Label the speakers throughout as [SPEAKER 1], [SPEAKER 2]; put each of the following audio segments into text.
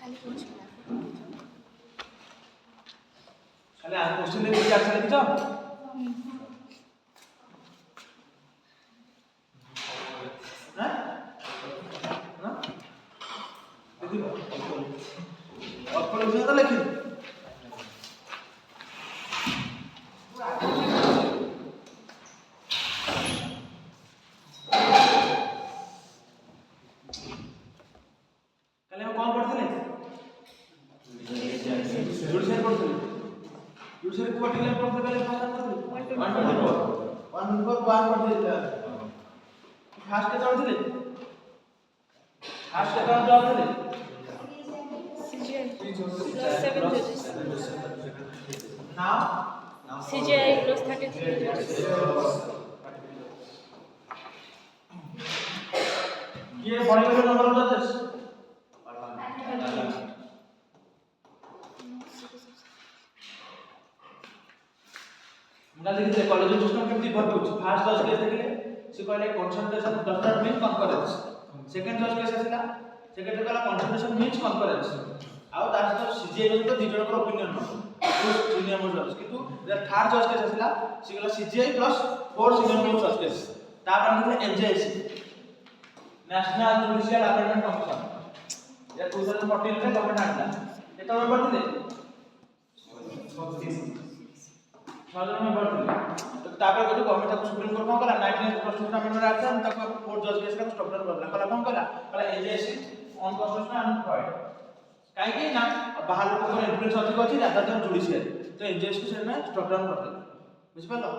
[SPEAKER 1] खाली आज क्वेश्चन दे दिया आंसर लिखो हां हां देखो और पढ़ो तो लिखी
[SPEAKER 2] CGI plus 33 judges.
[SPEAKER 1] ये बड़ी वाले नंबर ऑफ जजेस मुझे देखिए कॉलेज सिस्टम केमती वर्क होछ फर्स्ट जज केस देखिले से कहले concentration does not mean concurrence second जज केस आसिला सेकंड कहला कंसंट्रेशन मीन्स कंकरेंस आउ तार सहित सीजीआई रो तो दी जणकर ओपिनियन न सीनियर मोस्ट जज किंतु थर्ड जज केस आसिला से कहला CGI plus four senior most जज केस तापर हम देखिले NJAC national judicial appointment commission या 2014 रे गवर्नमेंट आला एटा मेंबर थे 6 मेंबर थे तो तापर को गवर्नमेंट को सुप्रीम कोर्ट को कला 19 कॉन्स्टिट्यूशनल अमेंडमेंट आया था तक फोर्थ जज केस का स्टॉप डाउन करला कला कला एनजेएसी ऑन कॉन्स्टिट्यूशनल एंड भॉइड काहे कि ना बाहर लोग को इन्फ्लुएंस अधिक अछि ज्यादा जन जुडिशियल तो एनजेएसी को से स्टॉप डाउन कर देला बुझ पालो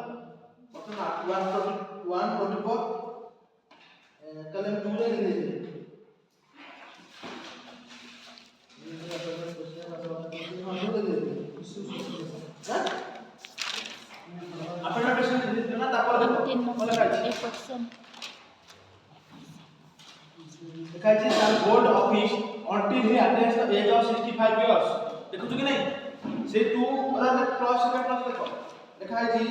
[SPEAKER 1] वर्तमान 124 कल हम दूसरे लिख देते अपना प्रश्न लिख देते ना तापर देखो बोला काची
[SPEAKER 2] एक क्वेश्चन
[SPEAKER 1] काची the board office until he attains the age of 65 years देखो कि नहीं से 2 और क्लॉज सेकंड क्लॉज देखो लिखा है जी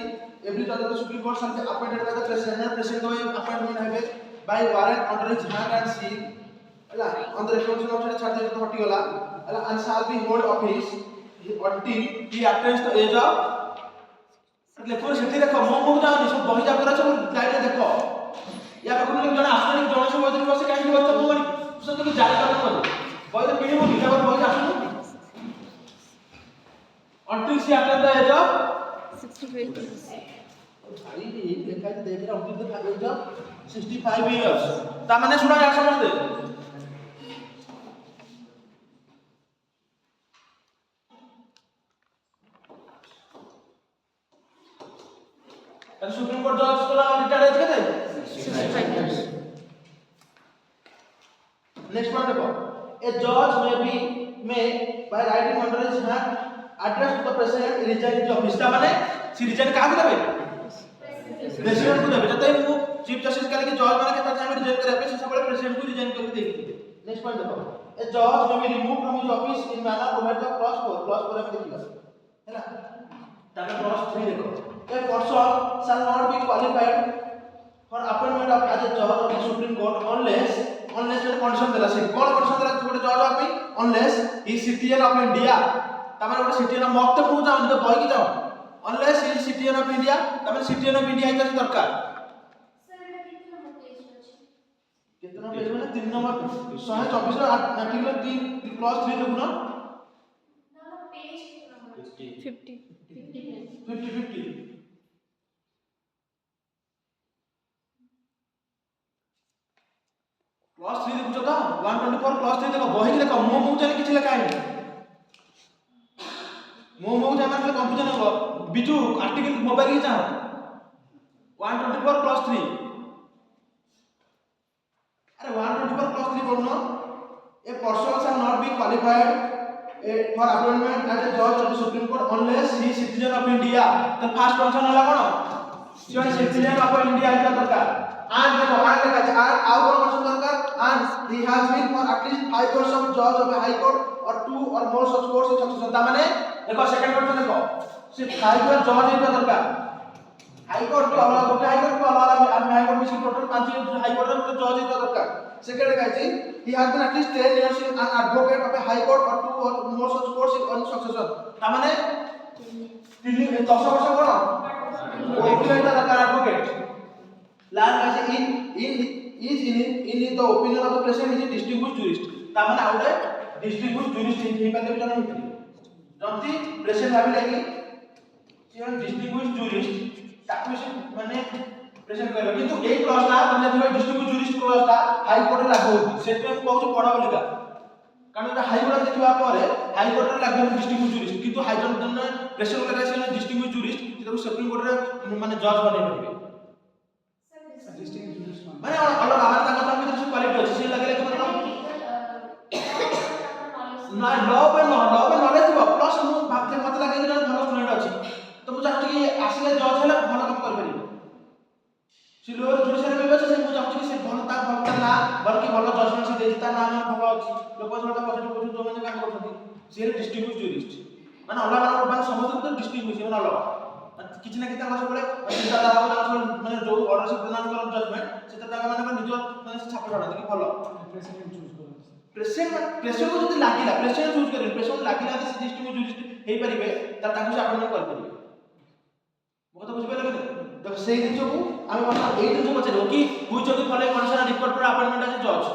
[SPEAKER 1] एवरी जज of the supreme court shall be appointed by the president president को अपॉइंटमेंट है by warrant under his hand and seal हला on the resolution of छाड़ दे तो हटी गला हला and shall be hold office until he attains the age of देखो सेठी देखो मो जाओ सब बही जा कर सब लाइट देखो या पाखु लोग जण आसनी जण सब बही बसे काहे बस तो मोरी सब तो जारी कर दो बही तो पीडी मो बिना बही आसनु until she attains the age of
[SPEAKER 2] 65 years.
[SPEAKER 1] भाई ये लिखा है देख रहा हूं until the age of 65 years ता माने सुना जा समझते सुप्रीम कोर्ट जज को रिटायर्ड एज केते
[SPEAKER 2] 65 years.
[SPEAKER 1] नेक्स्ट वन देखो ए जज may by writing under his hand address to the president resign the office ता माने सी रिजाइन का देबे प्रेसिडेंट को देबे जतै मु चीफ जस्टिस काले के जज माने के टाइम रिजाइन करे पे सब प्रेसिडेंट को रिजाइन करके देबे नेक्स्ट पॉइंट देखो ए जज may be remove from his office in manner provide the clause 4 में देखिला हैना ताका क्लॉज 3 देखो a person shall not be qualified for appointment of as a judge of the Supreme Court unless the condition dela se कौन condition dela गोटे जज आबी unless he is citizen of India तमाने गोटे citizen मत को जाओ तो बही की जाओ unless he is citizen of India तमाने citizen of India हित दरकार
[SPEAKER 3] सर एटा कितना
[SPEAKER 1] कितना
[SPEAKER 3] पेज अछि
[SPEAKER 1] पेज में 3 नंबर 124 आर्टिकल 3 क्लॉज 3 देखो ना
[SPEAKER 3] ना पेज कितना नंबर
[SPEAKER 2] 50.
[SPEAKER 1] 50 क्लॉज 3 देखो तो 124 क्लॉज 3 देखो बही देखो मो जाने किछ लिखा है मो जाने मतलब कंफ्यूजन हो बिजू आर्टिकल मोबाइल ही चाहो 124 क्लॉज 3 अरे 124 क्लॉज 3 बोलनो a person shall not be qualified for appointment as a judge of the Supreme Court unless he is citizen of India तो फर्स्ट कंडीशन होला कोन सी citizen of India का दरकार and देखो and लिखा है and आउ कोन कंडीशन दरकार and he has been for at least 5 years of judge of a high court or 2 or more such courts in succession ता माने देखो सेकंड कंडीशन देखो सिर्फ 5 year जज का दरकार हाई कोर्ट को अलग गोटे हाई कोर्ट को अलग हाई कोर्ट में टोटल 5 हाई कोर्ट रे जज का दरकार Second guy, he has been at least 10 years in an advocate of a high court or 2 or more such courts in succession. তার মানে 10 বছর কোন ওকিল এটা তার advocate. Last guy in the opinion of the president is a distinguished jurist. তার মানে আউটে distinguished jurist হেই পারে জনা হইতলি। যদি প্রেসিডেন্ট ভাবি লাগি সে distinguished jurist তাকে মানে প্রেজেন্ট করবে কিন্তু এই ক্লজটা তোমরা দেখো ডিস্ট্রিবিউট জুরিস্ট ক্লজটা হাই কোর্টে লাগু হচ্ছে সেটা আমি কହୁଛି পড়া বলিকা কারণ এটা হাই কোর্টে দেখিবা পরে হাই কোর্টে লাগু ডিস্ট্রিবিউট জুরিস্ট কিন্তু হাই কোর্টে জন্য প্রেসিডেন্ট লাগা সে ডিস্ট্রিবিউট জুরিস্ট যেটাকে সুপ্রিম কোর্টে মানে জজ বনাই পারবে মানে অলগ আমার তার কথা আমি কিছু কোয়ালিটি আছে সে লাগলে তোমার না লবে নলেজ দিব প্লাস মু ভাবতে মতে লাগে যে ভালো স্টুডেন্ট আছে তো মু চাচ্ছি কি আসলে জজ হলে ভালো কাম করবে সিলোর জুডিশিয়ারি মেম্বার সে মু চাচ্ছি কি সে ভালো তা ভাবতা না বলকি ভালো জজমেন্ট সে দেই তা নাম ভালো আছে লোক যেটা পজিটিভ পজিটিভ মানে কাম করতে সে ডিস্ট্রিবিউট জুরিস্ট মানে অলগ অলগ মানে সমস্ত তো ডিস্ট্রিবিউট মানে অলগ কিছু না কিছু তার সবলে চিন্তা ধারা মানে যে অর্ডার সে প্রদান করার জজমেন্ট সেটা তাকে মানে নিজ মানে ছাপে পড়া দেখি ভালো প্রেসিডেন্ট को যদি লাগিলা প্রেসিডেন্ট চুজ করেন প্রেসিডেন্ট লাগিলা যে ডিস্ট্রিবিউট জুরিস্ট হেই পারিবে তার তাকে সে আপয়েন্টমেন্ট করে পারিবে কথা বুঝি পাইলে কেন দেখো সেই জিনিসକୁ আমি বললাম এই জিনিস পচারিব কি which of the following condition are required for appointment as a judge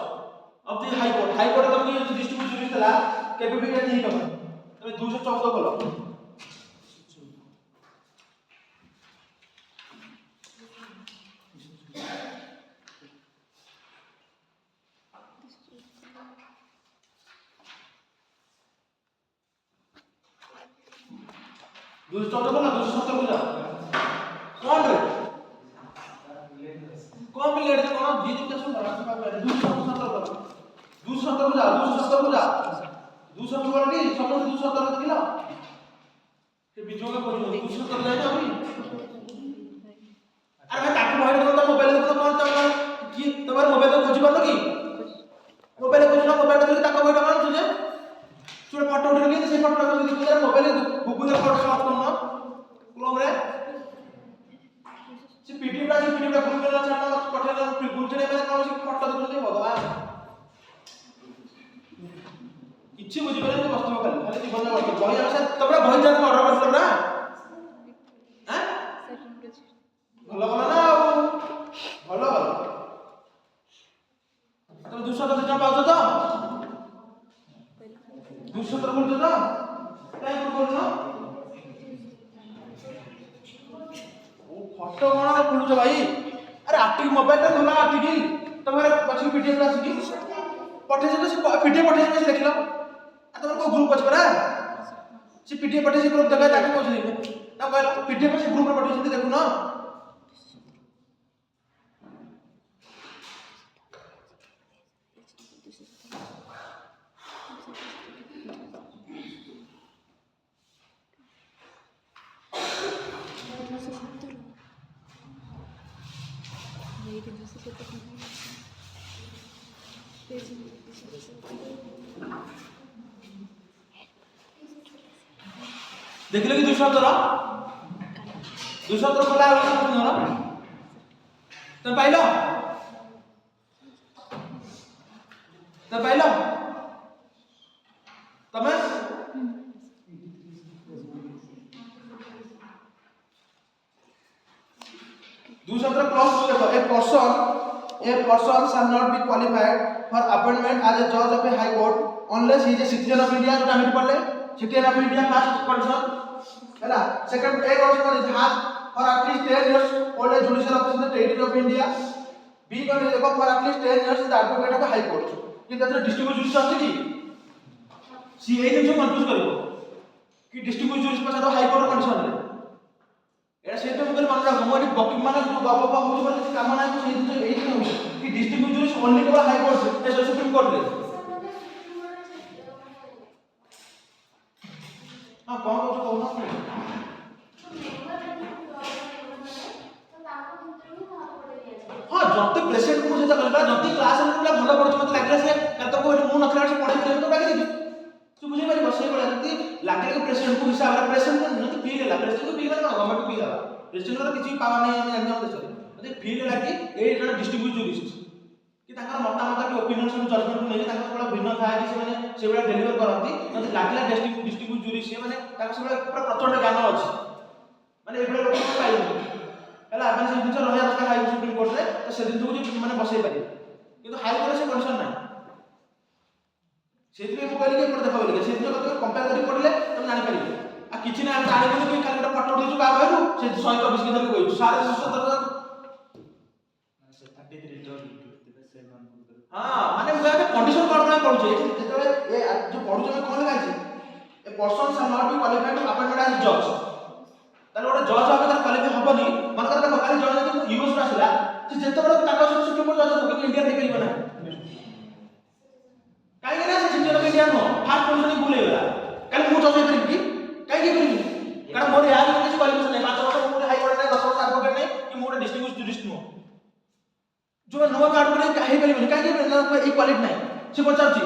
[SPEAKER 1] of the high court তুমি যদি ডিস্ট্রিবিউট জুরিস্ট লা কেবে भी এটা ঠিক হবে তুমি 214 বলো दूसरा चौदह बोला 270 बोला कौन रे कौन भी लेट से कौन जी का सुन रहा है 270 बोला 270 बोला 270 बोला नहीं सब 270 किलो ये बीचों में बोल 270 जाए ना अभी अरे मैं ताकि मोबाइल को मोबाइल को कौन ता कि तुम्हारे मोबाइल को खोजी पालो की मोबाइल को खोजना मोबाइल को ताका बैठा कौन तुझे तुझे फोटो उठा के से फोटो को देखो यार मोबाइल गूगल फोटो शॉट करना क्रोम रे से पीडीएफ ला गूगल ला छाड़ना पठेला गूगल छे में कौन से फोटो देखो भगवान इच्छे बुझी पाले वास्तव में खाली जीवन में वर्क बही आसे तबरा बही जात ऑर्डर करछ ना हैं भलो भलो ना भलो भलो तुम 210 जन पाउछ तो 270 बोलते ना काय बोलनो ओ फोटो कोना खुलुछ भाई अरे आटिक मोबाइल रे धोला आटिक तमरे पछी पीडीएफ ला सिकी पठे से पीडीएफ पठे से देखलो आ तमर को ग्रुप अछि परा से पीडीएफ पठे से ग्रुप देखा ताके कोछ नहीं ना कहलो पीडीएफ से ग्रुप रे पठे से देखु ना देखिले कि 217 बोला आलो सुनो तो पाइलो तमे 217 क्लॉज देखो a person shall not be qualified for appointment as a judge of a high court unless he is a citizen of India जो हम पढ़ले citizen of India first condition हैला second a condition is has for at least 10 years hold a judicial office in the territory of India b condition देखो for at least 10 years is the advocate of a high court कि त्याचे district jurist আছে কি सी এই জিনিস confuse করব कि district jurist पछा तो हाई कोर्ट कंडीशन रे एटा सेटा मगर मन राखो मोर बकिंग माने जो बाबा होउछ बोले काम ना को सेही तो एही होउछ कि डिस्ट्रिक्ट जूरिस्ट ओनली केवल high court a supreme court रे हां कोन को कहू ना हां जति प्रेसिडेंट को जेता करबा जति क्लास रे बोला भलो पढछ मते लागला से तो को मु नथला से पढै तो लागे दे तू बुझे पारी बसै बोला जति लागे के प्रेसिडेंट को हिसाब रे प्रेसिडेंट नति फील ला प्रेसिडेंट को फील ना गवर्नमेंट फील ला प्रेसिडेंट रो किछि पावा नै हम जानना देछ जति फील लागे ए जण डिस्ट्रिक्ट जूरिस्ट कि ताकर ମତାମତ କି ଓପିନିଅन ସବୁ ଜଜमेंट ନେଇ ତାଙ୍କ ସବୁ ଭିନ୍ନ ଥାଏ କି ସେମାନେ ସେଗୁଡା ଡେଲିଭର କରନ୍ତି ଯଦି ଲାଗିଲା ଡିଷ୍ଟ୍ରିକ୍ଟ ଜୁରି ସେ ମାନେ ତାଙ୍କ ସବୁ ପୁରା ପ୍ରଚଣ୍ଡ ଜ୍ଞାନ ଅଛି ମାନେ ଏଭଳି ଲୋକ ପାଇବେନି ହେଲା ମାନେ ସେ ଜିନିଷ ରହିବା ଦରକାର ହାଇ ସୁପ୍ରିମ କୋର୍ଟରେ ତ ସେ ଜିନିଷକୁ ମାନେ ବସେଇ ପାରିବେ କିନ୍ତୁ ହାଇକୋର୍ଟରେ ସେ କଣ୍ଡିସନ ନାହିଁ ସେଇଥିପାଇଁ ମୁଁ କହିଲି କି ଏପଟେ ଦେଖ ବୋଲି ସେ ଜିନିଷ କଥା କମ୍ପେୟାର କରି ପଡ଼ିଲେ ତମେ ଜାଣିପାରିବେ ଆଉ କିଛି ନା ଆମେ ଜାଣିବୁନି କି ଖାଲି ଗୋଟେ ଫଟୋ ଉଠେଇଛୁ କାହା କହିଲୁ ସେ 124 କି ଧରିକି କହିଛୁ ସାରେ 17 हाँ माने मुझे कंडीशन कौन कौन पढ़ुचे जेतबे ए जो पढ़ुचे में कौन लिखा है a person shall not be qualified to appointed as जज ताले ओटा जज आबे तार क्वालिफाई हबनी मन कर देखो खाली जज जब यूएस रा आसिला से जेते बड़ ताका सुप्रीम कोर्ट जज हो इंडिया दे परिबना काई ना से citizen of India no fast position भूल हेला काली मु जज करिब की काई के करिब कारण मोर यार किछ क्वालिफिकेशन नै 5 वर्ष मोर हाई कोर्ट नै 10 वर्ष एडवोकेट नै कि मोर डिस्ट्रिक्ट जूरिस्ट नो जो नो कार्ड करे काहे परिबनी काहे के ई क्वालिटी नै से पचारची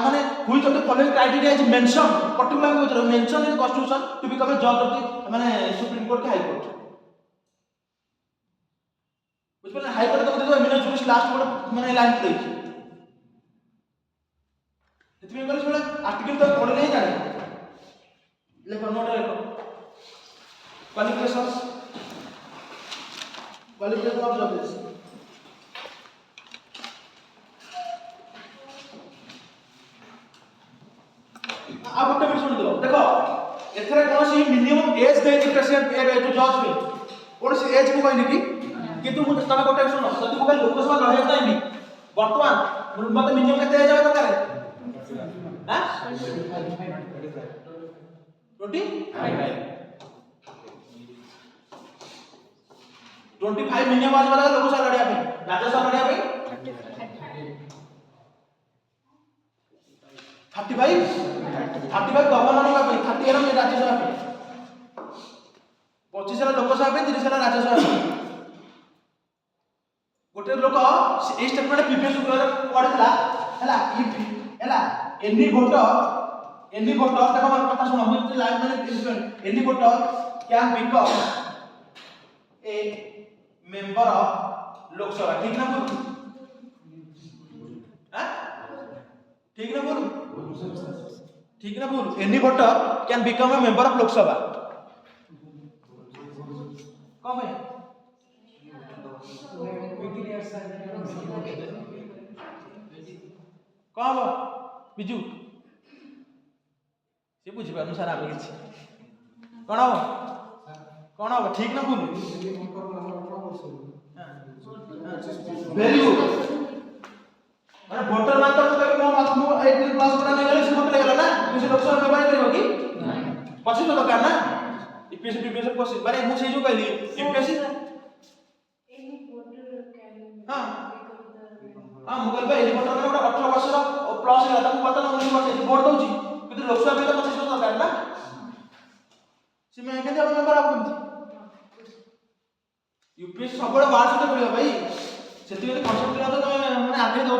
[SPEAKER 1] माने which of the following criteria is mention particular में पचार mention in constitution to become a जज ऑफ द माने सुप्रीम कोर्ट के हाई कोर्ट बुझ पले हाई कोर्ट तो देखो एमिनेंट जूरिस्ट लास्ट कोर्ट माने लाइन देखि इतने गले छोड़ा आर्टिकल तो पढ़े नहीं जाने लेखो नोट लेखो क्वालिफिकेशंस ऑफ जजेस आप गोटे मिनट सुन दो देखो एथरे कौन सी मिनिमम एज दे दी प्रेसिडेंट ए जो जज में कौन सी एज को कहली की किंतु मु तमे गोटे सुनो जदी को लोकसभा लड़े जाइबी वर्तमान मते मिनिमम केते एज आवे दरकार हां 25 मिनिमम आज वाला लोकसभा लड़िया पे राज्यसभा लड़िया पे 35 गवर्नर का 30 एरम राज्यसभा पे 25 एरम लोकसभा पे 30 एरम राज्यसभा पे गोटे लोक ए स्टेटमेंट प्रीवियस पढ़िला हला हला एनी वोटर देखो मन कथा सुनो हम लाइव मैंने any voter can become a member of Lok Sabha ठीक ना बोल हां ठीक ना बोल ठीक ना बोल any voter can become a member of Lok Sabha कब है कब बिजू से बुझी पानु सारा आमे किछि कोन हो ठीक ना बोल वेरी गुड माने वोटर मान तो मो 18 प्लस पूरा नहीं गले से वोट ले गला ना किसी लोकसभा में बाई करियो की 25 तो दरकार ना ईपीएससी प्रीवियस क्वेश्चन माने मु से जो कहली ईपीएससी
[SPEAKER 3] एनी वोटर कैन
[SPEAKER 1] हां मुगल भाई एनी वोटर ने 18 वर्ष प्लस है ताको पता ना 19 वर्ष वोट दउची किंतु लोकसभा में तो 25 तो दरकार ना से मैं कहते हम नंबर आप यूपीएससी सब बड़े बाहर से पड़ियो भाई सेति में कॉन्सेप्ट तो तमे माने आगे दो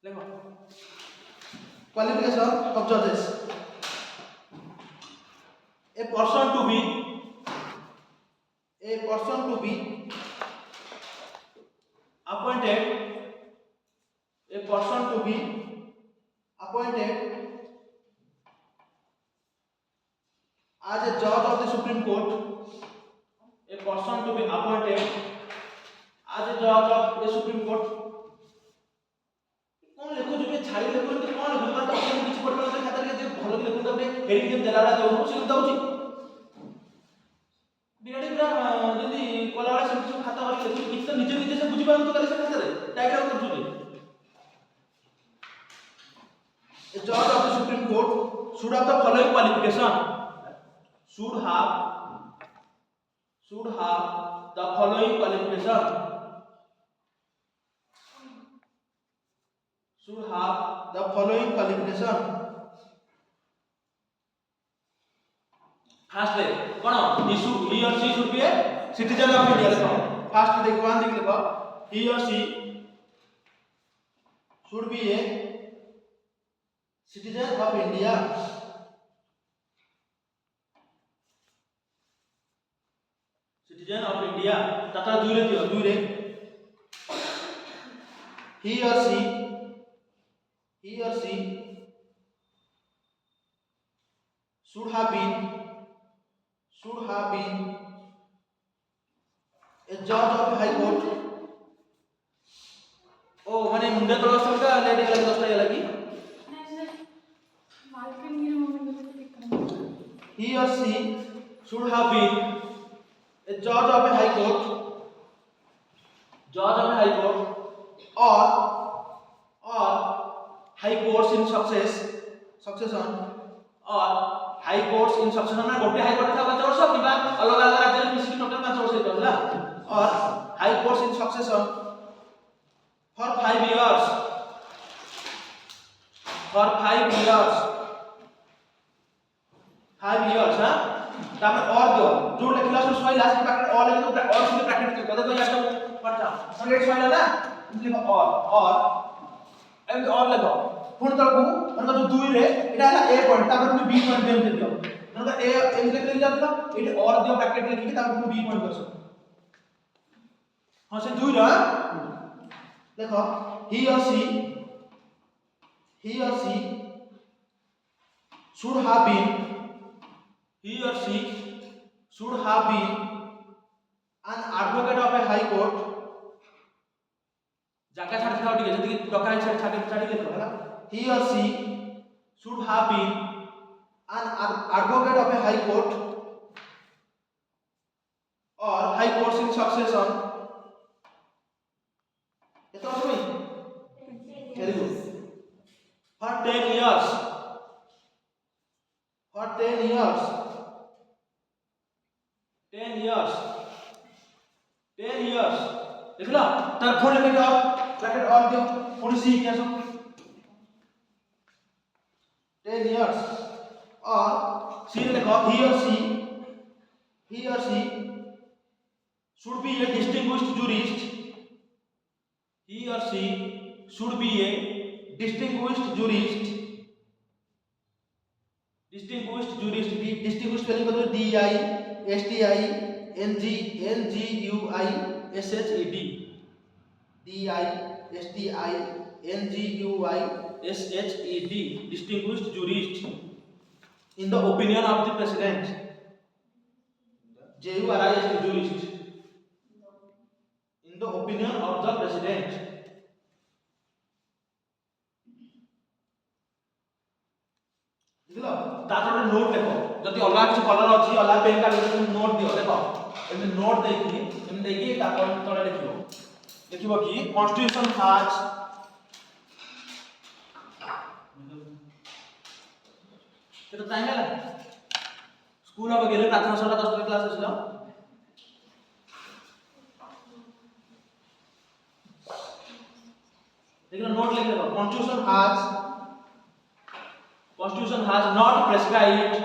[SPEAKER 1] देखो क्वालिफिकेशन ऑफ जजेस a person to be appointed as a judge of the Supreme Court a person to be appointed as a judge of the Supreme Court कौन लिखो जो छाड़ी लिखो तो कौन लिखो तो अपने किछ पढ़ पढ़ खाता के जो भलो लिखो तो हेडिंग जे देलाला दो से दउची बिराडी पूरा जदी कोलावाला सब खाता वाली लिखो किछ तो निजे से बुझी पारम तो करे से खाता रे डायग्राम कर जुले a judge of the Supreme Court should have the following qualification should have the following qualification first है कौन he or she should be a citizen of India लिखो first देखो वन लिखो he or she should be a citizen of India तथा दुई रे he or she should have been a judge of high court. ओ माने मुंडे तोड़ सकता है लेडी का दोस्त है लगी he or she should have been a judge of a high court or high courts in succession or high courts in succession ना गोटे high court था 5 वर्ष किबा अलग अलग राज्य में मिसिक टोटल 5 वर्ष होला और high courts in succession for 5 years हां तापर और दो जो लिखला सो सोई लास्ट के ब्रैकेट और लिखो और से ब्रैकेट को देखो या तो पढ़ता सॉलिड सोई ना लिखो और एम और लिखो पुन तक मतलब जो दुई रे एटा हला ए पॉइंट तापर तुम बी पॉइंट देम दियो मतलब ए एम लिख जातला एटा और दियो ब्रैकेट लिखि तापर तुम बी पॉइंट करसो हां से दुई रा देखो he or she should have been an advocate of a high court जाका छाड़ दिखाओ ठीक है जल्दी डॉक्टर छाड़ लिखो है ना he or she should have been an advocate of a high court or high courts in succession ये तो समझ very good for 10 years देख लो तार फोन लेके जाओ ब्रैकेट और दियो पूरी सी क्या सो 10 years और सी लिखो he or she should be a distinguished jurist distinguished spelling करो D I S T I N G U I S H E D D I S T I N G U I S H E D distinguished jurist in the opinion of the president J U R I S T jurist in the opinion of the president देखो तातो note देखो जति अलग किछ colour अछि अलग pen का note दियो देखो एमे नोट देकी तातो तळे देखिबो कि कॉन्स्टिट्यूशन हैज तो टाइम है स्कूल अब गेले प्रार्थना सभा 10 क्लास আছিল देखो नोट लिख दो constitution has not prescribed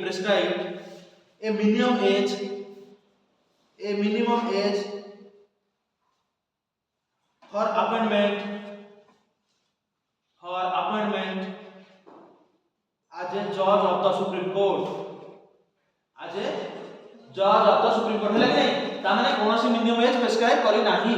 [SPEAKER 1] prescribed a minimum age for appointment as a judge of the Supreme Court हेले नहीं ता माने कोनोसी मिनिमम एज प्रेस्क्राइब करी नाही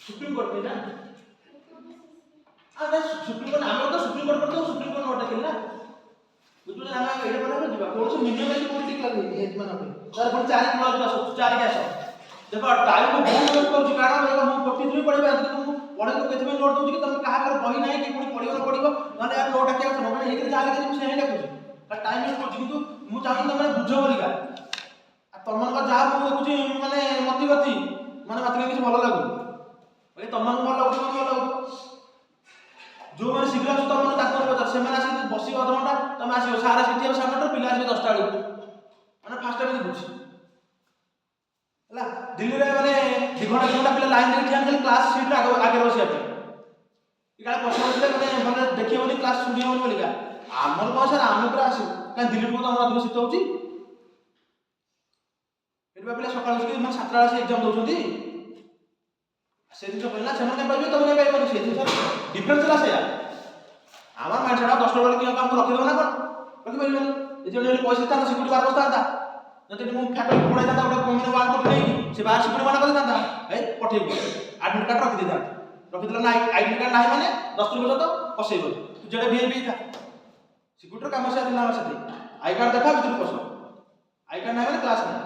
[SPEAKER 1] सुप्रीम कोर्ट पे ना अरे सुप्रीम कोर्ट हम तो सुप्रीम कोर्ट पर तो सुप्रीम कोर्ट नोट किला बुझुले हम एडे पर जिबा कोनोसी मिनिमम एज पॉलिटिक लागै एज माने तार पर 4 क्लास का 4 के आसो देखो टाइम को बहुत यूज कर कारण देखो मु 43 पढिबा अंत को पढे तो केते में नोट दउ कि तुम कहा कर बही नाही कि कोनी पढिबो माने यार नोट के माने एक जाले के मु सेहे लिखु का टाइम यूज कर किंतु मु चाहू त माने बुझो बोलिका आ तमन का जा मु देखुची माने मति माने मत के किछ भलो लागु ओए तमन भलो लागु जो माने शीघ्र तो तमन ताकर पचार से माने आसी बसी अध घंटा तम आसीओ सारा सिटी और सामने पिला आसी 10 टा माने फास्ट टाइम बुझी दिल्ली रे माने 2 घंटा पिला लाइन रे ठिया क्लास सीट आगे बसिया पे काले प्रश्न होते माने माने देखिबोनी क्लास सुनिबोनी बोलिका हमर को सर हम पूरा आसी का दिल्ली को हमरा अधिक शीत होची एबा पिला सकाळ उठी माने 7 टा से एग्जाम दोछंती से दिन पहिला सेमन के पाइबे तमे पाइबो से दिन सर डिफरेंस ला सेया আমার মাইন্ড সেটা 10 টাকা কি কাম রখি দেব না কোন রখি পাইবেনি এজন্য পয়সা তার সিকিউরিটি বার বস্তা আদা যদি মু ফ্যাক্টরি পড়াই দাদা ওটা কমিনে ওয়ান কোটি নেই সে বার সিকিউরিটি মানা করে দাদা এই পঠেইব আডমিট কার্ড রখি দেদা রখি দিলা না আইডি কার্ড নাই মানে 10 টাকা তো পসেইব তু যেটা ভিআইপি থা সিকিউরিটি কাম আছে দিলা আমার সাথে আই কার্ড দেখা ভিতর পসো আই কার্ড নাই মানে ক্লাস নাই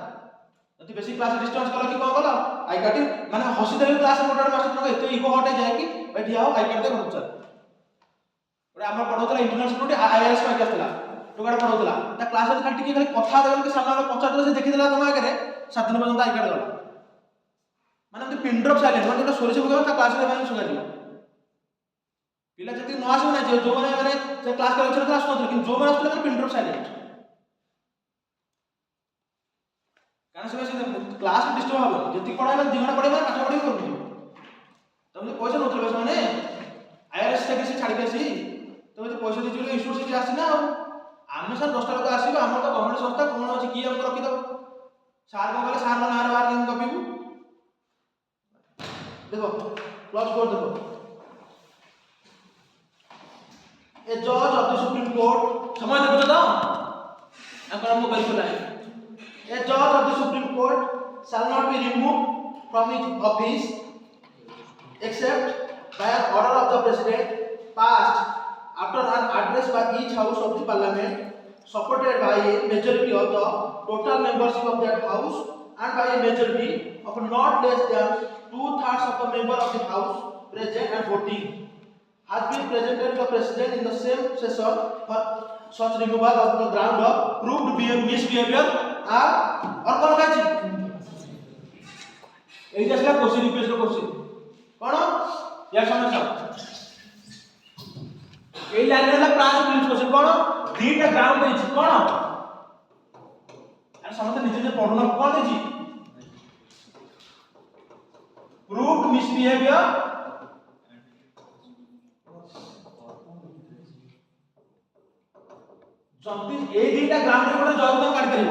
[SPEAKER 1] যদি বেশি ক্লাস ডিস্টেন্স কলা কি কোন কলা আই কার্ড মানে হসি দেবে ক্লাস মোটর মাস্টার তোমাকে এত ইগো হটে যায় কি ভাই ঠিয়া আই কার্ড দে ঘর চল ওরে আমরা পড়াউতলা ইন্টারনাল স্টুডেন্ট আইআরএস পাই আসলা टोकाड़ पढ़ाउतला ता क्लास में खाली खाली कथा देबल के सामने पचार से देखि देला तुम आगे 7 दिन पर्यंत आई कार्ड गला माने हम पिन ड्रॉप साइलेंट माने तो सोरे से बगा ता क्लास रे माने सुगा दिला पिला जति न आसे ना जो माने से क्लास कर लेक्चर क्लास न लेकिन जो माने आसे माने पिन ड्रॉप साइलेंट कारण से क्लास डिस्टर्ब हो जति पढ़ाई माने 2 घंटा पढ़ाई माने पाठ पढ़ाई करू तुमने पैसा नथले बस माने आईआरएस से किसी छाड़ी के आसी तुमने पैसा दे जुले इंस्टीट्यूट से आसी ना आमे सर 10 लोक आसीबो हमर तो गवर्नमेंट संस्था कोन अछि की हम रखि दो सार को कहले सार माने बार दिन कपिबू देखो क्लास 4 देखो ए जज ऑफ द सुप्रीम कोर्ट समय देखो तो अगर मोबाइल खुला है ए जज of the supreme court shall not be removed from his office except by an order of the president passed after an address by each house of the parliament supported by a majority of the total membership of that house and by a majority of not less than 2/3 of the member of the house present and voting has been presented to the president in the same session for such removal of the ground of proved misbehavior or कौन काची एई जसला question request question कोन या समझ এই লাইনের লা প্রাস print question কোন দুইটা ground দেইছি কোন আর সমস্ত নিজে নিজে পড়না কোন দেইছি প্রুভড মিসবিহেভিয়ার যদি এই দুইটা গ্রাউন্ড রে কোন জবাব কাটি পারিব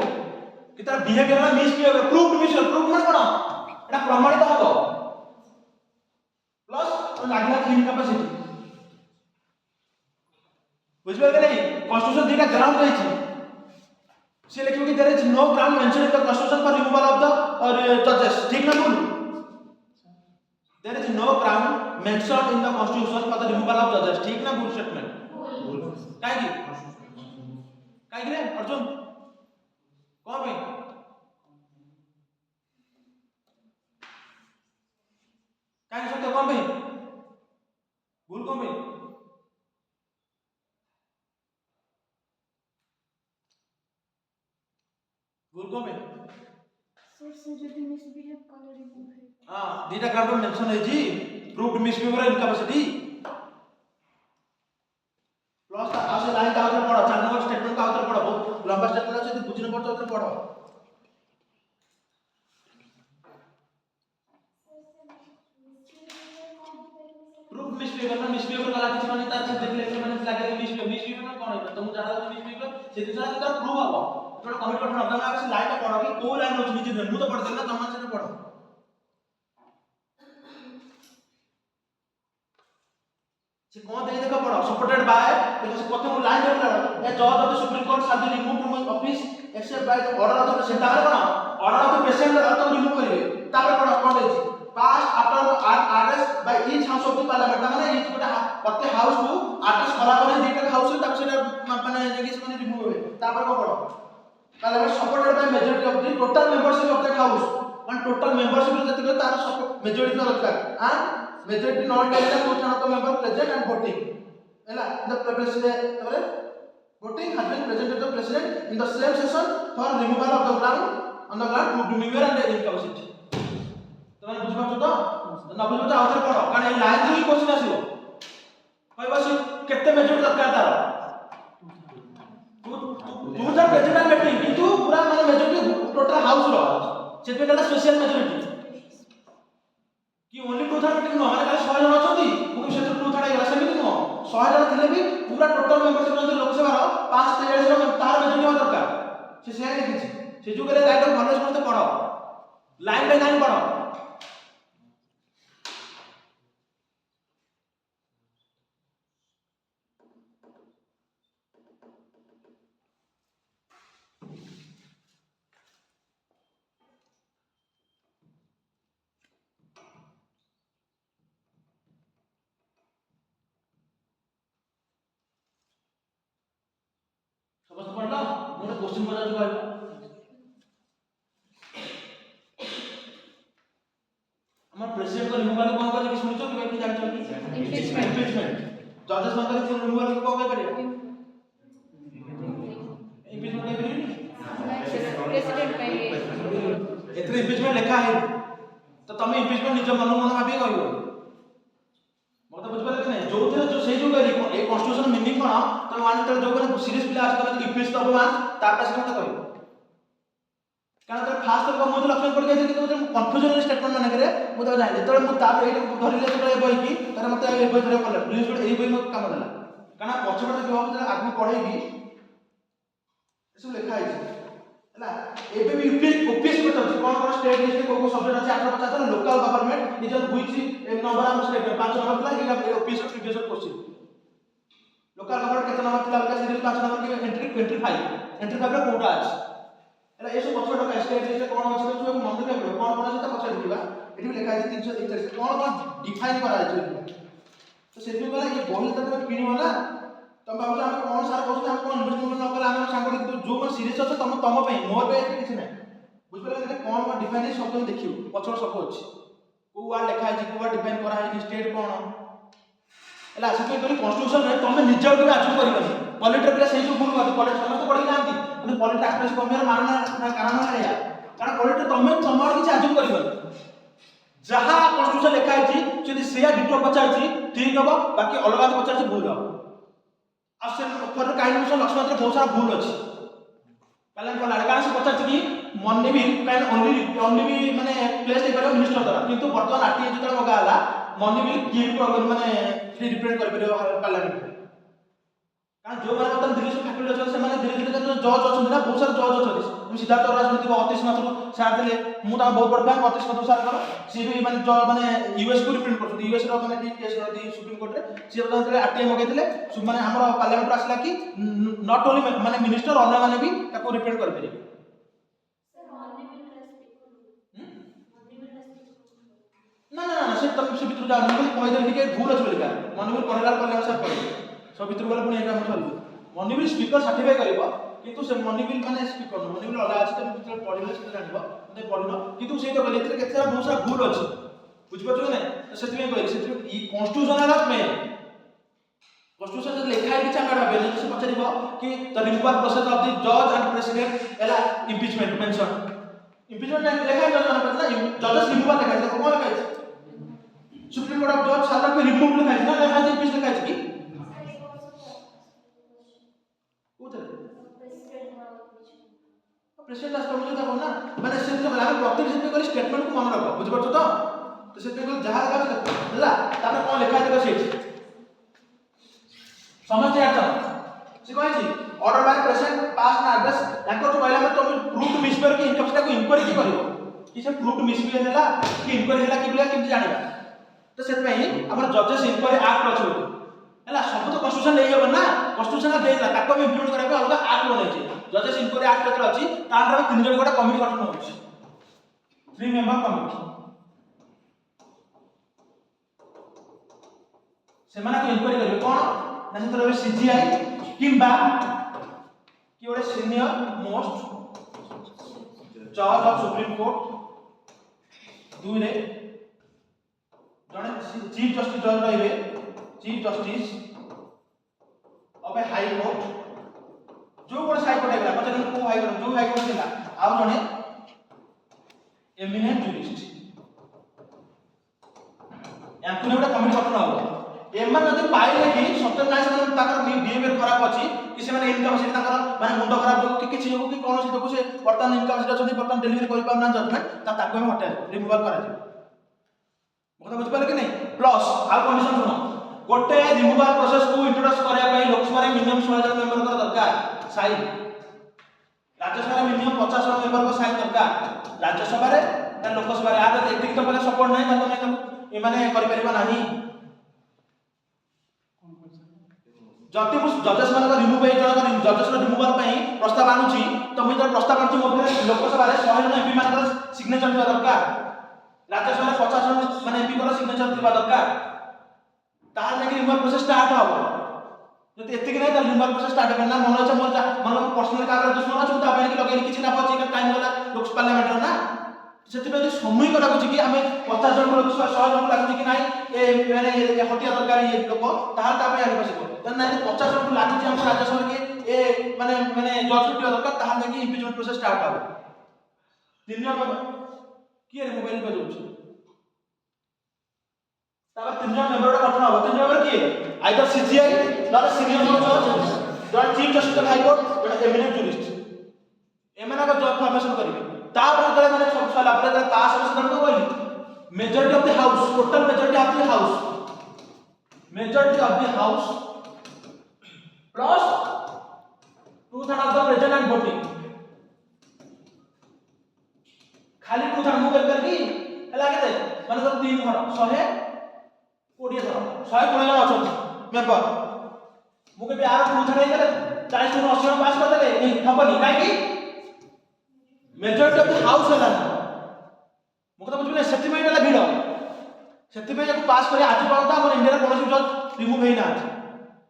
[SPEAKER 1] কি তার বিহেভিয়ার না মিসবিহেভিয়ার প্রুভড মিসবিহেভিয়ার প্রুভ মানে কোন এটা প্রমাণিত হলো প্লাস লাগলা থিম ক্যাপাসিটি বুঝবে কি नहीं कॉन्स्टिट्यूशन दिका ग्राउंड रही थी से लिखियो कि there is no ground mention in the constitution for removal of the और जजेस ठीक ना बोल there is no ground mention in the constitution for the removal of जजेस ठीक ना बोल स्टेटमेंट काहे रे अर्जुन कौन भाई काहे सत्य कौन भाई भूल कौन भाई भूल को में
[SPEAKER 3] सर से যদি মিসবিহেভ করে রিমুভ হয়
[SPEAKER 1] हां দুইটা গ্রাউন্ড মেনশন है जी प्रूव्ड मिसबिहेवियर इनकैपेसिटी प्लस आसे लाइन का आउटर पढ़ो 4 नंबर स्टेटमेंट का आउटर पढ़ो बहुत लंबा स्टेटमेंट है यदि बुझने पड़तो तो पढ़ो प्रूव्ड मिसबिहेवियर ना मिसबिहेवियर वाला किसी माने तार से देखले से माने लागे मिसबिहेवियर कोन है तुम जाना मिसबिहेवियर से दूसरा तो प्रूव हो थोड़ा कमेंट करना होता है ना लाइन पढ़ो कि को लाइन होची नीचे मु तो पढ़ देना तुम से पढ़ो से कौन दे देखो पढ़ो सपोर्टेड बाय देखो से प्रथम लाइन देखला ए जज of the supreme court shall be remove from his office except by the order of the president तारे कोन ऑर्डर ऑफ द प्रेसिडेंट तो रिमूव करिवे तारे कोन देछि पास आफ्टर आरएस by each house of the parliament माने ईच गोटा प्रत्येक हाउस को आरएस खला करे दीटा हाउस ताको सेटा माने जेकी से माने रिमूव होवे तापर को पढ़ो Parliament supported by majority of the total membership of that house. And total membership is the तार majority का दरकार. And majority not less than 2/3 of the member present and voting. हैला the president तबरे voting has been presented to the president in the same session for removal of the ground on the ground to remove and incapacity. तमने बुझ पाछो तो न बुझ तो आउथर पढ़ो कारण ए लाइन रे क्वेश्चन आसीबो. कहबा केते मेजॉरिटी दरकार तार तू जब प्रेसिडेंट मीटिंग किंतु पूरा माने मेजॉरिटी टोटल हाउस रो सेते कहला स्पेशल मेजॉरिटी कि ओनली 2/3 मीटिंग न माने खाली 100 जन अछंती मुके सेते 2/3 गेला सेमी 100 जन ଥିଲେ ବି पूरा टोटल मेंबरशिप ଯଦି ଲୋକସଭାର 543 ର ତାର ମେଜରିଟି ହେବା ଦରକାର। ସେ ସେୟା ଲେଖିଛି। ସେ ଯୋଉ କହିଲେ ଲାଇନ୍ ଭଲ ସମସ୍ତେ ପଢ, ଲାଇନ୍ ବାଇ ଲାଇନ୍ ପଢ। समस्त पढ़ला मोर क्वेश्चन पचार कहबो हमर प्रेसिडेंट को रिमूवल कोन करे कि सुनितो कि भाई जानतो कि इम्पीचमेंट जजेस मंडल को रिमूवल को कोन करे इम्पीचमेंट के करियो
[SPEAKER 2] प्रेसिडेंट ପାଇଁ
[SPEAKER 1] एतरे इम्पीचमेंट लिखा है तो तमे इम्पीचमेंट निज मन मन भाबी कहबो मत बुझ पाले कि नहीं जो थे जो से जो करी ए कॉन्स्टिट्यूशन मीनिंग कोन तो मान तो जो कोन सीरीज प्ले आज कर इम्पीच तो मान तार पास मत कहबो कारण तो फास्ट तो मो लक्षण पड़ गया कि तो कंफ्यूजन स्टेटमेंट माने करे मु तो जानि तो मु तार एठी धरिले तो ए बई की तार मते ए बई धरे पड़ले प्लीज ए बई मत काम देला कारण पछपटे जो हम आगु पढेबी सब लिखा है ହେଲା ଏବେ ବି ଓପିଏସ୍ को ଅଛି कोन कोन स्टेट लिस्ट को सब्जेक्ट ଅଛି 850 लोकल गवर्नमेंट निजर हुईची एक नंबर हम स्टेट 5 नंबर था एगा ओपीएस को प्रीवियस क्वेश्चन लोकल गवर्नमेंट केतना नंबर थिला बका सीरीज 5 नंबर की एंट्री 5 रे कोटा अछि ହେଲା ए सब पछपट का स्टेट लिस्ट कोन अछि तो सब मन के पड़ो कोन कोन अछि त पछड़ दिबा एठी भी लिखा है 341 कोन कोन डिफाइन करा अछि तो सेति गला ये बही त तमे किनिबो ना तम बाबू हम कोन सार कहू हम कोन इन्वेस्टमेंट न कला हम सांग तो जो मन सीरीज अछि तम तम पे मोर पे किछ नै बुझ पले जे कोन कोन डिफाइन सब तुम देखियो पछड़ सब अछि को वार लिखा है को वार डिफाइन करा है स्टेट कोन ହେଲା सेति करी कॉन्स्टिट्यूशन रे तमे निजे के अचीव करबनी पॉलिटिक्स रे सेही जो भूल करते पॉलिटिक्स समस्त पढ़ी जानती 근데 पॉलिटिक्स एक्सप्रेस कमियर मारना कारण है कारण पॉलिटिक्स तमे समाज किछ अचीव करबनी जहा कॉन्स्टिट्यूशन लिखा है यदि सेया डिटो पचारछि ठीक हबो बाकी अलग अलग पचारछि भूल हबो अब से ऊपर काई निमिष लक्ष्मण रे बहुत सारा भूल अछि पहले को लड़का से पचारछि कि मन्ने भी कैन ओनली भी माने प्लेस दे करियो मिनिस्टर द्वारा किंतु वर्तमान आरटीए जतरा मगा हला मन्ने भी की माने रिप्रेजेंट कर परियो पार्लियामेंट कारण जो माने वर्तमान दिल्ली से फैकल्टी अछि से माने धीरे धीरे जज अछि ना बहुत सारा जज अछि हम सिद्धार्थ राजनीति अतीश नाथ सार देले मु ता बहुत बड़ फैन अतीश नाथ सार कर सी भी माने जो माने यूएस को रिप्रेजेंट करथि यूएस रो माने केस दी सुप्रीम कोर्ट रे सी वर्तमान आरटीए मगे दिले माने हमर पार्लियामेंट आसला कि नॉट ओनली माने मिनिस्टर अन्य माने भी ताको रिप्रेजेंट कर परिबे ना ना ना से तम से भितर जा मन कहि दे के भूल अछि बोलिका मन भी पढ़ला पढ़ला सब पढ़े सब भितर गले पुनी एटा हम चलबो मनी भी स्पीकर सर्टिफाई करबो किंतु से मनी भी माने स्पीकर मनी भी अलग अछि तम भितर पढ़िले से जानबो मते पढ़िनो किंतु से तो गले केते सारा बहुत सारा भूल अछि बुझ पछो नै तो सेति में कहली सेति ई कॉन्स्टिट्यूशनल में कॉन्स्टिट्यूशन जे लिखा है कि चांगड़ भाबे जे से पछरिबो कि the removal process of the जज एंड प्रेसिडेंट एला इम्पीचमेंट मेंशन इम्पीचमेंट लिखा है जज पता जजेस रिमूवल लिखा है कोन लिखा है सुप्रीम कोर्ट ऑफ जज सारा को रिमूव लिखा है ना लिखा है इम्पीच लिखा है कि प्रेसिडेंट राष्ट्र मुझे देखो ना माने से तो लागल प्रत्येक से कोई स्टेटमेंट को मन रखो बुझ पड़तो तो से को जहां लगा होला तापर कोन लिखा देखो सेठी समझ जाता से कहै छी ऑर्डर बाय प्रेसिडेंट पास ना एड्रेस ताको तो कहला में तुम प्रूफ मिसपेयर की इनकम टैक्स को इंक्वायरी की करिवो कि से प्रूफ मिसपेयर होला कि इंक्वायरी होला कि बिला केमति जानिबा तो से पई हमर जजेस इंक्वायरी एक्ट अछि ହେଲା ସବୁ ତ କନଷ୍ଟିट्यूशन ନେଇ ହେବ ନା କନଷ୍ଟିट्यूशन ଦେଇଲା ତାକୁ ଆମେ ଇମ୍ପ୍ଲିମେଣ୍ଟ କରିବା ପାଇଁ ଅଲଗା ଆକ୍ଟ ବନେଇଛି ଜजेस इंक्वायरी एक्ट ଯେତେବେଳେ ଅଛି ତା अंडर ତିନି ଜଣ ଗୋଟେ କମିଟି ଗଠନ ହେଉଛି 3 मेंबर कमिटी ସେମାନେ ଇନକ୍ୱାରି କରିବେ कोन ना ସେଥିରେ ରହିବେ सीजीआई किंबा कि ଗୋଟେ सीनियर मोस्ट जज ऑफ सुप्रीम कोर्ट दुई रे जने चीफ जस्टिस जज रहिबे chief justice of A high court जो कोन हाई कोर्ट हेला पछन को हाई कोर्ट जो हाई कोर्ट थिला आ जने एमिनेंट जूरिस्ट याकु नेटा कमिटी गठन हो एमा जदि पाइले कि सत्य नाय से ताकर बिहेवियर खराब अछि कि से माने इनकम से ताकर माने मुंड खराब जो कि किछि हो कि कोन से देखो से वर्तमान इनकम से अछन वर्तमान डिलीवरी करि पाउ ना जजमेंट ताको हम हटा रिमूवल करा जे मोटा बुझ पाले कि नहीं प्लस आ कंडीशन सुनो गोटे रिमूवल प्रोसेस को इंट्रोड्यूस करया पई लोकसभा रे मिनिमम 16 जन मेंबर को दरकार साइन राज्यसभा रे मिनिमम 50 जन मेंबर को साइन दरकार राज्यसभा रे त लोकसभा रे आदत एतिक तो पका सपोर्ट नै त तमे ए माने करि परिबा नाही जति मु जजेस मानक रिमूव हे जन जजेस रो रिमूवल पई प्रस्ताव आनुची त मु त प्रस्ताव आनुची मो फेरे लोकसभा रे 100 जन एमपी मानकर सिग्नेचर दिबा दरकार राज्यसभा रे 50 जन माने एमपी को सिग्नेचर दिबा दरकार ताल जाके रिमूवल प्रोसेस स्टार्ट हो जति एतिक नै त रिमूवल प्रोसेस स्टार्ट करना मन अच्छा मन पर्सनल कागज दुश्मन अछि ता पई कि लगे किछि ना पछि का टाइम गला लोक पार्लियामेंट रो ना सेति पे समय को लागु कि हमें 50 जन लोक 100 जन लागु कि नाही ए माने हटिया दरकार ये लोक ताल ता पई आगे बसिबो त नाही 50 जन लागु कि हम राज्यसभा के ए माने जज हटिया दरकार ताल जाके इम्पीचमेंट प्रोसेस स्टार्ट हो तीन जन किए मोबाइल पे जोछ तापर तीन जन मेंबर गठन हो तीन मेंबर किए आइदर सीजीआई नॉट सीनियर जज जन chief justice of high court जन एमिनेंट जूरिस्ट एमना का जज फॉर्मेशन करिवे तापर गले माने सब साल आपरे गले पास संसदन को बोली majority of the house total majority of the house majority of the house plus 2/3 of the present and voting खाली 2/3 मु कर की हला केते माने तो 3 घर 100 कोडिए थर 120 जन अछन मेंबर मु के आर 2/3 हे गेले 40 जन 80 जन पास कर देले ए हबनी काई की मेजॉरिटी ऑफ द हाउस हला मु तो बुझले सेटिमेंट हला भिड़ सेटिमेंट को पास करे आज पाउता हमर इंडिया रे कोनोसी जज रिमूव हेना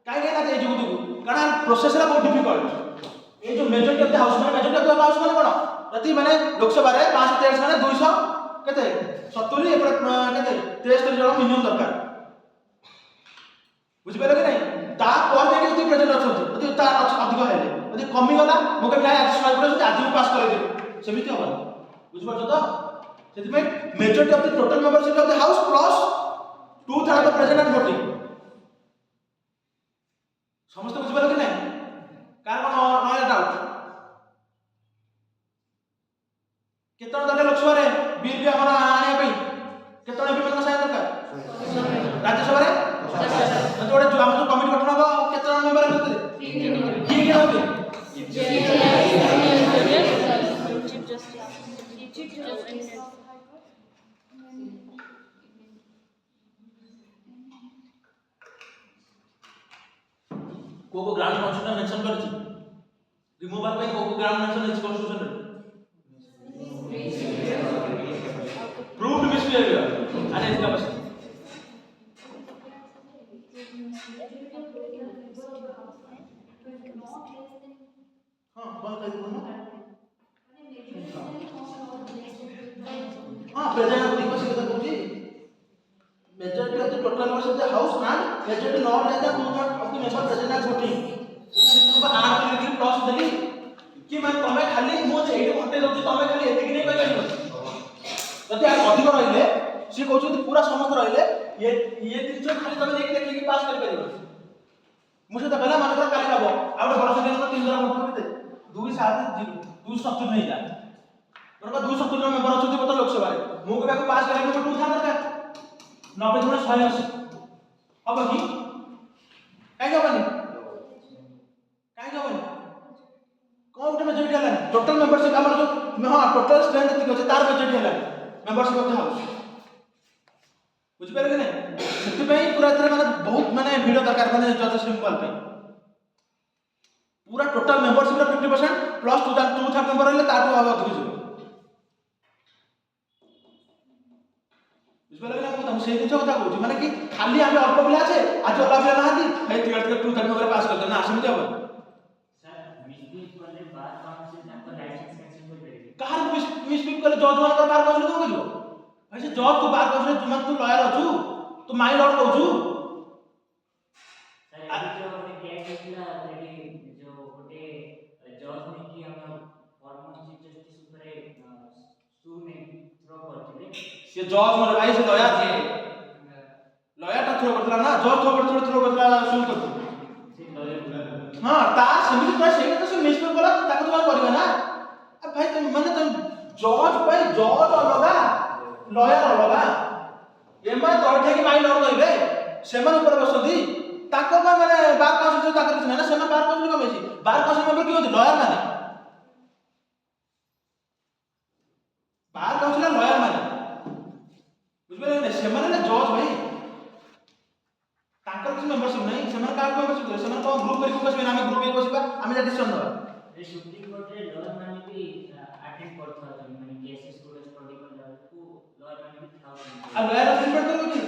[SPEAKER 1] काई के ना ए जुगु कारण प्रोसेस रा बहुत डिफिकल्ट ए जो majority of the house majority of the house माने कोन जति माने लोकसभा रे 523 माने 200 केते 70 एपर केते 63 जन मिनिमम दरकार बुझि पाले कि नहीं ता पर जे जति प्रेजेंट अछथि जति ता अधिक हेले जति कमी गला मो के आज स्ट्राइक करे आज पास करे दे सेमिति होबा बुझि पाछो तो सेति में majority of the total membership of the house plus 2/3 of the present and voting समस्त बुझि पाले कि नहीं कार कोन नया डाउट केतन दले लोकसभा रे बिल भी हमरा आने पई केतन एमपी मन साइन दरकार राज्यसभा रे जोड़े जो हम जो कमिटी गठन हो केतन मेंबर होते की होते
[SPEAKER 2] चीफ जस्टिस
[SPEAKER 1] को ग्राउंड कॉन्स्टिट्यूशन मेंशन करछि रिमूवल पे को ग्राउंड मेंशन इज कॉन्स्टिट्यूशन रे proved misbehavior and incapacity हां बात कहि दो ना हां प्रेजेंट रिक्वेस्ट करता कहूची majority of the total members of the house and majority not less than 2/3 of the members present at voting तो आर लिखि प्लस देली कि मैं तमे खाली मो जे एठी घटे दउची तमे खाली एतिक नै कहि परिबो जति आ अधिक रहिले सी कहउछ पूरा समस्त रहिले ये दिन जो खाली तमे देख देखि पास कर परिबो मुझे तो पहला मानकर काली बाबू आ बड़ संख्या में 3 जन वोट करते 270 270 नहीं जा मतलब 270 जन मेंबर अछथि बत लोकसभा रे मु के पास करे को 2 था दरकार 90 गुणे 180 अब की काई गबनी कौन गोटे मेजॉरिटी हला टोटल मेंबरशिप हमर जो हां टोटल स्ट्रेंथ ठीक अछि तार मेजॉरिटी हला मेंबरशिप ऑफ द हाउस बुझ पारे कि नहीं सेति पई पूरा तरह माने बहुत माने भिड दरकार माने जजेस रिमूवल पे पूरा टोटल मेंबरशिप रा 50% प्लस 2/3 मेंबर हले तार तो अधिक जिवो बुझ पारे कि हम सेही कथा कहू माने कि खाली हम अल्प पिला छै आज अल्प पिला नाहंती भाई 2/3 मेंबर पास कर देना आसमी जाबो कहार मिसबिहेव करे जज मान बार काउंसिल को करियो भाई से जज तो बार काउंसिल तुम तू लॉयर अछु तू माई लॉर्ड कहू
[SPEAKER 4] सर जो हमने क्या किया रेडी जो गोटे जज ने कि हम फॉर्मर चीफ जस्टिस ऊपर सू ने थ्रो करथिले
[SPEAKER 1] से जज माने भाई से लॉयर ता थ्रो करथला ना जज थ्रो करथला सू करथु
[SPEAKER 4] से लॉयर
[SPEAKER 1] हां ता समिति तो सेही तो से मिसबिहेव कला ताको तो करबे ना भाई तुम माने तुम जज भाई जज अलगा लॉयर अलगा एमा तोड़ के माई लॉर्ड कहबे ସେମାନେ ଉପରେ ବସନ୍ତି ତାଙ୍କ ପାଇଁ ମାନେ ବାର କାଉନ୍ସିଲ ତାଙ୍କର କିଛି ନାହିଁ ନା ସେମାନେ ବାର କାଉନ୍ସିଲ କଣ ଅଛି ବାର କାଉନ୍ସିଲ ମେମ୍ବର କିଏ ଅଛି ଲୟର ମାନେ ବାର କାଉନ୍ସିଲ ଲୟର ମାନେ ବୁଝିପାରିଲେ ସେମାନେ ନା ଜଜ୍ ଭାଇ ତାଙ୍କର କିଛି ମେମ୍ବରସିପ ନାହିଁ ସେମାନେ କାହାକୁ ମେମ୍ବରସିପ କରିବେ ସେମାନେ କଣ ଗ୍ରୁପ କରିକି ବସିବେ ଆମେ ଗ୍ରୁପ ହେଇକି ବସିବା ଆମେ ଯା ଡିସିସନ ନେବା
[SPEAKER 4] ଏ ସୁପ୍ରିମ କୋର୍ଟରେ ଲୟର ମାନେ ବି ଆଟେଣ୍ଡ କରୁଥାନ୍ତି ମାନେ କେସେସ୍ ଗୁଡା ଷ୍ଟଡି କଲା ବେଳକୁ ଲୟର ମାନେ ବି ଥାଉଛନ୍ତି
[SPEAKER 1] ଆଉ ଲୟର ପ୍ରିପେୟାର କରିବ କି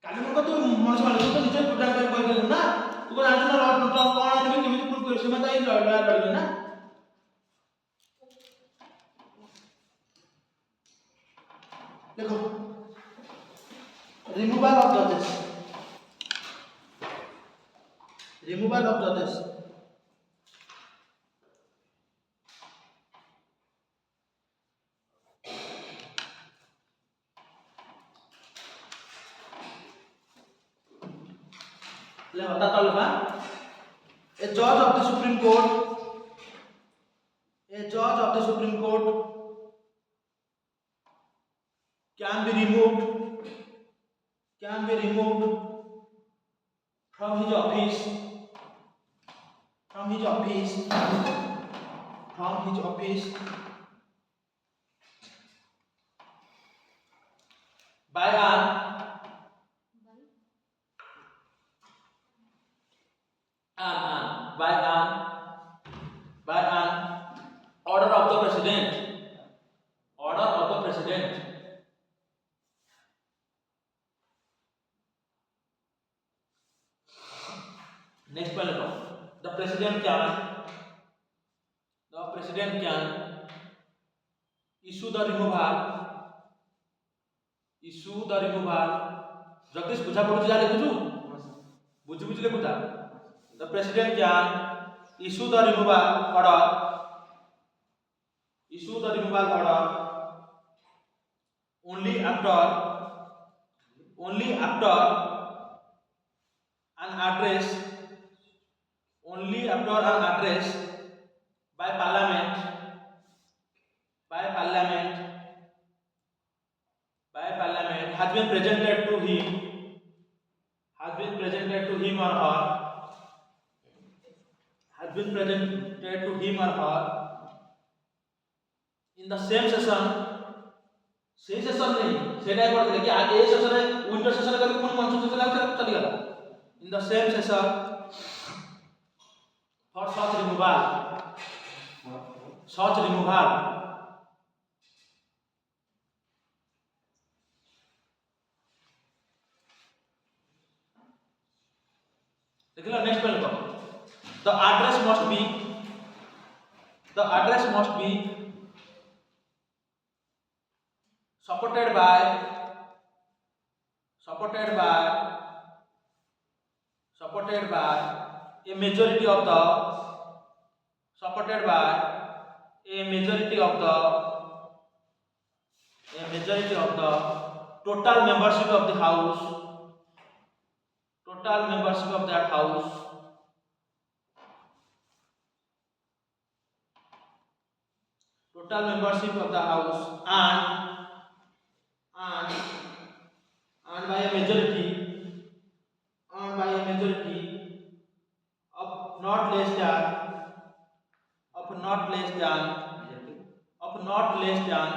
[SPEAKER 1] କାଲି ମୁଁ ତୁ ମଣିଷ ମାନେ ତୁ ତ ନିଜେ ପ୍ରୋଗ୍ରାମ କରି କହିପାରିବୁ ନା ତୁ କଣ ଜାଣିଛୁ ନା ଲୟର କଣ ଆଣିବି କେମିତି ପ୍ରୁଭ କରିବି ସେମାନେ ତ ଏଇ ଲୟର ଲଢ଼ିବେ ନା देखो रिमूवल ऑफ जजेस ले होता तो लगा ए जज of the supreme court can be removed from his office by an order of the president next point the president can issue the removal Jagdish बुझा पड़ू जा लिखुछु बुझी बुझी लिखुता the president can issue the removal order only after an address by parliament has been presented to him or her in the same session सेही session नहीं सेटा एक बार कि आज ए सेशन में विंटर सेशन करके पुणी मॉनसून सेशन आउट चली गला in the same session for such removal देखिए नेक्स्ट पॉइंट को the address must be supported by a majority of the total membership of the house and by a majority of not less than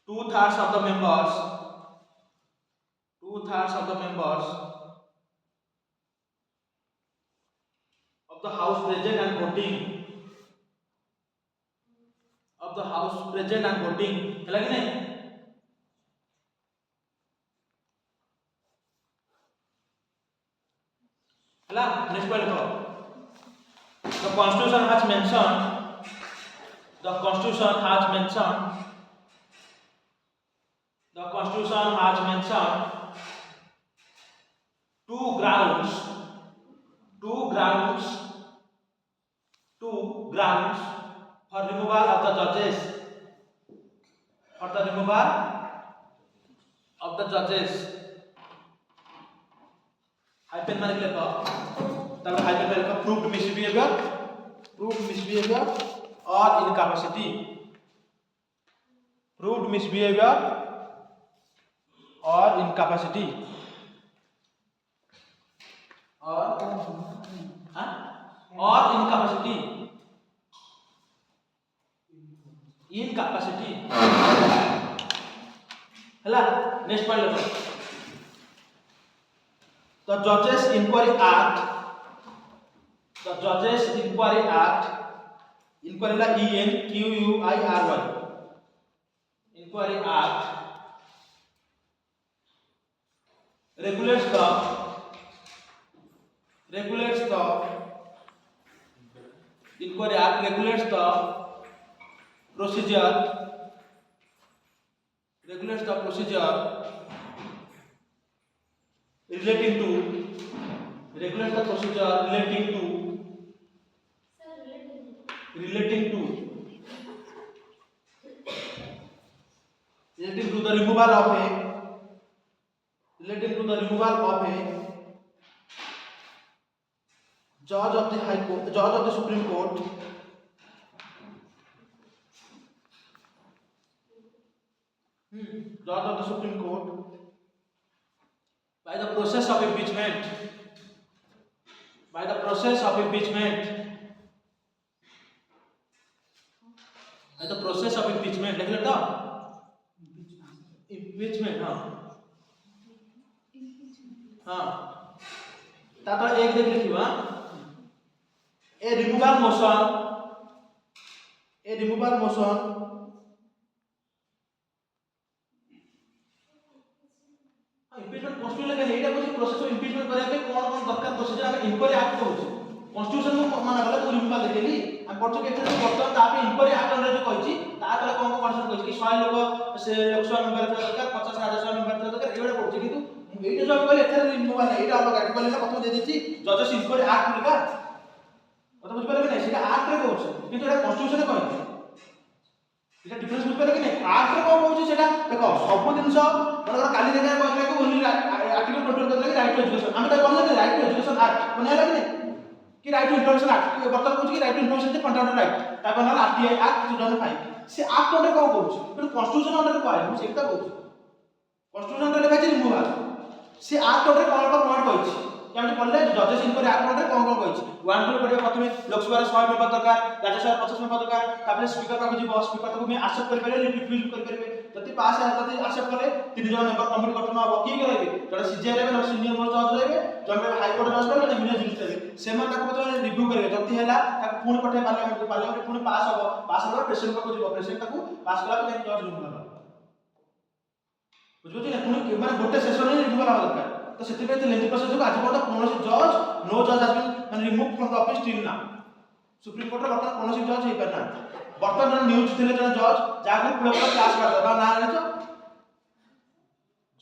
[SPEAKER 1] 2/3 of the members of the house present and voting ହେଲା कि नहीं ହେଲା next point देखो the constitution has mentioned two grounds for removal of the judges hyphen मार के लिखो तब hyphen में लिखो proved misbehavior or incapacity or incapacity or incapacity ହେଲା next point low the judges inquiry act inquiry la ENQUIRY inquiry act regulates the inquiry act regulates the procedure relating to the removal of a judge of the high court, judge of the Supreme Court, by the process of impeachment लिख लो तो impeachment हाँ तापर एक देख लिखिबा a removal motion impeachment constitution लगे एटा Kochi process of impeachment करे पे कोन दरकार प्रोसीजर हम इंक्वायरी एक्ट कहू कॉन्स्टिट्यूशन को माना गला तो रिमूवल देखली हम पढ़छ के वर्तमान ता पे इंक्वायरी एक्ट अंडर जो कहछि ता तले कोन कंडीशन कहछि कि 100 लोक से लोकसभा मेंबर दरकार 50 राज्यसभा मेंबर दरकार एवडा पढ़छ किंतु एटा जो कहले एथरे रिमूवल नै एटा अलग एक्ट कहले प्रथम दे देछि जजेस इंक्वायरी एक्ट लिखा কথা বুঝ পারবে না সেটা আক্ট রে কইছে কিন্তু এটা কনস্টিটিউশনে কইছে এটা ডিফারেন্স বুঝ পারবে কি না আক্ট রে কোন কইছে সেটা দেখো সব জিনিস মনে কালি দেখা কইলা कि ओनली आर्टिकल 22 कहला कि राइट टू एजुकेशन हम तो कहले राइट टू एजुकेशन एक्ट कोन हैला कि राइट टू इन्फॉर्मेशन एक्ट बर्तमान कौन कि राइट टू इन्फॉर्मेशन जे फंडामेंटल राइट तापर ना आरटीआई एक्ट 2005 से एक्ट अंडर कोन कहउछ କିନ୍ତୁ कॉन्स्टिट्यूशन अंडर कहै ମୁଁ ସେଟା कहउछ कॉन्स्टिट्यूशन अंडर लेखा छै रिमूवल से एक्ट अंडर कोन कोन पॉइंट कहछि केमति पढले जजेस इनक्वायरी एक्ट अंडर कोन कोन कहछि 1 2 पढिबा प्रथमे लोकसभा 100 मेंबर दरकार राज्यसभा 50 मेंबर दरकार तापर स्पीकर पाखु जीव स्पीकर तको में एक्सेप्ट कर परिबे रिफ्यूज कर परिबे जति पास है जति एक्सेप्ट करे 3 जन मेंबर कमिटी गठन हो की करबे जडा सीजे लेबे न सीनियर मोस्ट जज रहबे जन हाई कोर्ट जज रहबे न मिनिमम जज रहबे सेमा ताको पतो रिव्यू करबे जति हैला ताको पुणी पठे पार्लियामेंट पुणी पास हो प्रेसिडेंट पाखु जीव प्रेसिडेंट ताको पास कला पे जज रिव्यू करबा बुझबो ना पुणी माने गोटे सेशन रे रिव्यू करबा दरकार तो सेति पे लेंथी प्रोसेस को आज पर्यंत कोनोसी जज नो जज हैज बीन माने remove from the office till ना सुप्रीम कोर्ट रे वर्तमान कोनोसी जज हे परना वर्तमान न्यूज थिले जन जज जागु पूरा क्लास करबा ना जानो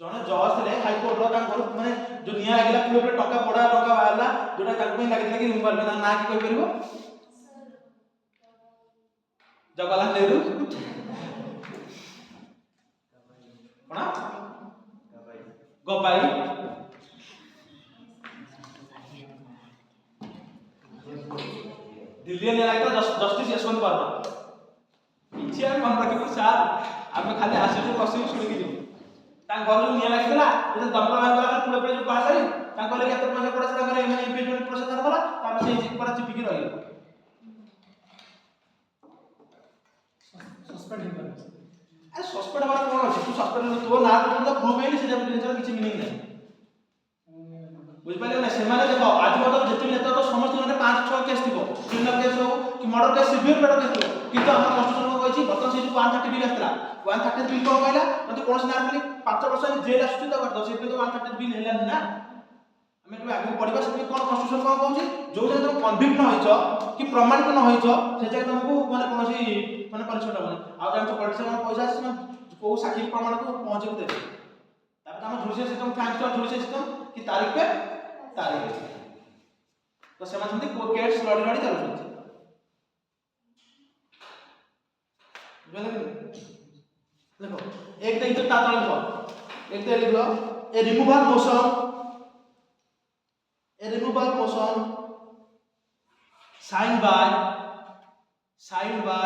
[SPEAKER 1] जने जज थिले हाई कोर्ट रो काम करू माने जो निया लागिला पूरा टका बडा टका बाहरला जोटा ताकू में लागिला कि रिमूव करबे ना कि कोइ परबो जवाहरलाल नेहरू कोना गपाई दिल्ली ने लाइक जस्टिस यशवंत वर्मा इच्छा हम मन रखिबो सार हम खाली आसीबो बसिबो सुनि कि ता घर जो निया लागितला जे दमकल वाला पुले पुले जो पासरी ता कहले कि एत पैसा पड़ा से करे एमे इम्पीचमेंट प्रोसेस होला ता से पर चिपिकी रहिला सस्पेंड हे कर अरे सस्पेंड वाला कोन अछि तू सस्पेंड तो ना तो प्रूफ हेली से जब किछि मीनिंग नै बुझ पाले ना सेमाने देखो आज मतलब जति नेता तो समस्त ने 5 6 केस थिबो क्रिमिनल केस हो कि murder case severe murder case थिबो किंतु हमर कॉन्स्टिट्यूशन को कहिछि बर्तन से जो 130 बिल आस्तला 130 बिल कोन कहला मते कोनस ना खाली 5% जेल आसुछि तो करदो से तो 130 बिल हेला ना हमें के आगे पढिबा से कोन कॉन्स्टिट्यूशन कोन कहउछि जो जे तुम कन्विक्ट न होइछो कि प्रमाणित न होइछो से जे तुमको माने कोनसी माने परिचय होबो आ जान तो पॉलिटिशियन में पैसा से को साक्षी प्रमाण को पहुंचे को देबे तब हम judicial system thanks to judicial system कि तारीख पे तारीख तो सेमान संति कोर्ट केस लड़ी लड़ी चालू छै देखो एक दिन तो ता तले लिखो एक दिन लिखो a removal motion signed by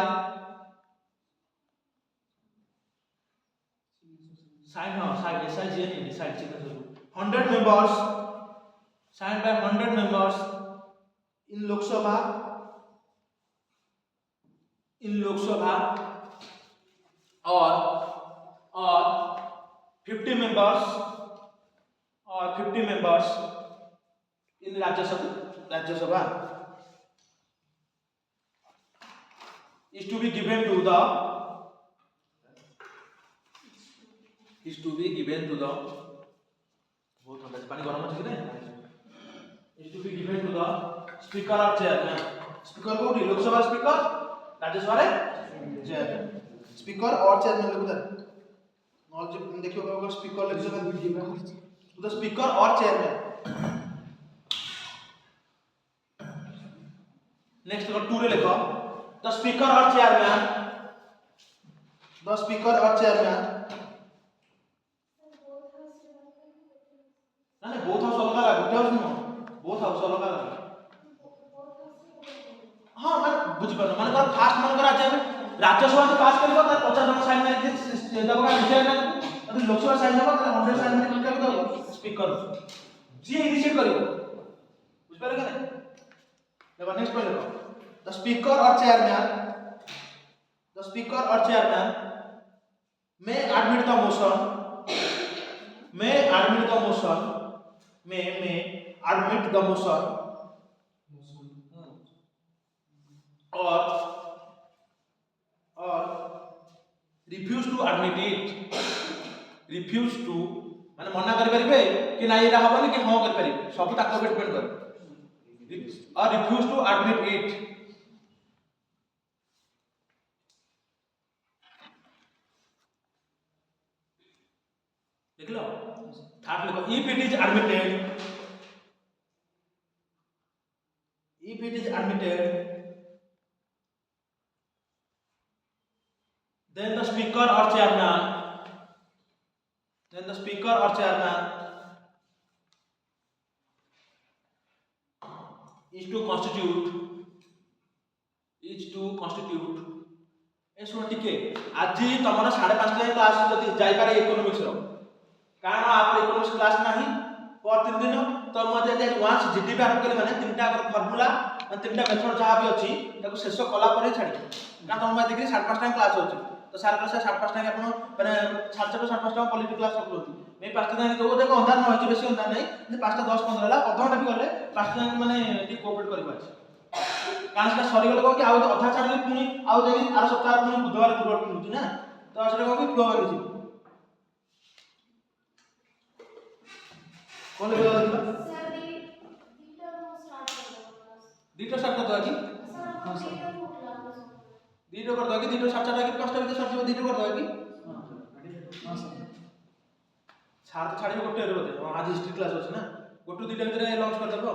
[SPEAKER 1] signed हाँ signed SIGN signed signature 100 members signed by 100 members in Lok Sabha or 50 members in Rajya Sabha is to be given to the बहुत ठंडा पानी गरम ଅଛି କି ନାହିଁ is to be given to the speaker or chairman speaker कोठी Lok Sabha speaker Rajya Sabha रे chairman speaker or chairman लिखु दे नॉल देखियो अगर स्पीकर लिख दे to the speaker or chairman next अगर 2 रे लिखो the speaker or chairman ना both house अलग अलग गुटे हाउस नो both house अलग अलग हां मैं बुझ पानो माने कर फास्ट मन कर राज्यसभा से पास करबो त 50 जन साइन मारि देबो का विषय ना अभी लोकसभा साइन देबो त 100 साइन मारि क्लिक कर देबो स्पीकर जी इनिशिएट करिवो बुझ पाले कि नहीं देखो नेक्स्ट पॉइंट देखो द स्पीकर और chairman may admit the motion or refuse to admit it माने मना करि परिबे कि नाही एरा हबनी कि हां करि परिबे सब ताको डिपेंड कर और refuse to admit it देख लो थर्ड लिखो if it is admitted then the speaker or chairman is to constitute ए सुन टिके आज तमरा 5:30 क्लास जदी जाई पारे इकोनॉमिक्स रो कारण आप इकोनॉमिक्स क्लास नाही पर 3 दिन तो मजे जे वांस जीडीपी आरंभ करी माने तीनटा फार्मूला और तीनटा मेथड जहा भी अछि ताको शेष कला परे छाडी कारण तुम देखि 5:30 क्लास होछि तो सार क्लास 5:30 आपण माने 5:30 पॉलिटिक्स क्लास करथि मे 5:30 जो देखो अंधार न होछि बेसी अंधार नै 5:10-15 ला आधा घंटा भी गले 5:30 माने टी कोऑपरेट करि पाछि कारण से सरी गले को कि आउ अधा छाडले पुनी आउ जेबी आर सप्ताह पुनी बुधवार गुरुवार पुनी ना तो असले को कि फ्लो होई छि कोन ले देखला
[SPEAKER 3] सर दीटा
[SPEAKER 1] दीटा
[SPEAKER 3] स्टार्ट
[SPEAKER 1] स्टार्ट कर दो कि
[SPEAKER 3] हां सर
[SPEAKER 1] दीटा कर दो कि दीटा 7:30 कि 5टा बजे सर दीटा कर दो कि हां सर छाड़ तो छाड़ी गोटे रे बोले आज हिस्ट्री क्लास अछि ना गोटू दीटा भीतर लॉन्च कर देबो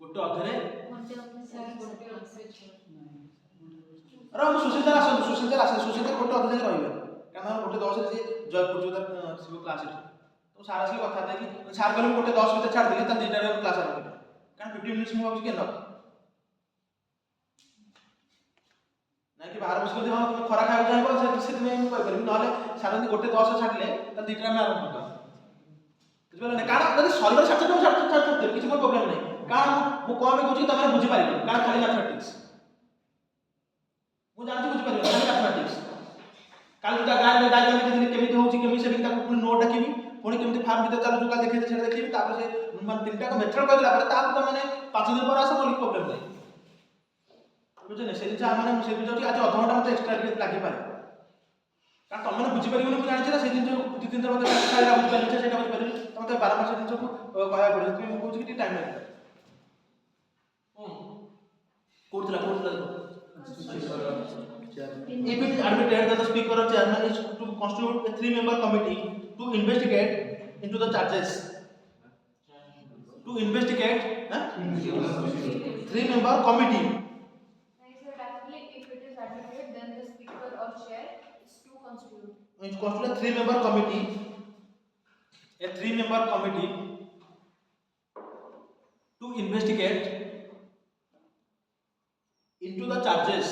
[SPEAKER 1] गोटे अधरे अरे हम सुशील गोटे अधे जगह रहइबे कारण गोटे 10 रे जयपुर जोदार शिव क्लास है तो सारा से कथा दे कि सार कहले गोटे 10 भीतर छाड़ देली त दीटा रे क्लास आरंभ कर कारण 15 मिनिट्स मु भाबछि के न ना कि बाहर बस के हां तुम खरा खाइ जाइबो से तुम कहि परबी नले सारंदी गोटे 10 छाडले त दीटा में आरंभ कर बुझबे ना कारण यदि शरीर छाड़ किछि कोन प्रॉब्लम नै कारण मु कोन में कहछि तमे बुझि पारिबो कारण खाली मैथमेटिक्स मु जानछि बुझि पारिबो खाली मैथमेटिक्स काल दुटा गाय में डायग्राम देखि केमिति होछि केमिति सेटिंग ताको पुनी नोट डाकिबी पुनी केमिति फार्म भीतर चालू जुका देखि छेड़ देखिबी तापर से मन तीनटा का मेथड कहला पर तापर त माने 5 दिन पर आसे कोन प्रॉब्लम नै बुझे ने सेलिचा माने मु से भी जोटी आज आधा घंटा मते एक्स्ट्रा लागि पारे कारण तुम मैंने बुझी पारिबो मु जानि से दिन जो 2-3 दिन मते खाइला बुझि पारिबो सेटा बुझि पारिबो तुम त 12 मास दिन को कहया पड़े तुम कहू कि टाइम लागे कोडला if it is admitted that the speaker or chairman is to constitute a 3-member committee to investigate into the charges 3-member committee
[SPEAKER 3] Nice, sir. Actually, if it is admitted, then the speaker or chair is to constitute.
[SPEAKER 1] It constitutes a 3-member committee to investigate into the charges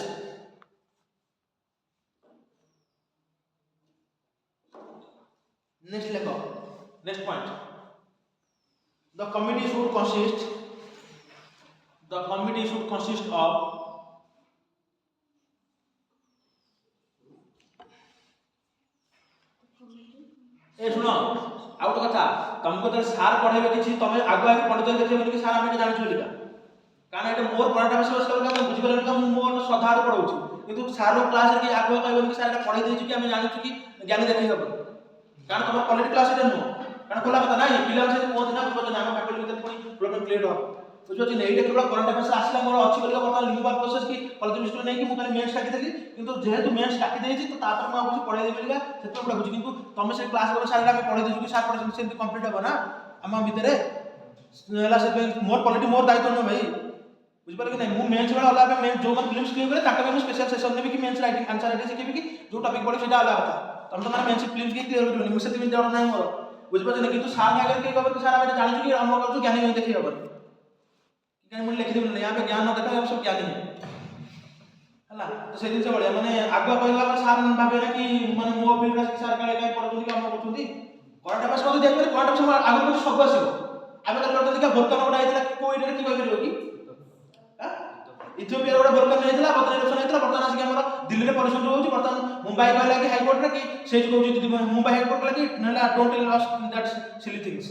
[SPEAKER 1] next लेखो next point the committee should consist of a सुनो आउ तो कथा तुमको तो सार पढ़ाइबे किछि तमे आगु आगु पंडित देखिबे कि सार आमे जानि छलिका कारण एटा मोर पढ़ाटा विषय बस का बुझि परले कि मोर श्रद्धा पढ़ौछि किंतु सार क्लास रे कि आगु कहबे कि सार एटा पढ़ाई देछि कि आमे जानि छु कि ज्ञान देखि हबो कारण तुम क्वालिटी क्लास रे नो कारण खोला कथा नाही पिला से मोर ना बुझ ना फैकल्टी भीतर कोई प्रॉब्लम क्लियर हो बुझो कि एटा केवल करंट अफेयर्स आसीला मोर अछि बोली बर्तमान लिंगुअल प्रोसेस की कॉलेज मिस्टर नै कि मु खाली मेंस टाकी देली किंतु जेहेतु मेंस टाकी देछि तो तापर म बुझि पढ़ाई देबे लिगा सेतो पढ़ा बुझि किंतु तुम से क्लास रे सार आमे पढ़ाई देछु कि सार पढ़ा सेंति कंप्लीट हो ना हम भीतर हला से मोर क्वालिटी मोर दायित्व न भाई बुझ पर कि नै मु मेंस वाला वाला में जो मन फिल्म्स क्लियर करे ताके में स्पेशल सेशन देबी कि मेंस राइटिंग आंसर राइटिंग सिखेबी कि जो टॉपिक पढ़े सेटा वाला कथा तुम तो माने मेंस फिल्म्स के क्लियर करबी मु सेति में डर नै मोर बुझ पर कि किंतु सार आगे के कहबे कि सार आमे जानि छु कि हम करछु ज्ञानी नहीं देखि हबो कि मुझे लिखि देबे यहाँ पे ज्ञान न देखा हम सब ज्ञानी है हला तो से दिन से बड़े माने आगुआ कहला सार भाबे ना कि माने मो फील्ड रा सार काले काई पढुछुनी कि हम करछुनी करंट अफेयर्स को देखबे करंट अफेयर्स आगु को सब आसीबो आबे तो करते कि भोलकानो उडा आइतला कोई रे कि कहि परिबो कि हां इथियोपिया रे भोलकानो आइतला बतन इलेक्शन आइतला बर्तमान आसी हमरा दिल्ली रे पॉल्यूशन होउची बर्तमान मुंबई कहला कि हाई कोर्ट रे कि से कहउची दीदी मुंबई हाई कोर्ट कहला कि नला don't tell us that's silly things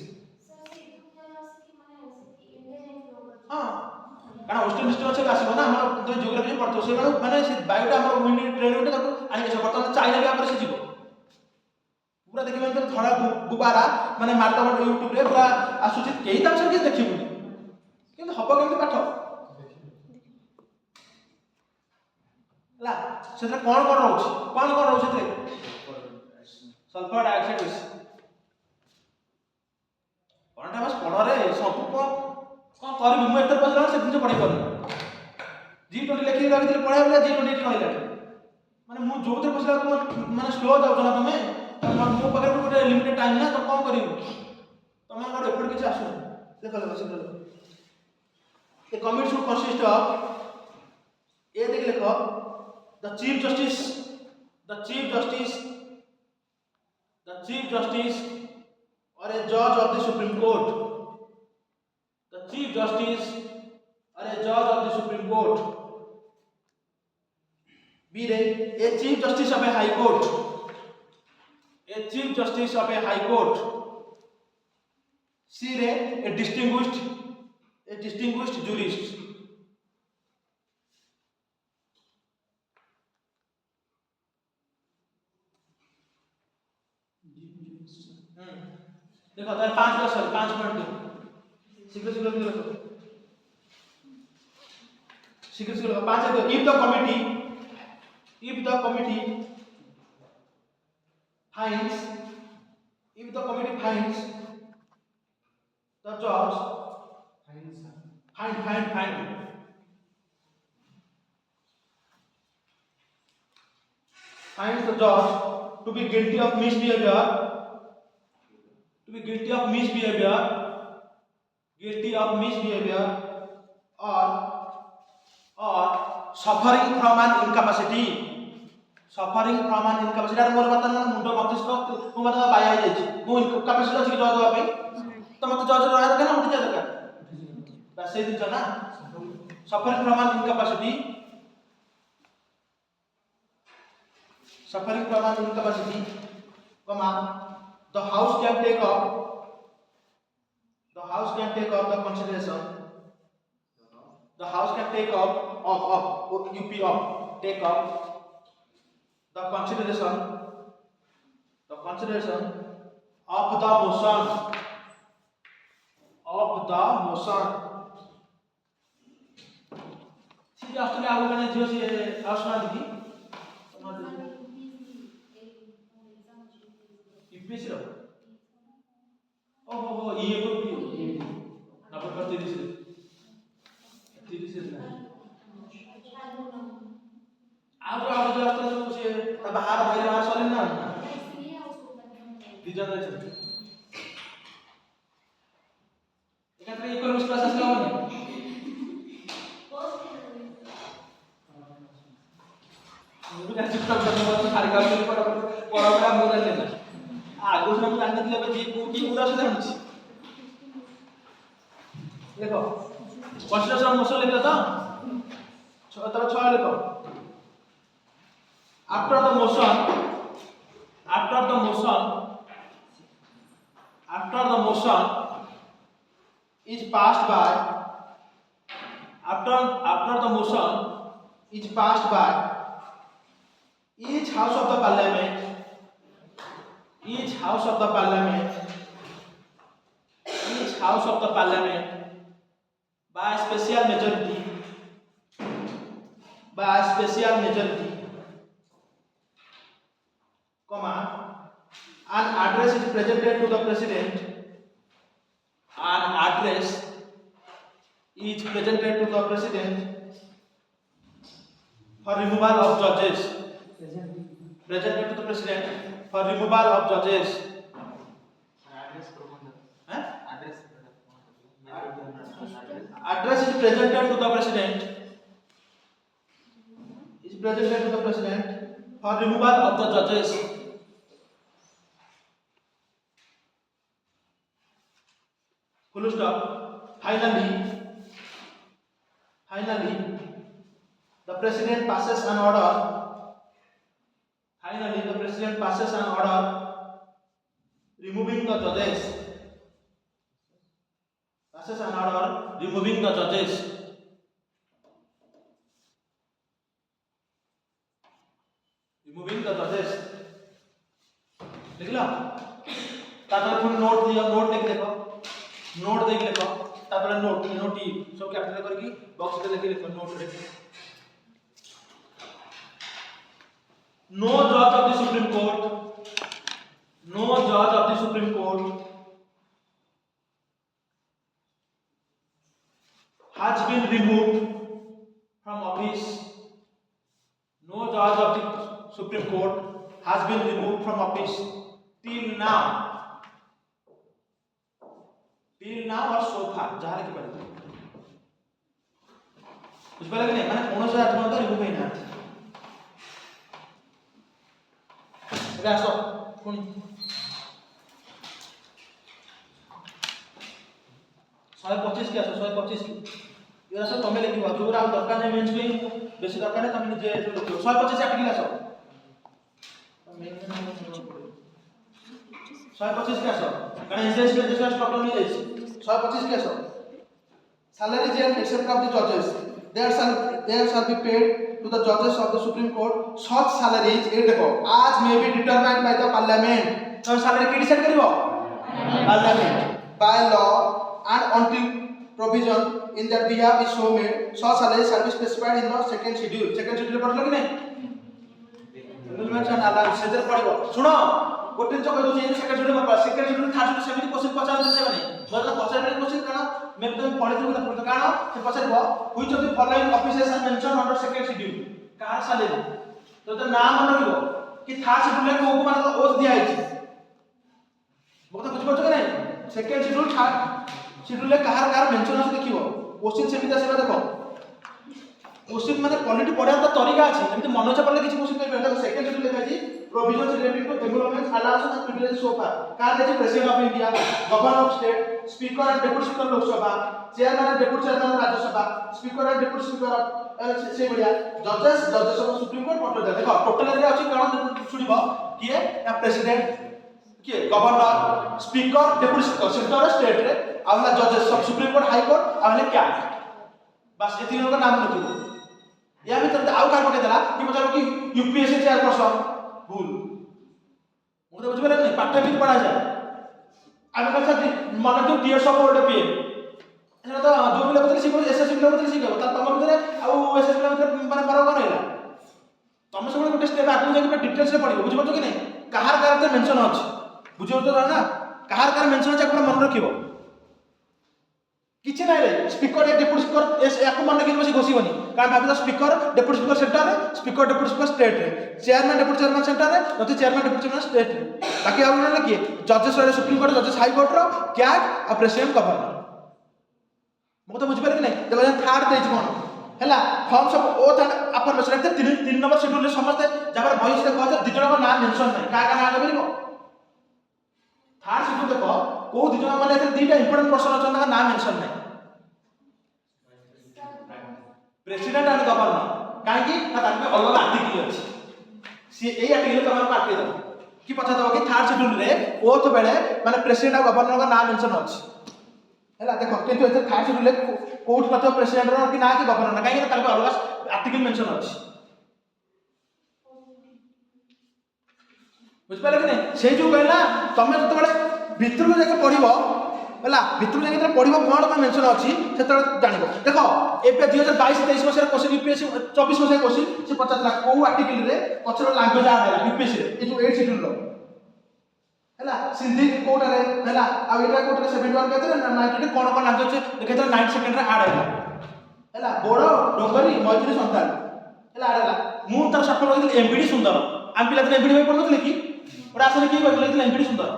[SPEAKER 1] हां कारण वेस्टर्न डिस्ट्रिक्ट से आसीबो ना हमर तो ज्योग्राफी पढ़तो से माने से बायोटा हमर विंड ट्रेन उठे ताको आनि के बर्तमान चाइना के ऊपर से जीवो पूरा देखिबे तो थोड़ा गुबारा माने मारता बट YouTube रे पूरा आसुची केही ताम सब के देखिबुनी किंतु हबो केमति पाठ ला सेtra कोन रहउची कोन रहउची सेtre सल्फर डाइऑक्साइड बेस कोनटा बस पढ़ रे सब को कौन करबी मु एतर बसला से दिन पढ़ै परनु G20 लेखि रखि दिले पढ़ै वाला G20 कहला माने मु जोते बसला तो माने स्लो जाउ ना तमे मो पकड़ गोटे लिमिटेड टाइम ना तो कौन करियो तमे मोर एफर्ट किछ आसु देखले बस a committee should consist of a देख लेखो द चीफ जस्टिस और ए जज of the supreme court the chief justice or a judge of the supreme court b re a chief justice of a high court c re a distinguished jurist देखो तार 5 minute शीघ्र शीघ्र पांच है if the committee finds the judge finds the judge to be guilty of misbehavior or suffering from an incapacity आर मोर बता ना मुंडो मस्तिष्क मु बता बाया जाई छी मु कैपेसिटी अछि जज होबा पे तो मत जज रहा दरकार ना उठी जा दरकार बस से दिन ना suffering from an incapacity comma the house can take up the consideration the consideration of the motion ठीक है आस्ते आगो कने जो से आसना दिखी यूपीएससी रो ओहो ये को नंबर पर 30 ना आज जो से बाहर सलेन ना दिजन रहछ एकात्रे इकोनॉमिक्स क्लास आसला होनी मुझे चित्र करने वाला सारी काम पर मुझे लेना आगो से मुझे लेबे जी की पूरा से जानछि देखो कॉन्स्टिट्यूशन मोशन लिखले तो तब 6 लिखो after the motion is passed by after the motion is passed by each house of the parliament by special majority comma an address is presented to the president for removal of judges presented to the president for removal of judges address is presented to the president for removal of the judges full stop finally the president passes an order removing the judges लिख लो तापर पुन note दियो note लिख देखो note देख लेको तापर note ई सब capital करके बॉक्स पे लिख लेको नोट लिख no judge of the supreme court has been removed from office till now or so far जहां लिखि पारे बुझ पाले कि नहीं माने कोन से आत्मा तो रिमूव होई ना एबे आसो पुनी 125 के आसो 125 की ये सब तमे लिखिबो जोरा दरकार नै मेंस पे बेसी दरकार नै तमे जे जो लिखिबो 125 आपिल आसो मेन 125 के आसो कारण इंसेंस पे जैसा स्ट्रक्चर मिल जाई 125 के आसो salaries and except of the judges there shall be paid to the judges of the supreme court such salaries ए देखो as may be determined by the parliament तो salary के decide करिवो parliament by law and until provision in their behalf is so made such salaries shall be specified in the second schedule पढ़लो कि नहीं emoluments and allowances सेजर पढ़िबो सुनो गोटे जो कह दो सेकंड शेड्यूल पर सेकंड शेड्यूल थर्ड शेड्यूल सेमिति क्वेश्चन पचार दे सेबने मतलब पचार मिनट क्वेश्चन कारण मैं तो पढ़ि दूँ ना कारण से पचारबो which of the following officers are mention under second schedule कार सैलरी तो नाम मन लिखो कि थर्ड शेड्यूल को को मतलब ओथ दिया है मतलब बुझ पड़छ कि नहीं सेकंड शेड्यूल थर्ड शेड्यूल में कार मेंशन আছে देखिबो क्वेश्चन सेमिति आसीबा देखो क्वेश्चन माने क्वालिटी पढ़ा तो तरीका अछि एमति मन इच्छा पढ़ले किछि क्वेश्चन कहि देखो सेकंड शेड्यूल लिखा अछि provisions relating to development allowances and privileges so far कार देछि president of India governor of state speaker and deputy speaker Lok Sabha chairman and deputy chairman Rajya Sabha speaker and deputy speaker से बढ़िया जजेस ऑफ सुप्रीम कोर्ट कंट्रोल देखो total area अछि कारण सुनिबो किए या प्रेसिडेंट किए governor speaker deputy speaker centre state रे आउला जजेस of supreme court high court आउले क्या बस ए तीन का नाम लिखिबो या भीतर आउ कार पके देला कि मतलब कि यूपीएससी चेयरपर्सन भूल मुझे बुझ पारे नहीं पाठ्य भी पढ़ा जाए आमे का साथ माने तो टीएस ऑफ बोर्ड पे एना तो जो भी लेवल सिखो एसएससी लेवल सिखो त तम भीतर आ एसएससी लेवल माने फरक रहला तम सब गोटे स्टेप आगु जाके डिटेल्स रे पढ़िबो बुझ पड़छ कि नहीं कहार कार मेंशन अछि बुझियो तो ना कहार कार मेंशन अछि अपन मन रखिबो किछि नाही रे स्पीकर या डेप्यूटी स्पीकर एस याको मन रखिबो से घोषिबनी कारण भाबी स्पीकर डेप्यूटी स्पीकर सेंटर रे स्पीकर डेप्यूटी स्पीकर स्टेट रे चेयरमैन डेप्यूटी चेयरमैन सेंटर रे नथि चेयरमैन डेप्यूटी चेयरमैन स्टेट रे बाकी आ उन्होंने किए जजेस रे सुप्रीम कोर्ट जजेस हाई कोर्ट रो कैग आ प्रेसिडेंट गवर्नर मो तो बुझ पारे कि नहीं देखो थर्ड देज कोन हैला forms of oath and affirmation रे तीन नंबर शेड्यूल रे समस्त जबर वॉइस रे कहत दि जन को नाम मेंशन नहीं का नाम देबो थर्ड शेड्यूल देखो को दि जन माने एथे दुईटा इंपोर्टेंट पर्सन अछन ना नाम मेंशन नै प्रेसिडेंट एंड गवर्नर काहे कि ताके अलग आर्टिकल अछि सी ए आर्टिकल तमन पार्टी दो कि पछा दो कि थर्ड शेड्यूल रे ओथ बेले माने प्रेसिडेंट और गवर्नर का नाम मेंशन अछि हैला देखो किंतु एथे थर्ड शेड्यूल रे कोर्ट नथो प्रेसिडेंट रो कि ना कि गवर्नर ना काहे कि ताके अलग आर्टिकल मेंशन अछि बुझ पाले कि नहीं से जो कहला तमे जते बेले भितर में जाके पढिबो हैला भितर में जाके पढिबो कोन कोन मेंशन अछि सेते जानिबो देखो एपे 2022 23 मसिया क्वेश्चन यूपीएससी 24 मसिया क्वेश्चन से 50 लाख को आर्टिकल रे पछरो लैंग्वेज आ हैला यूपीएससी रे ए जो 8 शेड्यूल रो हैला सिंधी कोड रे हैला आ एटा कोड रे 71 केते 90 कोन कोन लैंग्वेज देखेत 9 सेकंड रे ऐड हैला बोडो डोंगरी मैथिली संताल हैला हैला मु तर सफल होइल एमबीडी सुंदर आम पिला त एमबीडी होई पडनथले कि ओरा असले की कहले एमबीडी सुंदर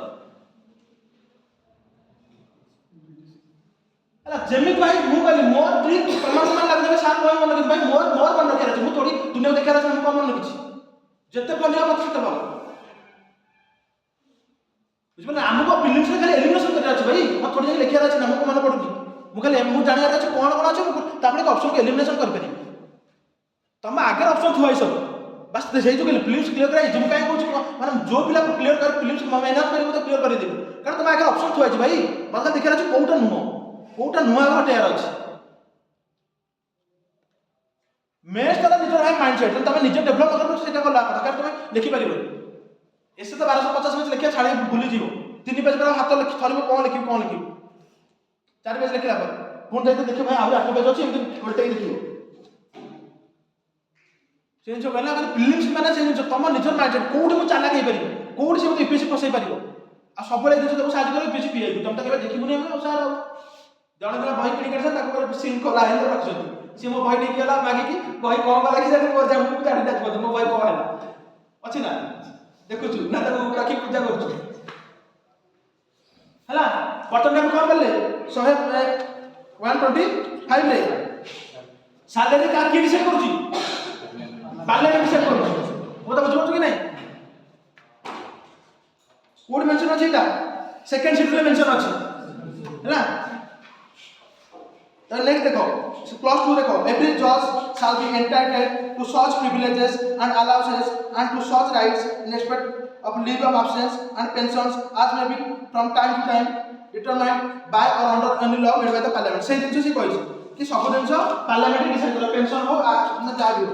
[SPEAKER 1] हैला जेमित भाई मु कहली मोर ट्रिक प्रमाण लाग देबे साथ भाई मन भाई मोर मन रखे अछि मु थोड़ी दुनिया देखा अछि मु मन रखिछि जते पनिया मत सेते भल बुझबे हमको फिल्म से खाली एलिमिनेशन करते अछि भाई मत थोड़ी लिखिया अछि हमको मन पडुनी मु खाली मु जानिया अछि कोन कोन अछि तापरे ऑप्शन के एलिमिनेशन कर पेनी तमे आगे ऑप्शन थुआई सब बस से जो फिल्म्स क्लियर कराई जिम काई कहू माने जो पिला को क्लियर कर फिल्म्स मेहनत करी तो क्लियर कर देबे कारण तमे आगे ऑप्शन थुआई भाई मतलब देखिया अछि कोउटा नुआ हटेयार अछि मेस तला निजर है माइंडसेट तमे निजे डेवलप कर सेटा को लाग कारण तमे लिखि परिबो एसे तो 1250 पेज लिखिया छाड़ी भूली जीवो 3 पेज पर हाथ लिखि थरिबो कोन लिखि 4 पेज लिखिला पर पुन देते देखियो भाई आउ 8 पेज अछि एमति उल्टे लिखियो से जो कहला कि फिल्म्स माने से जो तम निजर माइंडसेट कोउठी मु चाला कहि परिबो कोउठी से मते यूपीएससी फसै परिबो आ सबले जे तब साज करे यूपीएससी पीआई तम त केबे देखिबुनी हम सार जण जण भाई किणी करछ ताको पर सीन को लाइन रखछथि से मो भाई नै केला मागे कि भाई कोन वाला कि जाने मोर जा मु जानि दात मो भाई को हैला अछि ना देखु छु ना ताको राखी पूजा करछु हैला बटन ने कोन करले 125 रे सैलरी का की डिसाइड करूची पार्लियामेंट डिसाइड करूची वो तो बुझबो कि नहीं कोड मेंशन अछि ता सेकंड शेड्यूल मेंशन अछि हैला तो नेक्स्ट देखो क्लॉज 2 देखो एवरी जज shall be entitled to such privileges and allowances and to such rights in respect of leave of absence and pensions as may be from time to time determined by or under any law made by the parliament से दिन से कहि कि सब दिन parliament decide कर pension हो ना जा भी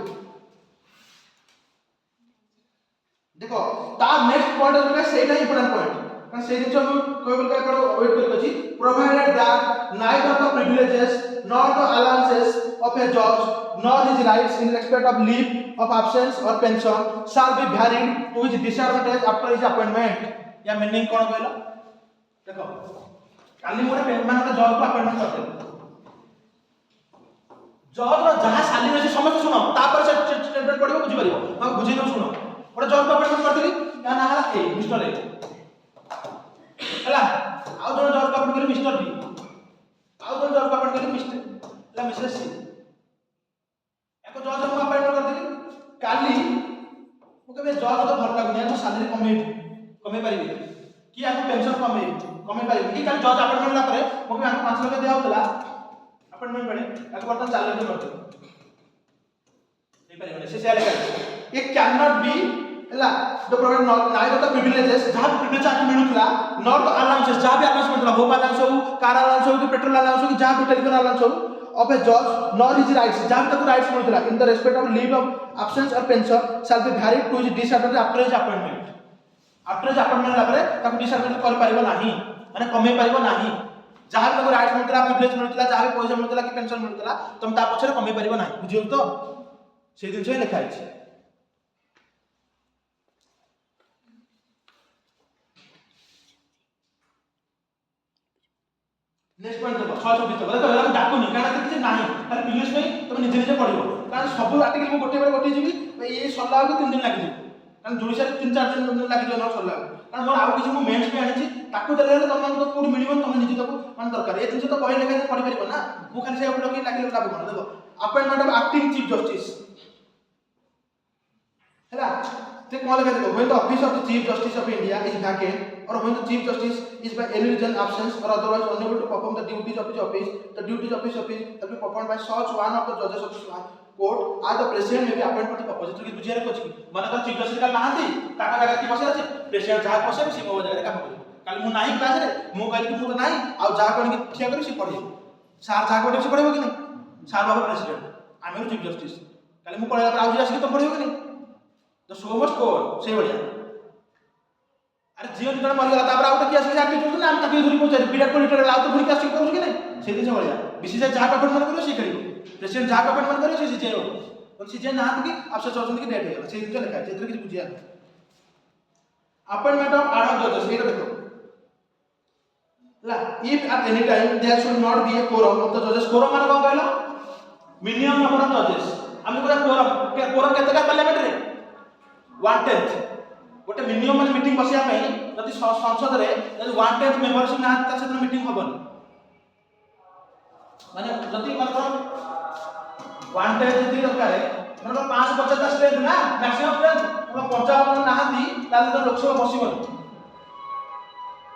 [SPEAKER 1] देखो ता नेक्स्ट पॉइंट है सेटा इंपोर्टेंट पॉइंट कारण से दिन हम कोई बोल के वेट कर अछि provided that neither the privileges nor the allowances of a judge nor his rights in respect of leave of absence or pension shall be varied to his disadvantage after his appointment या meaning कोन कहलो देखो काली मोरे पेमान का जज को appointment करते जज रो जहां साली अछि समस्त सुनो तापर से स्टेटमेंट पढिबो बुझि परिबो हम बुझि न सुनो ओटा जज को अपॉइंटमेंट करतली या ना हला ए मिस्टर ए हला आउ जण जज को अपॉइंट करी मिस्टर बी आउ जण जज को अपॉइंट करी मिस्टर ला मिसेस सी एको जज को अपॉइंट करतली काली मु कहबे जज तो भल लागुनी हम सैलरी कमे पारिबे कि आको पेंशन कमे पारिबे कि काली जज अपॉइंटमेंट ला परे मु कहबे आको 5 लाख दिया होतला अपॉइंटमेंट बेले आको बर्तन 4 लाख करते नहीं पारिबे से लेखा ये कैन नॉट बी हला the provide neither the privileges जहां प्रिविलेज आके मिलुतला नॉट द अलाउंसेस जहां भी अलाउंस मिलुतला होम अलाउंस हो कार अलाउंस हो कि पेट्रोल अलाउंस हो कि जहां भी टेलीफोन अलाउंस हो of a judge nor his rights जहां तक rights मिलुतला in the respect of leave of absence or pension shall be varied to his disadvantage after his appointment LaBarre ताको डिसएडवांटेज कर परिबो नाही माने कमे परिबो नाही जहां तक राइट्स मिलुतला प्रिविलेज मिलुतला जहां भी पैसा मिलुतला कि पेंशन मिलुतला तुम ता पछरे कमे परिबो नाही बुझियो तो से दिन से लिखा अछि नेक्स्ट पॉइंट देखो 624 देखो देखो हम डाकुनी कारण किछ नाही खाली इंग्लिश में तुम निजे निजे पढिबो कारण सब आर्टिकल मु गोटे बार गोटे जीबी ये सल्ला को 3 दिन लागि जी कारण जोड़ी सारे 3-4 दिन लागि जो न सल्ला कारण मोर आउ किछ मु मेंस पे आनिछि ताकू देले तुम को कोड मिलिबो तुम निजे तको मान दरकार ए दिन तो कहि लेके पढि परिबो ना मु खाली से उलो कि लागि लाभ कोन देखो appointment of acting chief justice हैला ते कोन लगे देखो when the office of the chief justice of India is vacant or when the Chief Justice is by any reason absent or otherwise unable to perform the duties of his office, the duties of his office shall be performed by such one of the judges of the court as the president may be appointed for the purpose. तो बुझिया रे कोची माने का Chief Justice का नाहंती काका जगह की बसे अछि प्रेसिडेंट जहा बसे सी मो जगह काम करे काल मु नाही क्लास रे मु कहली कि मु तो नाही आ जहा कोन की ठिया करी सी पढे सार जहा कोन सी पढेबो कि नहीं सार बाबा प्रेसिडेंट आमे Chief Justice काल मु पढेला पर आउ जे आसी तो पढेबो कि नहीं तो सो मच कोन से बढ़िया अरे जीवन जण मरगला तापर आउट की आसी आके जोत ना हम ताके धुरी पहुंचे विराट कोहली टरे लाउ तो धुरी आसी करू कि नहीं से दिन से बढ़िया बीसीसीआई जहा का अपॉइंटमेंट करियो से करियो प्रेसिडेंट जहा का अपॉइंटमेंट करियो से सीसीआई हो और सीसीआई ना कि आपसे चौथन की डेट है से दिन से लिखा है चित्र की बुझिया अपॉइंटमेंट ऑफ आड हॉक जजेस एटा देखो ला if at any time there should not be a quorum of the जजेस कोरम माने कोन कहलो मिनिमम नंबर ऑफ जजेस हम को कोरम केते का पार्लियामेंट रे 1/10 गोटे मिनिमम माने मीटिंग बसिया पई जति संसद रे जति 1/10 मेंबरशिप ना त से मीटिंग होबन माने जति मतलब 1/10 जति दरकार है मतलब 550 स्ट्रेंथ ना मैक्सिमम स्ट्रेंथ मतलब 55 नाहंती ताले तो लोकसभा बसिबन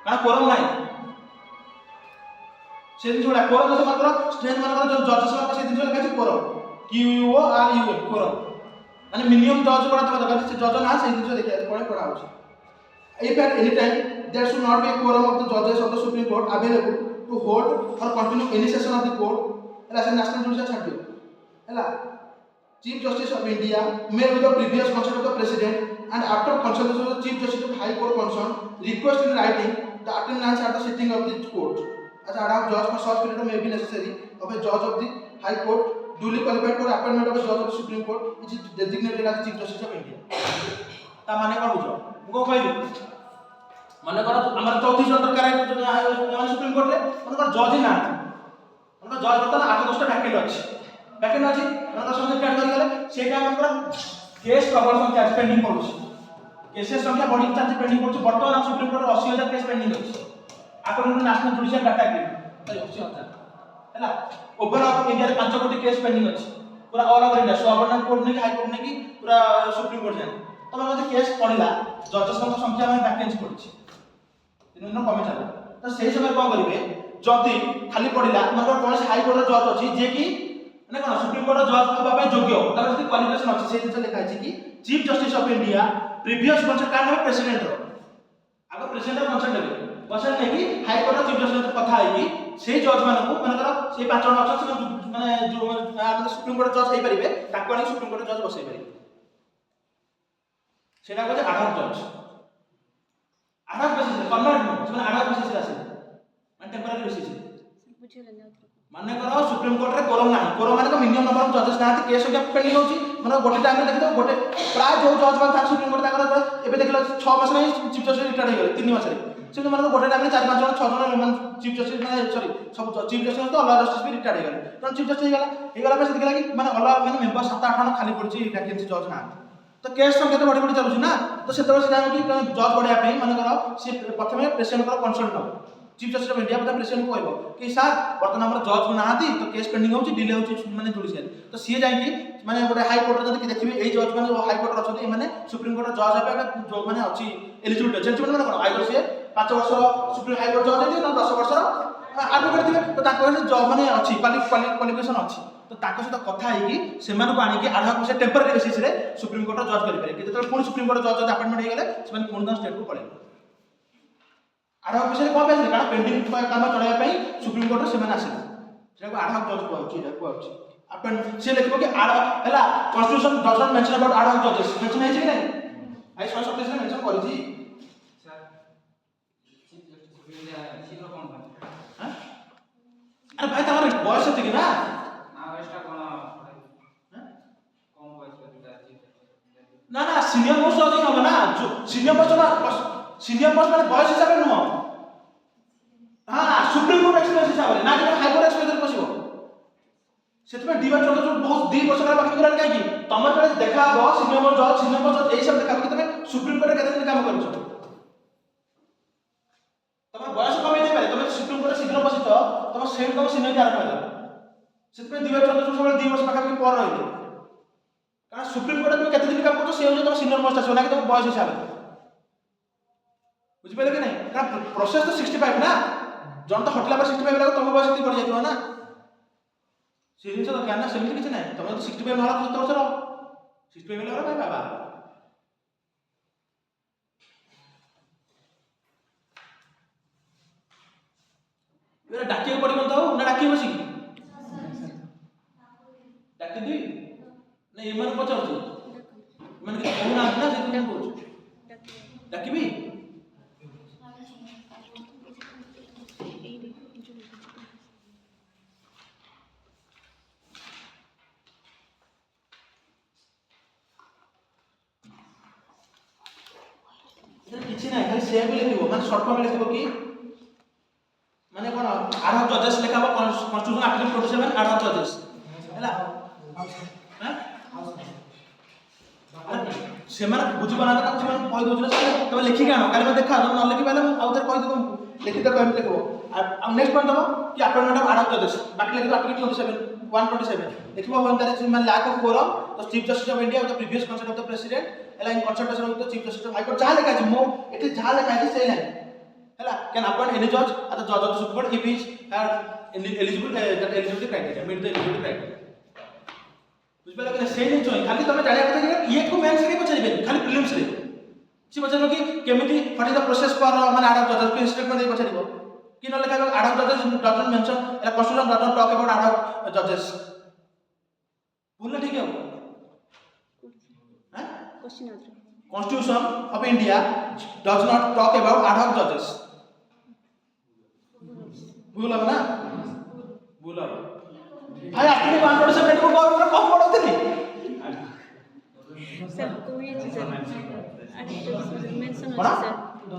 [SPEAKER 1] कारण कोरम नाही से दिन जोड़ा कोरम जति मतलब स्ट्रेंथ मतलब जो जजेस का से दिन जोड़ा कहछि quorum Q O R U quorum माने मिनिमम जज पड़ा तो दरकार से जज ना से दिन देखिए कोन पड़ा होछि if at any time there should not be a quorum of the judges of the Supreme Court available to hold or continue any session of the court hela se national judicial chhad dio hela Chief Justice of India may with the previous consent of the president and after consultation of the Chief Justice of High Court concerned request in writing the attendance at the sitting of the court as ad hoc judge for such period may be necessary of a judge of the High Court duly qualified for appointment of a judge of the Supreme Court which is designated as Chief Justice of India ता माने कोन बुझो को कहली माने कर हमर 34 जन दरकार है सुप्रीम कोर्ट रे माने कर जज ही ना माने जज बता 8 10 टा वैकेंट अछि माने कर संख्या कैड करि गेले सेटा हमर केस प्रबल संख्या पेंडिंग पड़ुछि केसेस संख्या बढी चार्ज पेंडिंग पड़ुछि वर्तमान सुप्रीम कोर्ट 80000 केस पेंडिंग अछि according to national judicial data agreement 80000 हैला ओवरऑल इंडिया रे 5 कोटी केस पेंडिंग अछि पूरा all over India subordinate court ने हाई कोर्ट ने की पूरा सुप्रीम कोर्ट जाय तब हम केस पड़िला जजेस का संख्या में वैकेंसी पड़छि दिन दिन कमे चला तो सही समय कोन करिवे जति खाली पड़िला मतलब कोन हाई कोर्ट जज अछि जे की माने कोन सुप्रीम कोर्ट जज होबा पे योग्य तार जति क्वालिफिकेशन अछि से दिन लिखा अछि कि chief justice of India previous concern card में प्रेसिडेंट रो आगो प्रेसिडेंट कंसर्न लेबे कंसर्न नै कि हाई कोर्ट चीफ जस्टिस कथा है कि से जज मानको माने कर से पांच जन अछि माने जो माने सुप्रीम कोर्ट जज हेई परिबे ताको आनी सुप्रीम कोर्ट जज बसै परिबे सेटा को आधार जज आधार बेसिस परमानेंट माने आधार बेसिस आसे माने टेम्पररी बेसिस
[SPEAKER 2] बुझिले ना
[SPEAKER 1] माने करो सुप्रीम कोर्ट रे कोरम नाही कोरम माने को मिनिमम नंबर ऑफ जजेस नाथि केस संख्या पेंडिंग होची माने गोटे टाइम रे देखितो गोटे प्राय जो जज मान था सुप्रीम कोर्ट ताकर एबे देखलो 6 मास रे चीफ जस्टिस रिटायर्ड हो गले 3 मास रे से माने गोटे टाइम रे 4 5 जन 6 जन मान चीफ जस्टिस माने सॉरी सब चीफ जस्टिस तो अलग जस्टिस भी रिटायर्ड हो गले तो चीफ जस्टिस हे गला पे से देखला कि माने अलग माने मेंबर 7 8 जन खाली पड़ची वैकेंसी जज ना तो केस संख्या तो बड़ी बड़ी चलुछि ना तो सेतबे से जानो कि जज बढ़िया पे माने करो से प्रथमे प्रेसिडेंट को कंसल्ट हो चीफ जस्टिस ऑफ इंडिया पता प्रेसिडेंट को कहबो कि सर वर्तमान हमर जज नाहाती तो केस पेंडिंग होछि डिले होछि माने जुडिशियल तो सी जाई कि माने गोटे हाई कोर्ट जदी कि देखिबे एई जज माने हाई कोर्ट अछथि माने सुप्रीम कोर्ट जज हेबे जो माने अछि एलिजिबल जेंटलमैन माने कोन आइदर से 5 वर्ष सुप्रीम हाई कोर्ट जज हेति न 10 वर्ष एडवोकेट थिबे तो ताको जज माने अछि क्वालिफिकेशन अछि तो ताको सहित कथा है कि सेमान को आनी कि आधा से टेम्पररी बेसिस रे सुप्रीम कोर्ट जज करि पारे कि जतले पुनी सुप्रीम कोर्ट जज जब अपॉइंटमेंट हे गेले सेमान पुनी स्टेट को पळे आधा विषय को बेस कारण पेंडिंग काम चलाय पई सुप्रीम कोर्ट सेमान आसे सेको आधा जज को आउची रे को आउची अपन से लिखबो कि आधा हला constitution does not mention about आधा जजेस मेंशन है कि नहीं आई 127 में मेंशन करि छी
[SPEAKER 5] सर चीफ जस्टिस इंडिया शीघ्र कोन
[SPEAKER 1] हां अरे भाई तमर बयस है कि ना ना ना सीनियर मोस्ट जज हो ना जो सीनियर मोस्ट माने बॉयस हिसाब रे नुह हां सुप्रीम कोर्ट एक्सपीरियंस हिसाब रे ना कि हाई कोर्ट एक्सपीरियंस पसिबो सेतमे डिबेट चलतो जो बहुत 2 वर्ष का बाकी गुरा काई कि तमर परे देखा हो सीनियर मोस्ट जज एई सब देखा कि तमे सुप्रीम कोर्ट केते दिन काम करछो तमर बयस कमे दे पारे तमे सुप्रीम कोर्ट शीघ्र बसितो तम सेम तम सीनियर कार पाला सेतमे डिबेट चलतो जो 2 वर्ष बाकी पर रहिलो कारण सुप्रीम कोर्ट में केते दिन काम करतो से हो जो तुम सीनियर मोस्ट आछो ना कि तुम बॉयज हिसाब बुझिपारे कि नहीं कारण प्रोसेस तो 65 ना जन तो हटला पर 65 लागो तुम बयस बढ़ जाइतो ना से जिन दरकार ना सेमती किसी ना तुम तो 65 नहला 70 वर्ष रह 65 लागो भाई बाबा ये डाकिए पड़िबो तो ना डाकिए बसी डाकी दी ना एमन पचारछु एमन के कहू ना ना से तुम कहू डाकिबी किसी ना खाली सेम लिखिबो माने शॉर्ट फॉर्म लिखिबो कि माने कोन आर ऑफ जजेस लिखाबो कॉन्स्टिट्यूशन आर्टिकल 47 आर ऑफ जजेस हैला हैं से माने बुझि बना का से कहि दोछ ना तब लिखि गानो काले में देखा न लिखि पाले हम आउतर कहि दो लिखि तो कहम लिखबो अब नेक्स्ट पॉइंट दबो कि अपॉइंटमेंट ऑफ आर ऑफ जजेस बाकी लिखिबो आर्टिकल 27 127 लिखिबो व्हेन देयर इज मान lack of quorum the chief justice of India with the previous consent of the president एला in consultation with the chief justice of high court जहां लिखा छै मो एते जहां लिखा छै से लाइन हैला कैन अपॉइंट एनी जज एट द जज of the supreme court if he is eligible that eligibility criteria meet the eligibility criteria बुझ पाले कि से दिन छोई खाली तमे जानिया କଥା कि ये को मेंस रे पछारिबे खाली प्रीलिम्स रे सी पछारबो कि केमिति what is the process for माने आड ऑफ जजेस के स्टेटमेंट दे पछारिबो कि न लिखा आड ऑफ जजेस डजंट मेंशन एला कॉन्स्टिट्यूशन डजंट टॉक अबाउट आड ऑफ जजेस बोलना ठीक है हैं
[SPEAKER 2] question answer
[SPEAKER 1] Constitution of India does not talk about ad hoc judges. भूल अब ना भूल अब भाई आपने 1% को कम पढ़ोतली
[SPEAKER 2] सर कोई चीज आर्टिकल मेंशन
[SPEAKER 1] बड़ा?
[SPEAKER 2] है